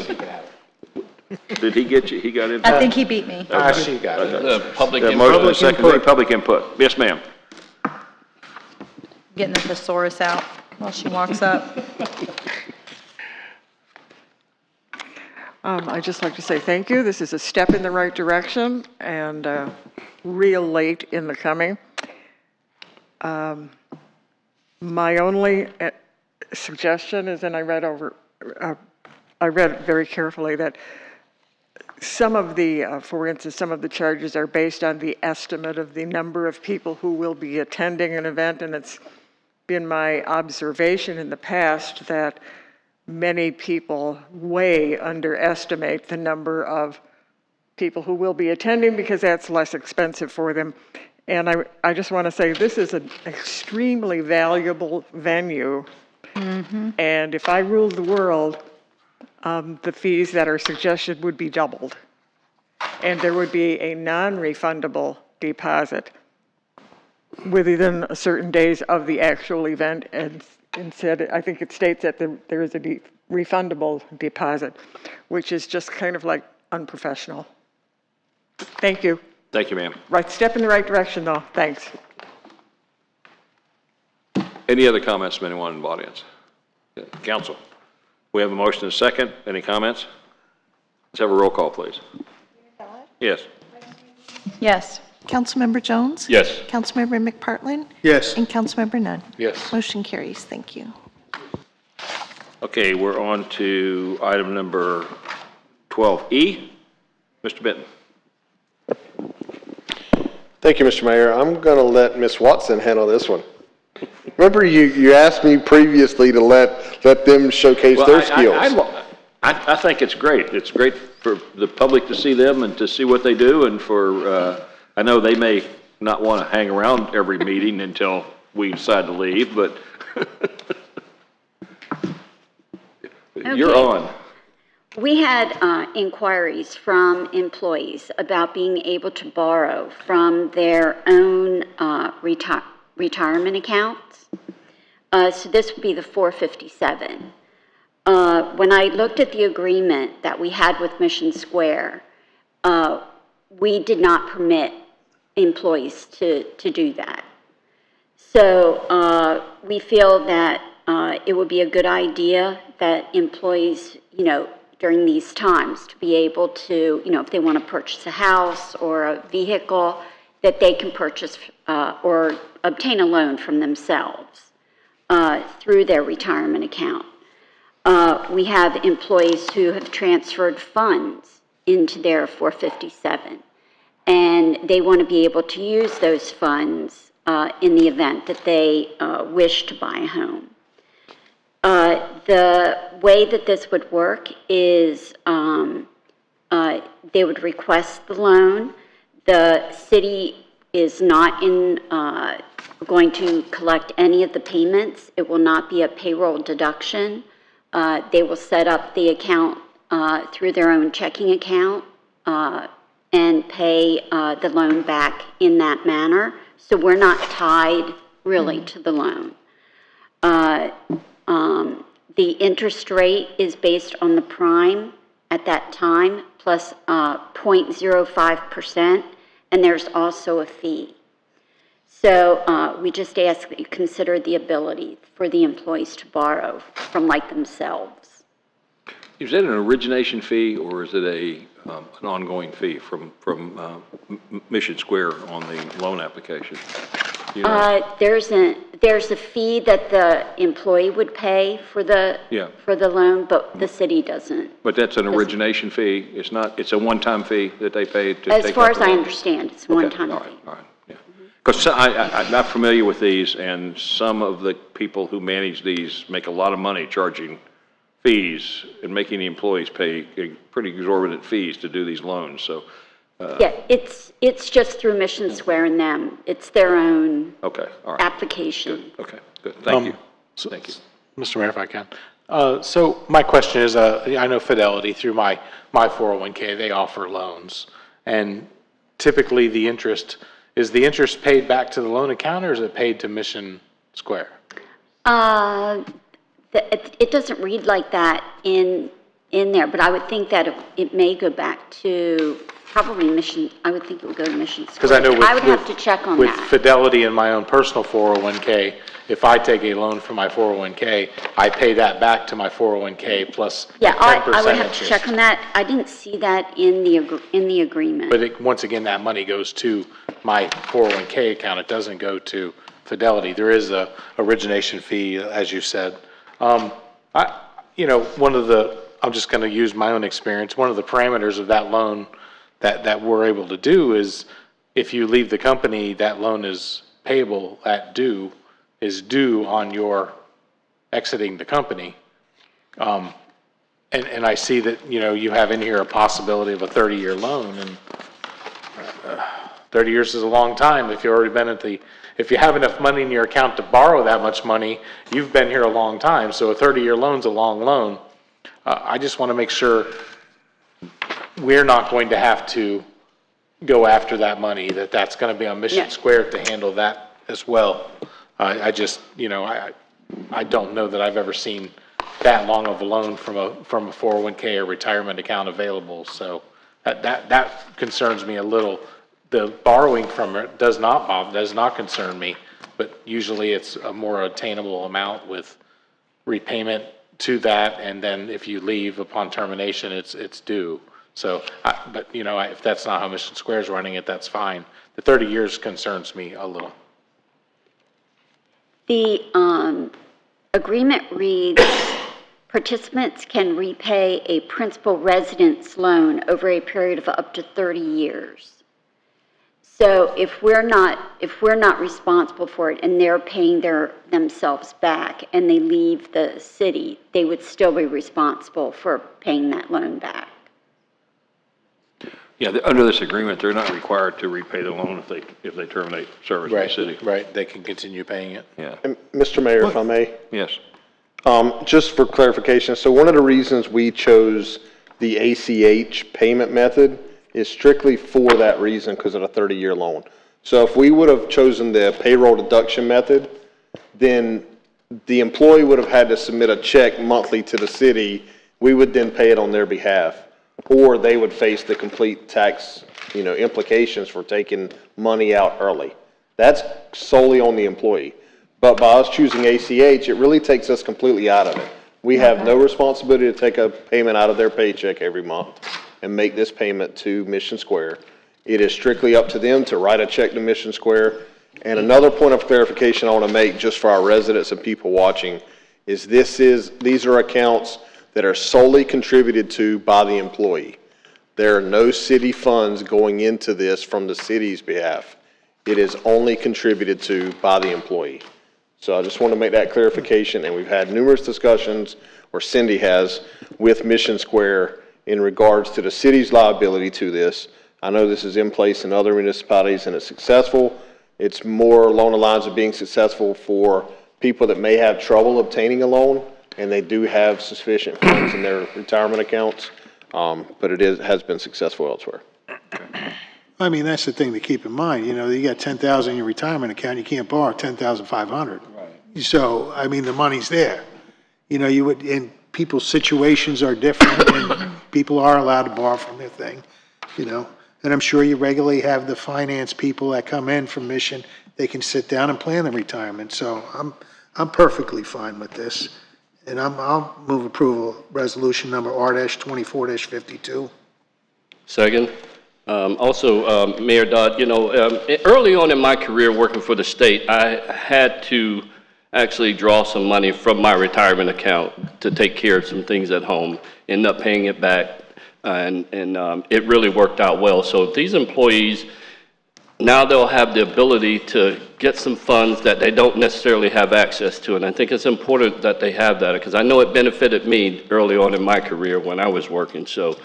Did he get you? He got in? I think he beat me. She got it. The public The input. motion and a second, public input. Yes, ma'am. Getting the thesaurus out while she walks up. I'd just like to say thank you. This is a step in the right direction and real late in the coming. My only suggestion is, and I read very carefully, that some of the, for instance, some of the charges are based on the estimate of the number of people who will be attending an event, and it's been my observation in the past that many people way underestimate the number of people who will be attending because that's less expensive for them. And I just want to say this is an extremely valuable venue. Mm-hmm. And if I ruled the world, the fees that are suggested would be doubled. And there would be a non-refundable deposit within a certain days of the actual event. And instead, I think it states that there is a refundable deposit, which is just kind of like unprofessional. Thank you. Thank you, ma'am. Right step in the right direction, though. Thanks. Any other comments from anyone in the audience? Council, we have a motion and a second. Any comments? Let's have a roll call, please. Yes. Yes. Councilmember Jones? Yes. Councilmember McPartlin? Yes. And Councilmember Nunn? Yes. Motion carries. Thank you. Okay, we're on to item number 12E. Mr. Benton. Thank you, Mr. Mayor. I'm going to let Ms. Watson handle this one. Remember, you asked me previously to let them showcase their skills. I think it's great. It's great for the public to see them and to see what they do, and for, I know they may not want to hang around every meeting until we decide to leave, but you're on. We had inquiries from employees about being able to borrow from their own retirement accounts. So this would be the 457. When I looked at the agreement that we had with Mission Square, we did not permit employees to do that. So we feel that it would be a good idea that employees, during these times, to be able to, if they want to purchase a house or a vehicle, that they can purchase or obtain a loan from themselves through their retirement account. We have employees who have transferred funds into their 457, and they want to be able to use those funds in the event that they wish to buy a home. The way that this would work is they would request the loan. The city is not in going to collect any of the payments. It will not be a payroll deduction. They will set up the account through their own checking account and pay the loan back in that manner. So we're not tied really to the loan. The interest rate is based on the prime at that time plus 0.05%, and there's also a fee. So we just ask that you consider the ability for the employees to borrow from like themselves. Is that an origination fee, or is it an ongoing fee from Mission Square on the loan application? You know? There's a fee that the employee would pay for the loan, but the city doesn't. But that's an origination fee. It's not. It's a one-time fee that they pay to as take far out as the I loan. understand, it's one-time All fee. right. All right. Yeah. Because I'm not familiar with these, and some of the people who manage these make a lot of money charging fees and making the employees pay pretty exorbitant fees to do these loans. So. Yeah, it's just through Mission Square and them. It's their own application. Good. Okay, good. Thank you. Thank you. Mr. Mayor, if I can. So my question is, I know Fidelity through my 401k, they offer loans. And typically is the interest paid back to the loan account, or is it paid to Mission Square? It doesn't read like that in there, but I would think that it may go back to probably Mission. I would think it would go to Mission Square. Because I know I would have to check on with that. Fidelity and my own personal 401k, if I take a loan from my 401k, I pay that back to my 401k plus 10% I would have to interest. check on that. I didn't see that in the agreement. But once again, that money goes to my 401k account. It doesn't go to Fidelity. There is a origination fee, as you said. I'm just going to use my own experience. One of the parameters of that loan that we're able to do is if you leave the company, that loan is payable at due on your exiting the company. And I see that, you have in here a possibility of a 30-year loan, and 30 years is a long time. If you have enough money in your account to borrow that much money, you've been here a long time. So a 30-year loan's a long loan. I just want to make sure we're not going to have to go after that money, that's going to be on Mission Square to handle that as well. I don't know that I've ever seen that long of a loan from a 401k or retirement account available. So that concerns me a little. The borrowing from it does not concern me, but usually it's a more attainable amount with repayment to that, and then if you leave upon termination, it's due. So, if that's not how Mission Square is running it, that's fine. The 30 years concerns me a little. The agreement reads, participants can repay a principal residence loan over a period of up to 30 years. So if we're not responsible for it and they're paying themselves back and they leave the city, they would still be responsible for paying that loan back. Yeah, under this agreement, they're not required to repay the loan if they terminate service in the city. Right, they can continue paying it. Yeah. And Mr. Mayor, if I may? Yes. Just for clarification, so one of the reasons we chose the ACH payment method is strictly for that reason, because of the 30-year loan. So if we would have chosen the payroll deduction method, then the employee would have had to submit a check monthly to the city. We would then pay it on their behalf, or they would face the complete tax, implications for taking money out early. That's solely on the employee. But by us choosing ACH, it really takes us completely out of it. We have no responsibility to take a payment out of their paycheck every month and make this payment to Mission Square. It is strictly up to them to write a check to Mission Square. And another point of clarification I want to make just for our residents and people watching is these are accounts that are solely contributed to by the employee. There are no city funds going into this from the city's behalf. It is only contributed to by the employee. So I just want to make that clarification, and we've had numerous discussions, or Cindy has, with Mission Square in regards to the city's liability to this. I know this is in place in other municipalities and it's successful. It's more along the lines of being successful for people that may have trouble obtaining a loan, and they do have sufficient funds in their retirement accounts, but has been successful elsewhere. I mean, that's the thing to keep in mind. You know, you got 10,000 in your retirement account, you can't borrow 10,500. Right. So, I mean, the money's there. You know, you would, and people's situations are different, and people are allowed to borrow from their thing, you know. And I'm sure you regularly have the finance people that come in from Mission. They can sit down and plan the retirement. So I'm perfectly fine with this. And I'll move approval, resolution number R-24-52. Second. Also, Mayor Dodd, you know, early on in my career working for the state, I had to actually draw some money from my retirement account to take care of some things at home, end up paying it back, and it really worked out well. So these employees, now they'll have the ability to get some funds that they don't necessarily have access to, and I think it's important that they have that, because I know it benefited me early on in my career when I was working. So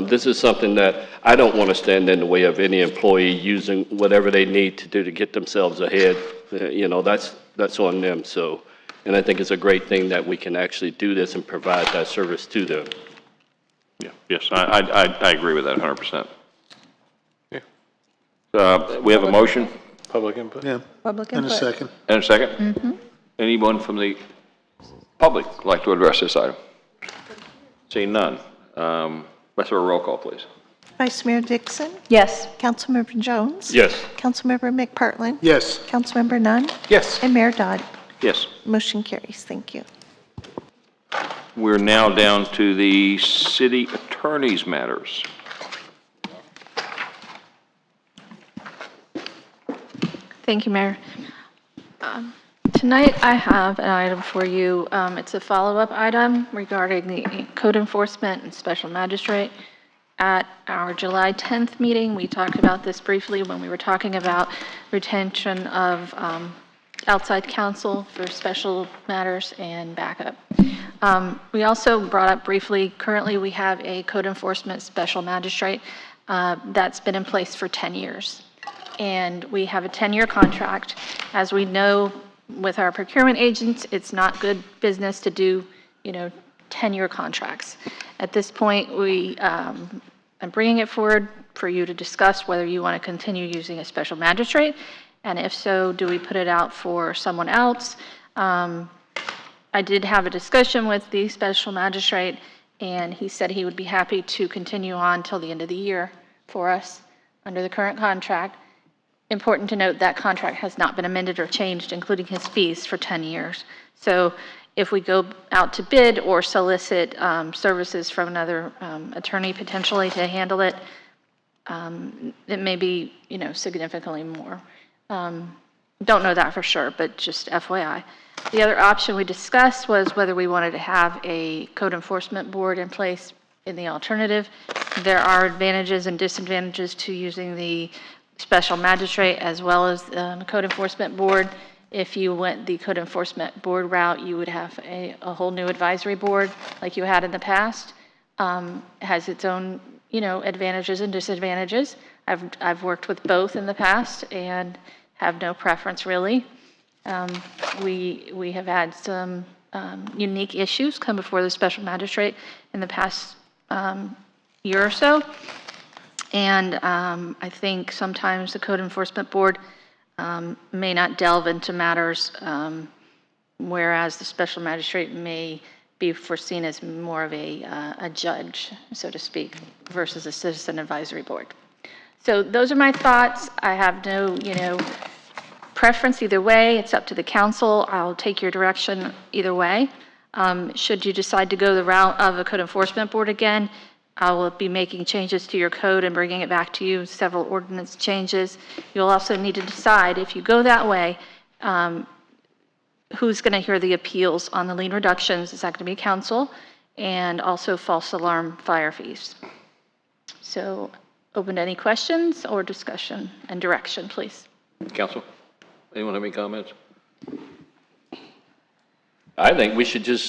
this is something that I don't want to stand in the way of any employee using whatever they need to do to get themselves ahead. You know, that's on them. So, and I think it's a great thing that we can actually do this and provide that service to them. Yeah, yes, I agree with that 100%. We have a motion. Public input? Yeah. Public And a input. second. And a second? Anyone from the public like to address this item? Seeing none. Let's have a roll call, please. Vice Mayor Dixon? Yes. Councilmember Jones? Yes. Councilmember McPartlin? Yes. Councilmember Nunn? Yes. And Mayor Dodd? Yes. Motion carries. Thank you. We're now down to the city attorney's matters. Thank you, Mayor. Tonight, I have an item for you. It's a follow-up item regarding the code enforcement and special magistrate. At our July 10th meeting, we talked about this briefly when we were talking about retention of outside counsel for special matters and backup. We also brought up briefly, currently we have a code enforcement special magistrate that's been in place for 10 years. And we have a 10-year contract. As we know, with our procurement agents, it's not good business to do, 10-year contracts. At this point, I'm bringing it forward for you to discuss whether you want to continue using a special magistrate, and if so, do we put it out for someone else? I did have a discussion with the special magistrate, and he said he would be happy to continue on till the end of the year for us under the current contract. Important to note that contract has not been amended or changed, including his fees, for 10 years. So if we go out to bid or solicit services from another attorney potentially to handle it, it may be, significantly more. Don't know that for sure, but just FYI. The other option we discussed was whether we wanted to have a code enforcement board in place in the alternative. There are advantages and disadvantages to using the special magistrate as well as the code enforcement board. If you went the code enforcement board route, you would have a whole new advisory board like you had in the past. It has its own, advantages and disadvantages. I've worked with both in the past and have no preference really. We have had some unique issues come before the special magistrate in the past year or so. And I think sometimes the code enforcement board may not delve into matters, whereas the special magistrate may be foreseen as more of a judge, so to speak, versus a citizen advisory board. So those are my thoughts. I have no, preference either way. It's up to the council. I'll take your direction either way. Should you decide to go the route of a code enforcement board again, I will be making changes to your code and bringing it back to you, several ordinance changes. You'll also need to decide if you go that way, who's going to hear the appeals on the lien reductions. Is that going to be council? And also false alarm fire fees. So open to any questions or discussion and direction, please. Council, anyone have any comments? I think we should just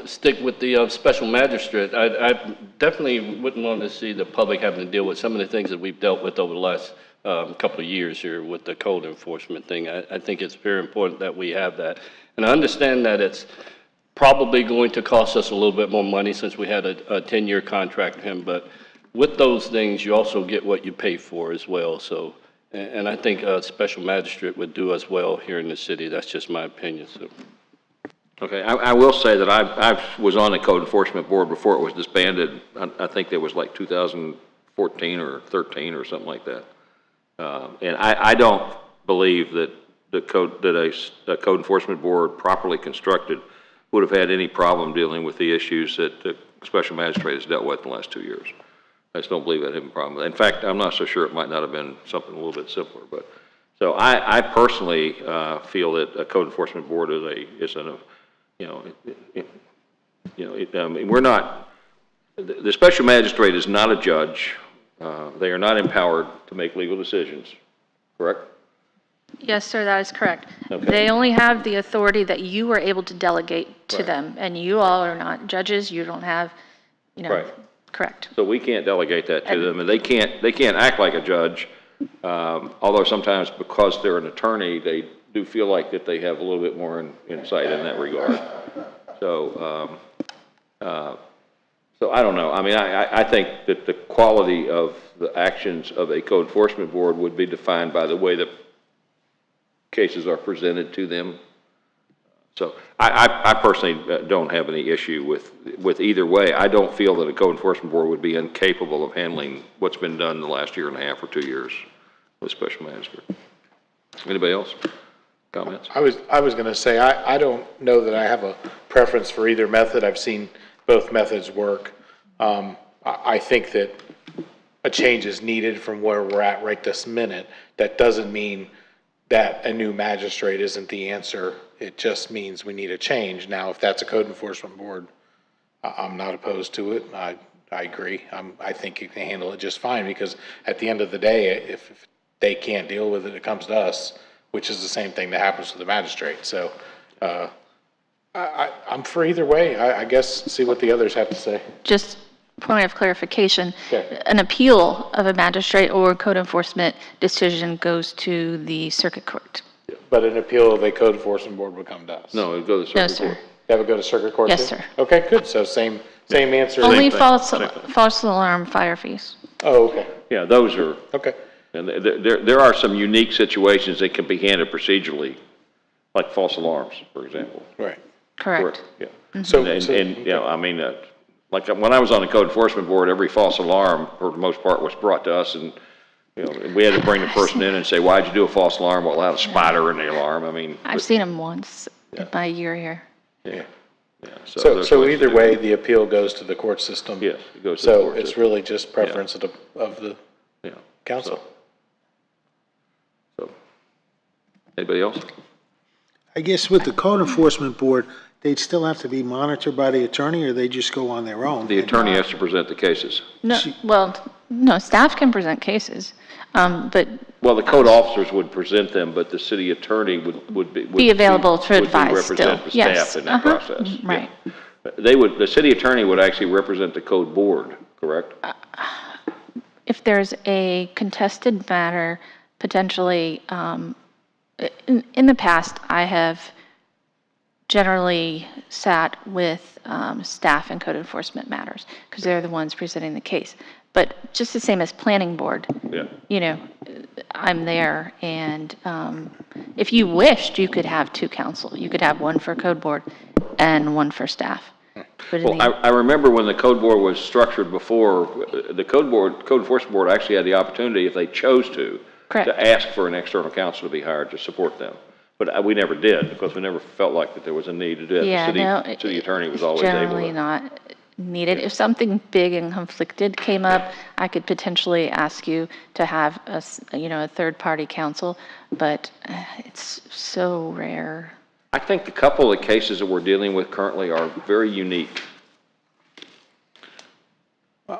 stick with the special magistrate. I definitely wouldn't want to see the public having to deal with some of the things that we've dealt with over the last couple of years here with the code enforcement thing. I think it's very important that we have that. And I understand that it's probably going to cost us a little bit more money since we had a 10-year contract with him, but with those things, you also get what you pay for as well. So, and I think a special magistrate would do us well here in the city. That's just my opinion. So. Okay, I will say that I was on the code enforcement board before it was disbanded. I think it was like 2014 or 13 or something like that. And I don't believe that a code enforcement board properly constructed would have had any problem dealing with the issues that the special magistrate has dealt with in the last 2 years. I just don't believe that had a problem. In fact, I'm not so sure it might not have been something a little bit simpler. But so I personally feel that a code enforcement board we're not. The special magistrate is not a judge. They are not empowered to make legal decisions. Correct? Yes, sir, that is correct. Okay. They only have the authority that you were able to delegate to Right. them, and you all are not judges. You don't have, Right. Correct. So we can't delegate that to them, and they can't act like a judge. Although sometimes because they're an attorney, they do feel like that they have a little bit more insight in that regard. So, so I don't know. I mean, I think that the quality of the actions of a code enforcement board would be defined by the way that cases are presented to them. So I personally don't have any issue with either way. I don't feel that a code enforcement board would be incapable of handling what's been done in the last year and a half or 2 years with special magistrate. Anybody else? Comments? I was going to say, I don't know that I have a preference for either method. I've seen both methods work. I think that a change is needed from where we're at right this minute. That doesn't mean that a new magistrate isn't the answer. It just means we need a change. Now, if that's a code enforcement board, I'm not opposed to it. I agree. I think you can handle it just fine, because at the end of the day, if they can't deal with it, it comes to us, which is the same thing that happens to the magistrate. So I'm for either way. I guess see what the others have to say. Just point of clarification, Okay. an appeal of a magistrate or code enforcement decision goes to the circuit court. But an appeal of a code enforcement board would come to us. No, it would go to the No, circuit sir. court. That would go to circuit court Yes, too? sir. Okay, good. So same answer. Only thing. false alarm fire fees. Oh, okay. Yeah, those are, Okay. and there are some unique situations that can be handled procedurally, like false alarms, for example. Right. Correct. Yeah. So, And you know, I mean, like when I was on the code enforcement board, every false alarm, for the most part, was brought to us, and, you know, we had to bring the person in and say, why'd you do a false alarm? Well, I had a spider in the alarm. I mean. I've seen them once in my year here. Yeah. Yeah. So either way, the appeal goes to the court system. Yes, it goes to the court So it's system. really just preference of the Yeah. council. So, anybody else? I guess with the code enforcement board, they'd still have to be monitored by the attorney, or they just go on their own? The attorney has to present the cases. No, well, no, staff can present cases, but Well, the code officers would present them, but the city attorney would be available to advise represent still. the Yes. staff in that process. Yeah. Right. The city attorney would actually represent the code board, correct? If there's a contested matter, potentially, in the past, I have generally sat with staff in code enforcement matters, because they're the ones presenting the case. But just the same as planning board, Yeah. you know, I'm there, and if you wished, you could have two counsel. You could have one for code board and one for staff. But in Well, the- I remember when the code board was structured before, the code enforcement board actually had the opportunity, if they chose to ask for an external counsel to be hired to support them. But we never did, because we never felt like that there was a need to do that. Yeah, no, The city attorney was always able generally to. not needed. If something big and conflicted came up, I could potentially ask you to have a third-party counsel, but it's so rare. I think a couple of the cases that we're dealing with currently are very unique.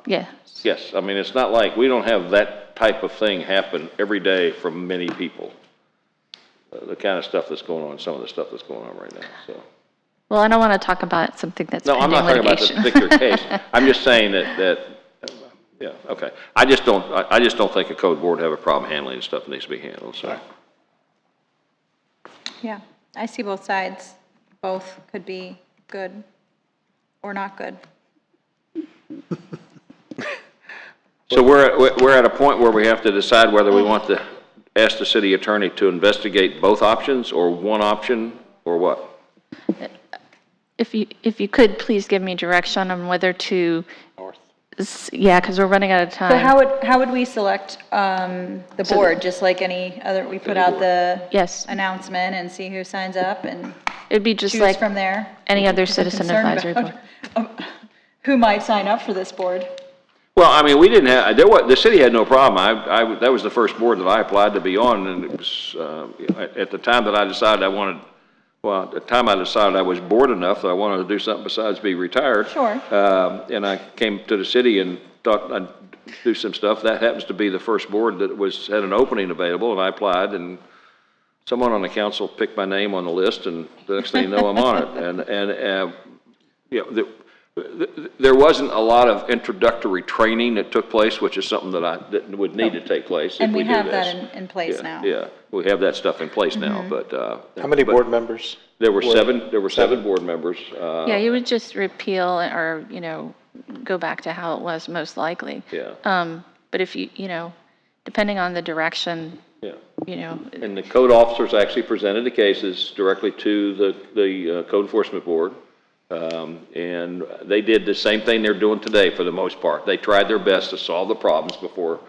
Yeah. Yes, I mean, it's not like, we don't have that type of thing happen every day from many people. The kind of stuff that's going on, some of the stuff that's going on right now, so. Well, I don't want to talk about something that's No, I'm pending not talking about the litigation. particular case. I'm just saying that Yeah, okay. I just don't think a code board would have a problem handling the stuff that needs to be handled, so. Yeah, I see both sides. Both could be good or not good. So we're at a point where we have to decide whether we want to ask the city attorney to investigate both options or one option or what? If you could, please give me direction on whether to. Yeah, because we're running out of time. So how would we select the board? Just like any other, we put out the announcement and see who signs up and it'd be just choose like from there? any other Because I'm citizen concerned advisory board. about who might sign up for this board? Well, I mean, we didn't have, the city had no problem. That was the first board that I applied to be on, and it was, at the time that I decided I wanted, well, at the time I decided I was bored enough that I wanted to do something besides be retired. Sure. And I came to the city and thought I'd do some stuff. That happens to be the first board that had an opening available, and I applied, and someone on the council picked my name on the list, and the next thing you know, I'm on it. And you know, there wasn't a lot of introductory training that took place, which is something that would need to take place. And if we do have this. that in place now. Yeah, we have that stuff in place now, but. How many board members? There were seven board members. Yeah, you would just repeal or, go back to how it was most likely. Yeah. But if depending on the direction, And the code officers actually presented the cases directly to the code enforcement board. And they did the same thing they're doing today for the most part. They tried their best to solve the problems before,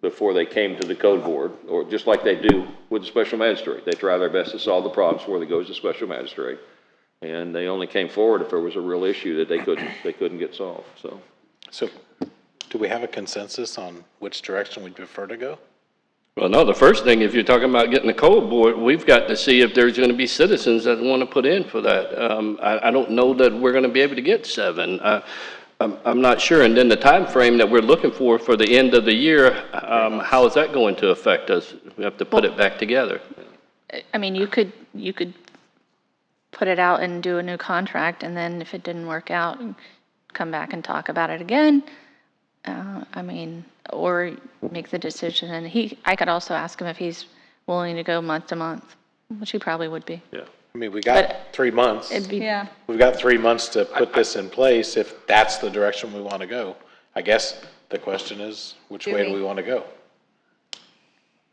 before they came to the code board, or just like they do with the special magistrate. They try their best to solve the problems before they go to the special magistrate. And they only came forward if there was a real issue that they couldn't get solved, so. So do we have a consensus on which direction we prefer to go? Well, no, the first thing, if you're talking about getting a code board, we've got to see if there's going to be citizens that want to put in for that. I don't know that we're going to be able to get 7. I'm not sure. And then the time frame that we're looking for the end of the year, how is that going to affect us? We have to put it back together. I mean, you could put it out and do a new contract, and then if it didn't work out, come back and talk about it again. Or make the decision. And I could also ask him if he's willing to go month to month, which he probably would be. Yeah. I mean, we got 3 months. Yeah. We've got 3 months to put this in place if that's the direction we want to go. I guess the question is, which way do we want to go?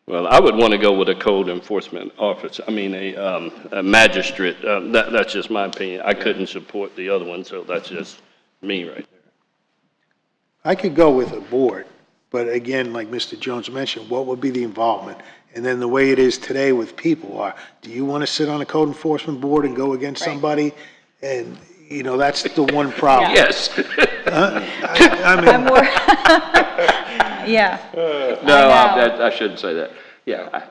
Well, I would want to go with a code enforcement officer, a magistrate. That's just my opinion. I couldn't support the other one, so that's just me right there. I could go with a board, but again, like Mr. Jones mentioned, what would be the involvement? And then the way it is today with people do you want to sit on a code enforcement board and go against somebody? And, that's the one problem. Yes. Yeah. No, I shouldn't say that. Yeah.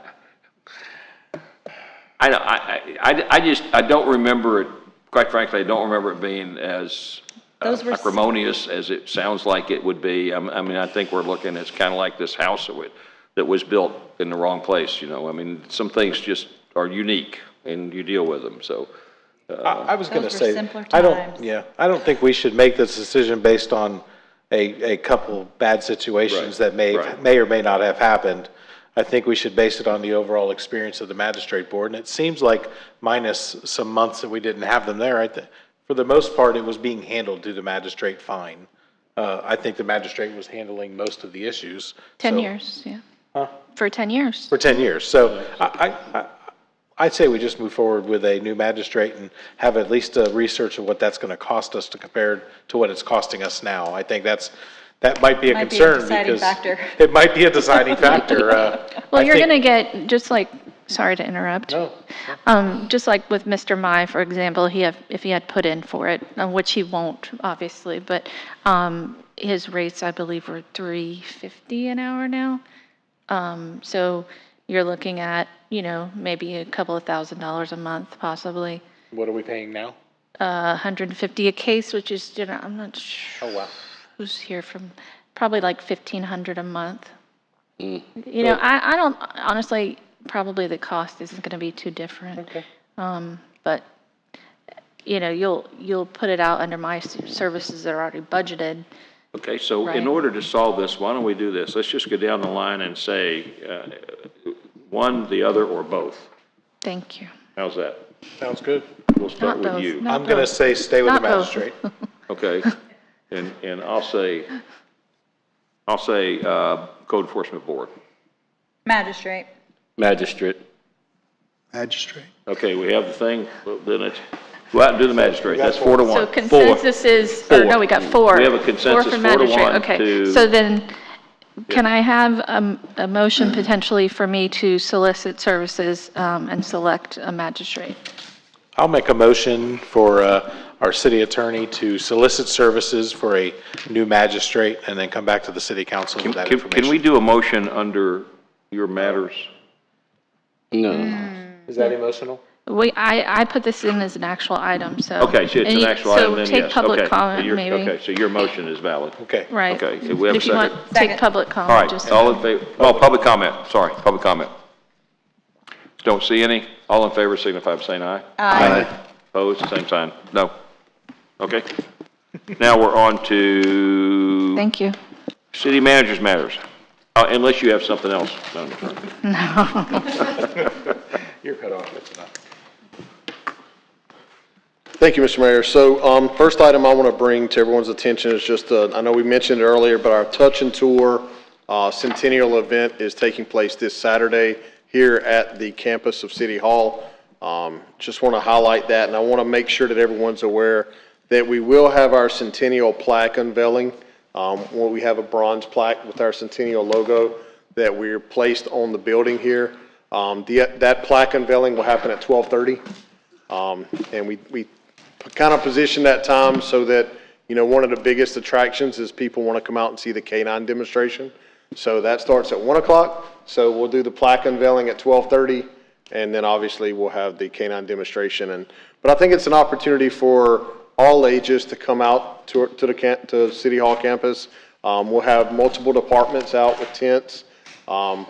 I don't remember it, quite frankly, I don't remember it being as acrimonious as it sounds like it would be. I think we're looking, it's kind of like this house that was built in the wrong place, some things just are unique and you deal with them, so. I was going to say, I don't think we should make this decision based on a couple bad situations that may or may not have happened. I think we should base it on the overall experience of the magistrate board, and it seems like minus some months that we didn't have them there, for the most part, it was being handled through the magistrate fine. I think the magistrate was handling most of the issues. 10 years, yeah. Huh? For 10 years. For 10 years. So I'd say we just move forward with a new magistrate and have at least a research of what that's going to cost us to compare to what it's costing us now. I think that might be a concern because it might be a deciding factor. Well, you're going to get, just like, sorry to interrupt. No. Just like with Mr. Mai, for example, if he had put in for it, which he won't, obviously, but his rates, I believe, were $3.50 an hour now. So you're looking at, maybe a couple of $1,000s a month, possibly. What are we paying now? $150 a case, which is, I'm not sure. Oh, wow. Who's here from, probably like $1,500 a month. I don't, honestly, probably the cost isn't going to be too different. Okay. But, you'll put it out under my services that are already budgeted, Okay, so in Right. order to solve this, why don't we do this? Let's just go down the line and say, one, the other, or both. Thank you. How's that? Sounds good. We'll start Not with both, you. not I'm going to both. say stay with the Not both. magistrate. Okay, and I'll say Code Enforcement Board. Magistrate. Magistrate. Magistrate. Okay, we have the thing, well, then it's, go out and do the magistrate. That's 4-1. So consensus is, or no, we got 4. We have a 4 consensus, for 4 to magistrate. 1 Okay, to. so then, can I have a motion potentially for me to solicit services and select a magistrate? I'll make a motion for our city attorney to solicit services for a new magistrate and then come back to the city council with that information. Can we do a motion under your matters? No. Is that emotional? I put this in as an actual item, so. Okay, so it's and an you- actual item, then So yes. take public Okay, comment, you're- maybe. Okay, so your motion is valid. Okay. Right. Okay, if we have a If you want, second. take public All comment, right, just. all in favor, oh, public comment, sorry, public comment. Don't see any. All in favor signify by saying aye. Aye. Opposed, same sign. No. Okay. Now we're on to Thank you. city managers matters. Unless you have something else, Madam Attorney. No. You're cut off, that's enough. Thank you, Mr. Mayor. So, first item I want to bring to everyone's attention is just, I know we mentioned it earlier, but our Touch and Tour Centennial event is taking place this Saturday here at the campus of City Hall. Just want to highlight that, and I want to make sure that everyone's aware that we will have our Centennial plaque unveiling. Where we have a bronze plaque with our Centennial logo that we're placed on the building here. That plaque unveiling will happen at 12:30. And we kind of position that time so that, you know, one of the biggest attractions is people want to come out and see the K-9 demonstration. So that starts at 1 o'clock. So we'll do the plaque unveiling at 12:30, and then obviously we'll have the K-9 demonstration. But I think it's an opportunity for all ages to come out to City Hall campus. We'll have multiple departments out with tents,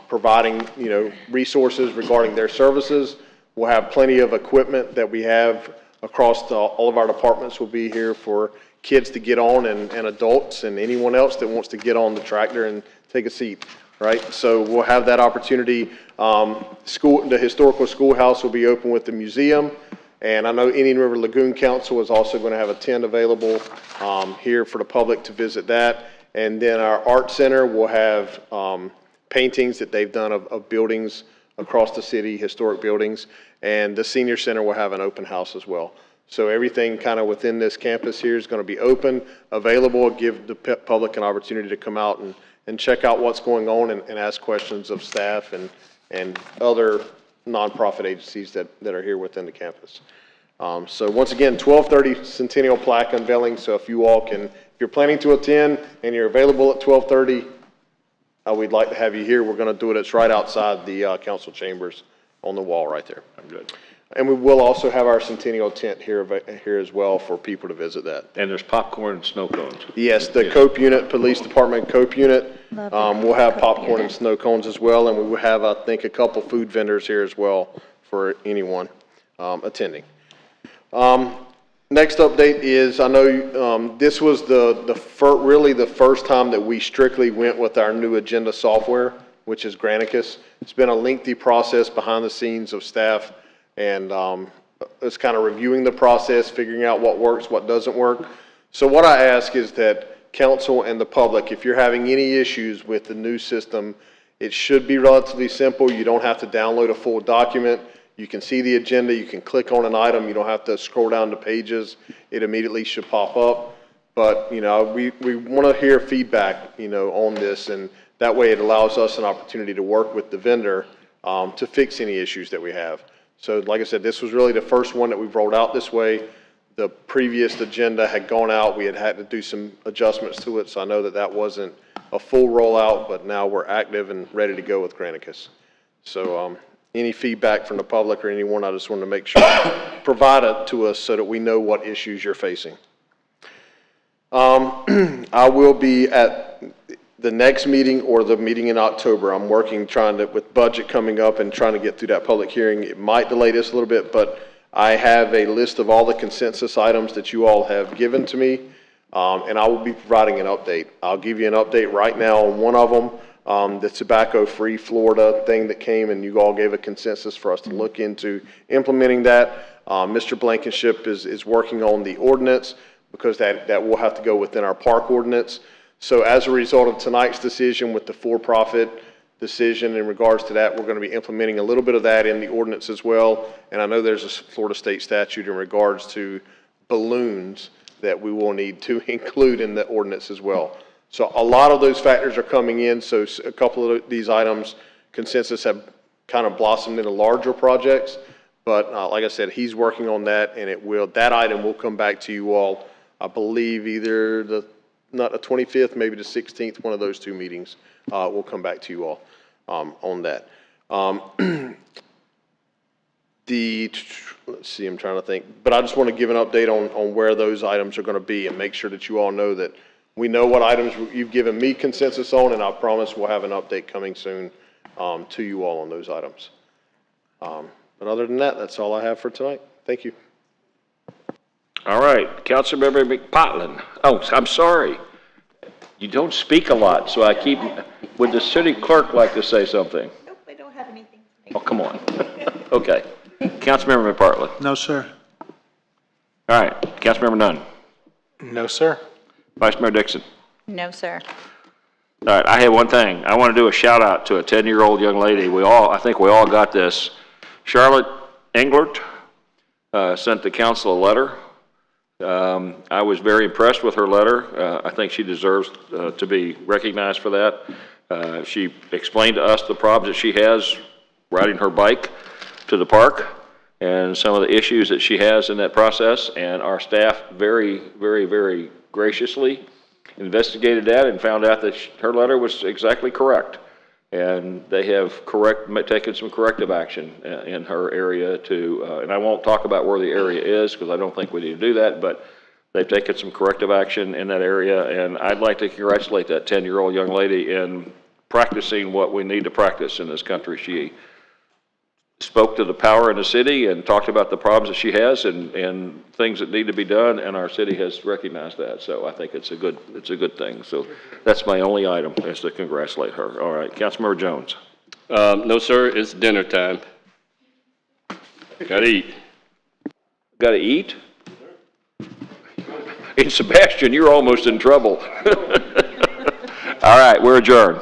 providing, you know, resources regarding their services. We'll have plenty of equipment that we have across all of our departments will be here for kids to get on and adults and anyone else that wants to get on the tractor and take a seat, right? So we'll have that opportunity. The historical schoolhouse will be open with the museum. And I know Indian River Lagoon Council is also going to have a tent available here for the public to visit that. And then our art center will have paintings that they've done of buildings across the city, historic buildings. And the senior center will have an open house as well. So everything kind of within this campus here is going to be open, available, give the public an opportunity to come out and check out what's going on and ask questions of staff and other nonprofit agencies that are here within the campus. So once again, 12:30 Centennial plaque unveiling. So if you all can, if you're planning to attend and you're available at 12:30, we'd like to have you here. We're going to do it. It's right outside the council chambers on the wall right there. I'm good. And we will also have our Centennial tent here as well for people to visit that. And there's popcorn and snow cones. Yes, the COPE unit, Police Department COPE unit. We'll have popcorn and snow cones as well, and we will have, I think, a couple food vendors here as well for anyone attending. Next update is, I know this was really the first time that we strictly went with our new agenda software, which is Granicus. It's been a lengthy process behind the scenes of staff, and it's kind of reviewing the process, figuring out what works, what doesn't work. So what I ask is that council and the public, if you're having any issues with the new system, it should be relatively simple. You don't have to download a full document. You can see the agenda. You can click on an item. You don't have to scroll down the pages. It immediately should pop up. But, you know, we want to hear feedback, you know, on this, and that way it allows us an opportunity to work with the vendor to fix any issues that we have. So like I said, this was really the first one that we've rolled out this way. The previous agenda had gone out. We had to do some adjustments to it, so I know that wasn't a full rollout, but now we're active and ready to go with Granicus. So any feedback from the public or anyone, I just want to make sure provide it to us so that we know what issues you're facing. I will be at the next meeting or the meeting in October. I'm working with budget coming up and trying to get through that public hearing. It might delay this a little bit, but I have a list of all the consensus items that you all have given to me. and I will be providing an update. I'll give you an update right now on one of them, the tobacco-free Florida thing that came, and you all gave a consensus for us to look into implementing that. Mr. Blankenship is working on the ordinance because that will have to go within our park ordinance. So as a result of tonight's decision with the for-profit decision in regards to that, we're going to be implementing a little bit of that in the ordinance as well. And I know there's a Florida state statute in regards to balloons that we will need to include in the ordinance as well. So a lot of those factors are coming in. So a couple of these items, consensus have kind of blossomed into larger projects. But like I said, he's working on that, and that item will come back to you all, I believe, either not the 25th, maybe the 16th, one of those two meetings. We'll come back to you all on that. Let's see, I'm trying to think. But I just want to give an update on where those items are going to be and make sure that you all know that we know what items you've given me consensus on, and I promise we'll have an update coming soon to you all on those items. But other than that, that's all I have for tonight. Thank you. All right, Councilmember McPartlin. Oh, I'm sorry. You don't speak a lot, so I keep, would the city clerk like to say something? Nope, I don't have anything. Oh, come on. Okay. Councilmember McPartlin. No, sir. All right, Councilmember Nunn. No, sir. Vice Mayor Dixon. No, sir. All right, I have one thing. I want to do a shout out to a 10-year-old young lady. I think we all got this. Charlotte Englert sent the council a letter. I was very impressed with her letter. I think she deserves to be recognized for that. She explained to us the problems that she has riding her bike to the park and some of the issues that she has in that process. And our staff very, very, very graciously investigated that and found out that her letter was exactly correct. And they have taken some corrective action in her area and I won't talk about where the area is because I don't think we need to do that, but they've taken some corrective action in that area, and I'd like to congratulate that 10-year-old young lady in practicing what we need to practice in this country. She spoke to the power in the city and talked about the problems that she has and things that need to be done, and our city has recognized that. So I think it's a good thing. So that's my only item, is to congratulate her. All right, Councilmember Jones. No, sir, it's dinner time. Gotta eat. Gotta eat? Hey, Sebastian, you're almost in trouble. All right, we're adjourned.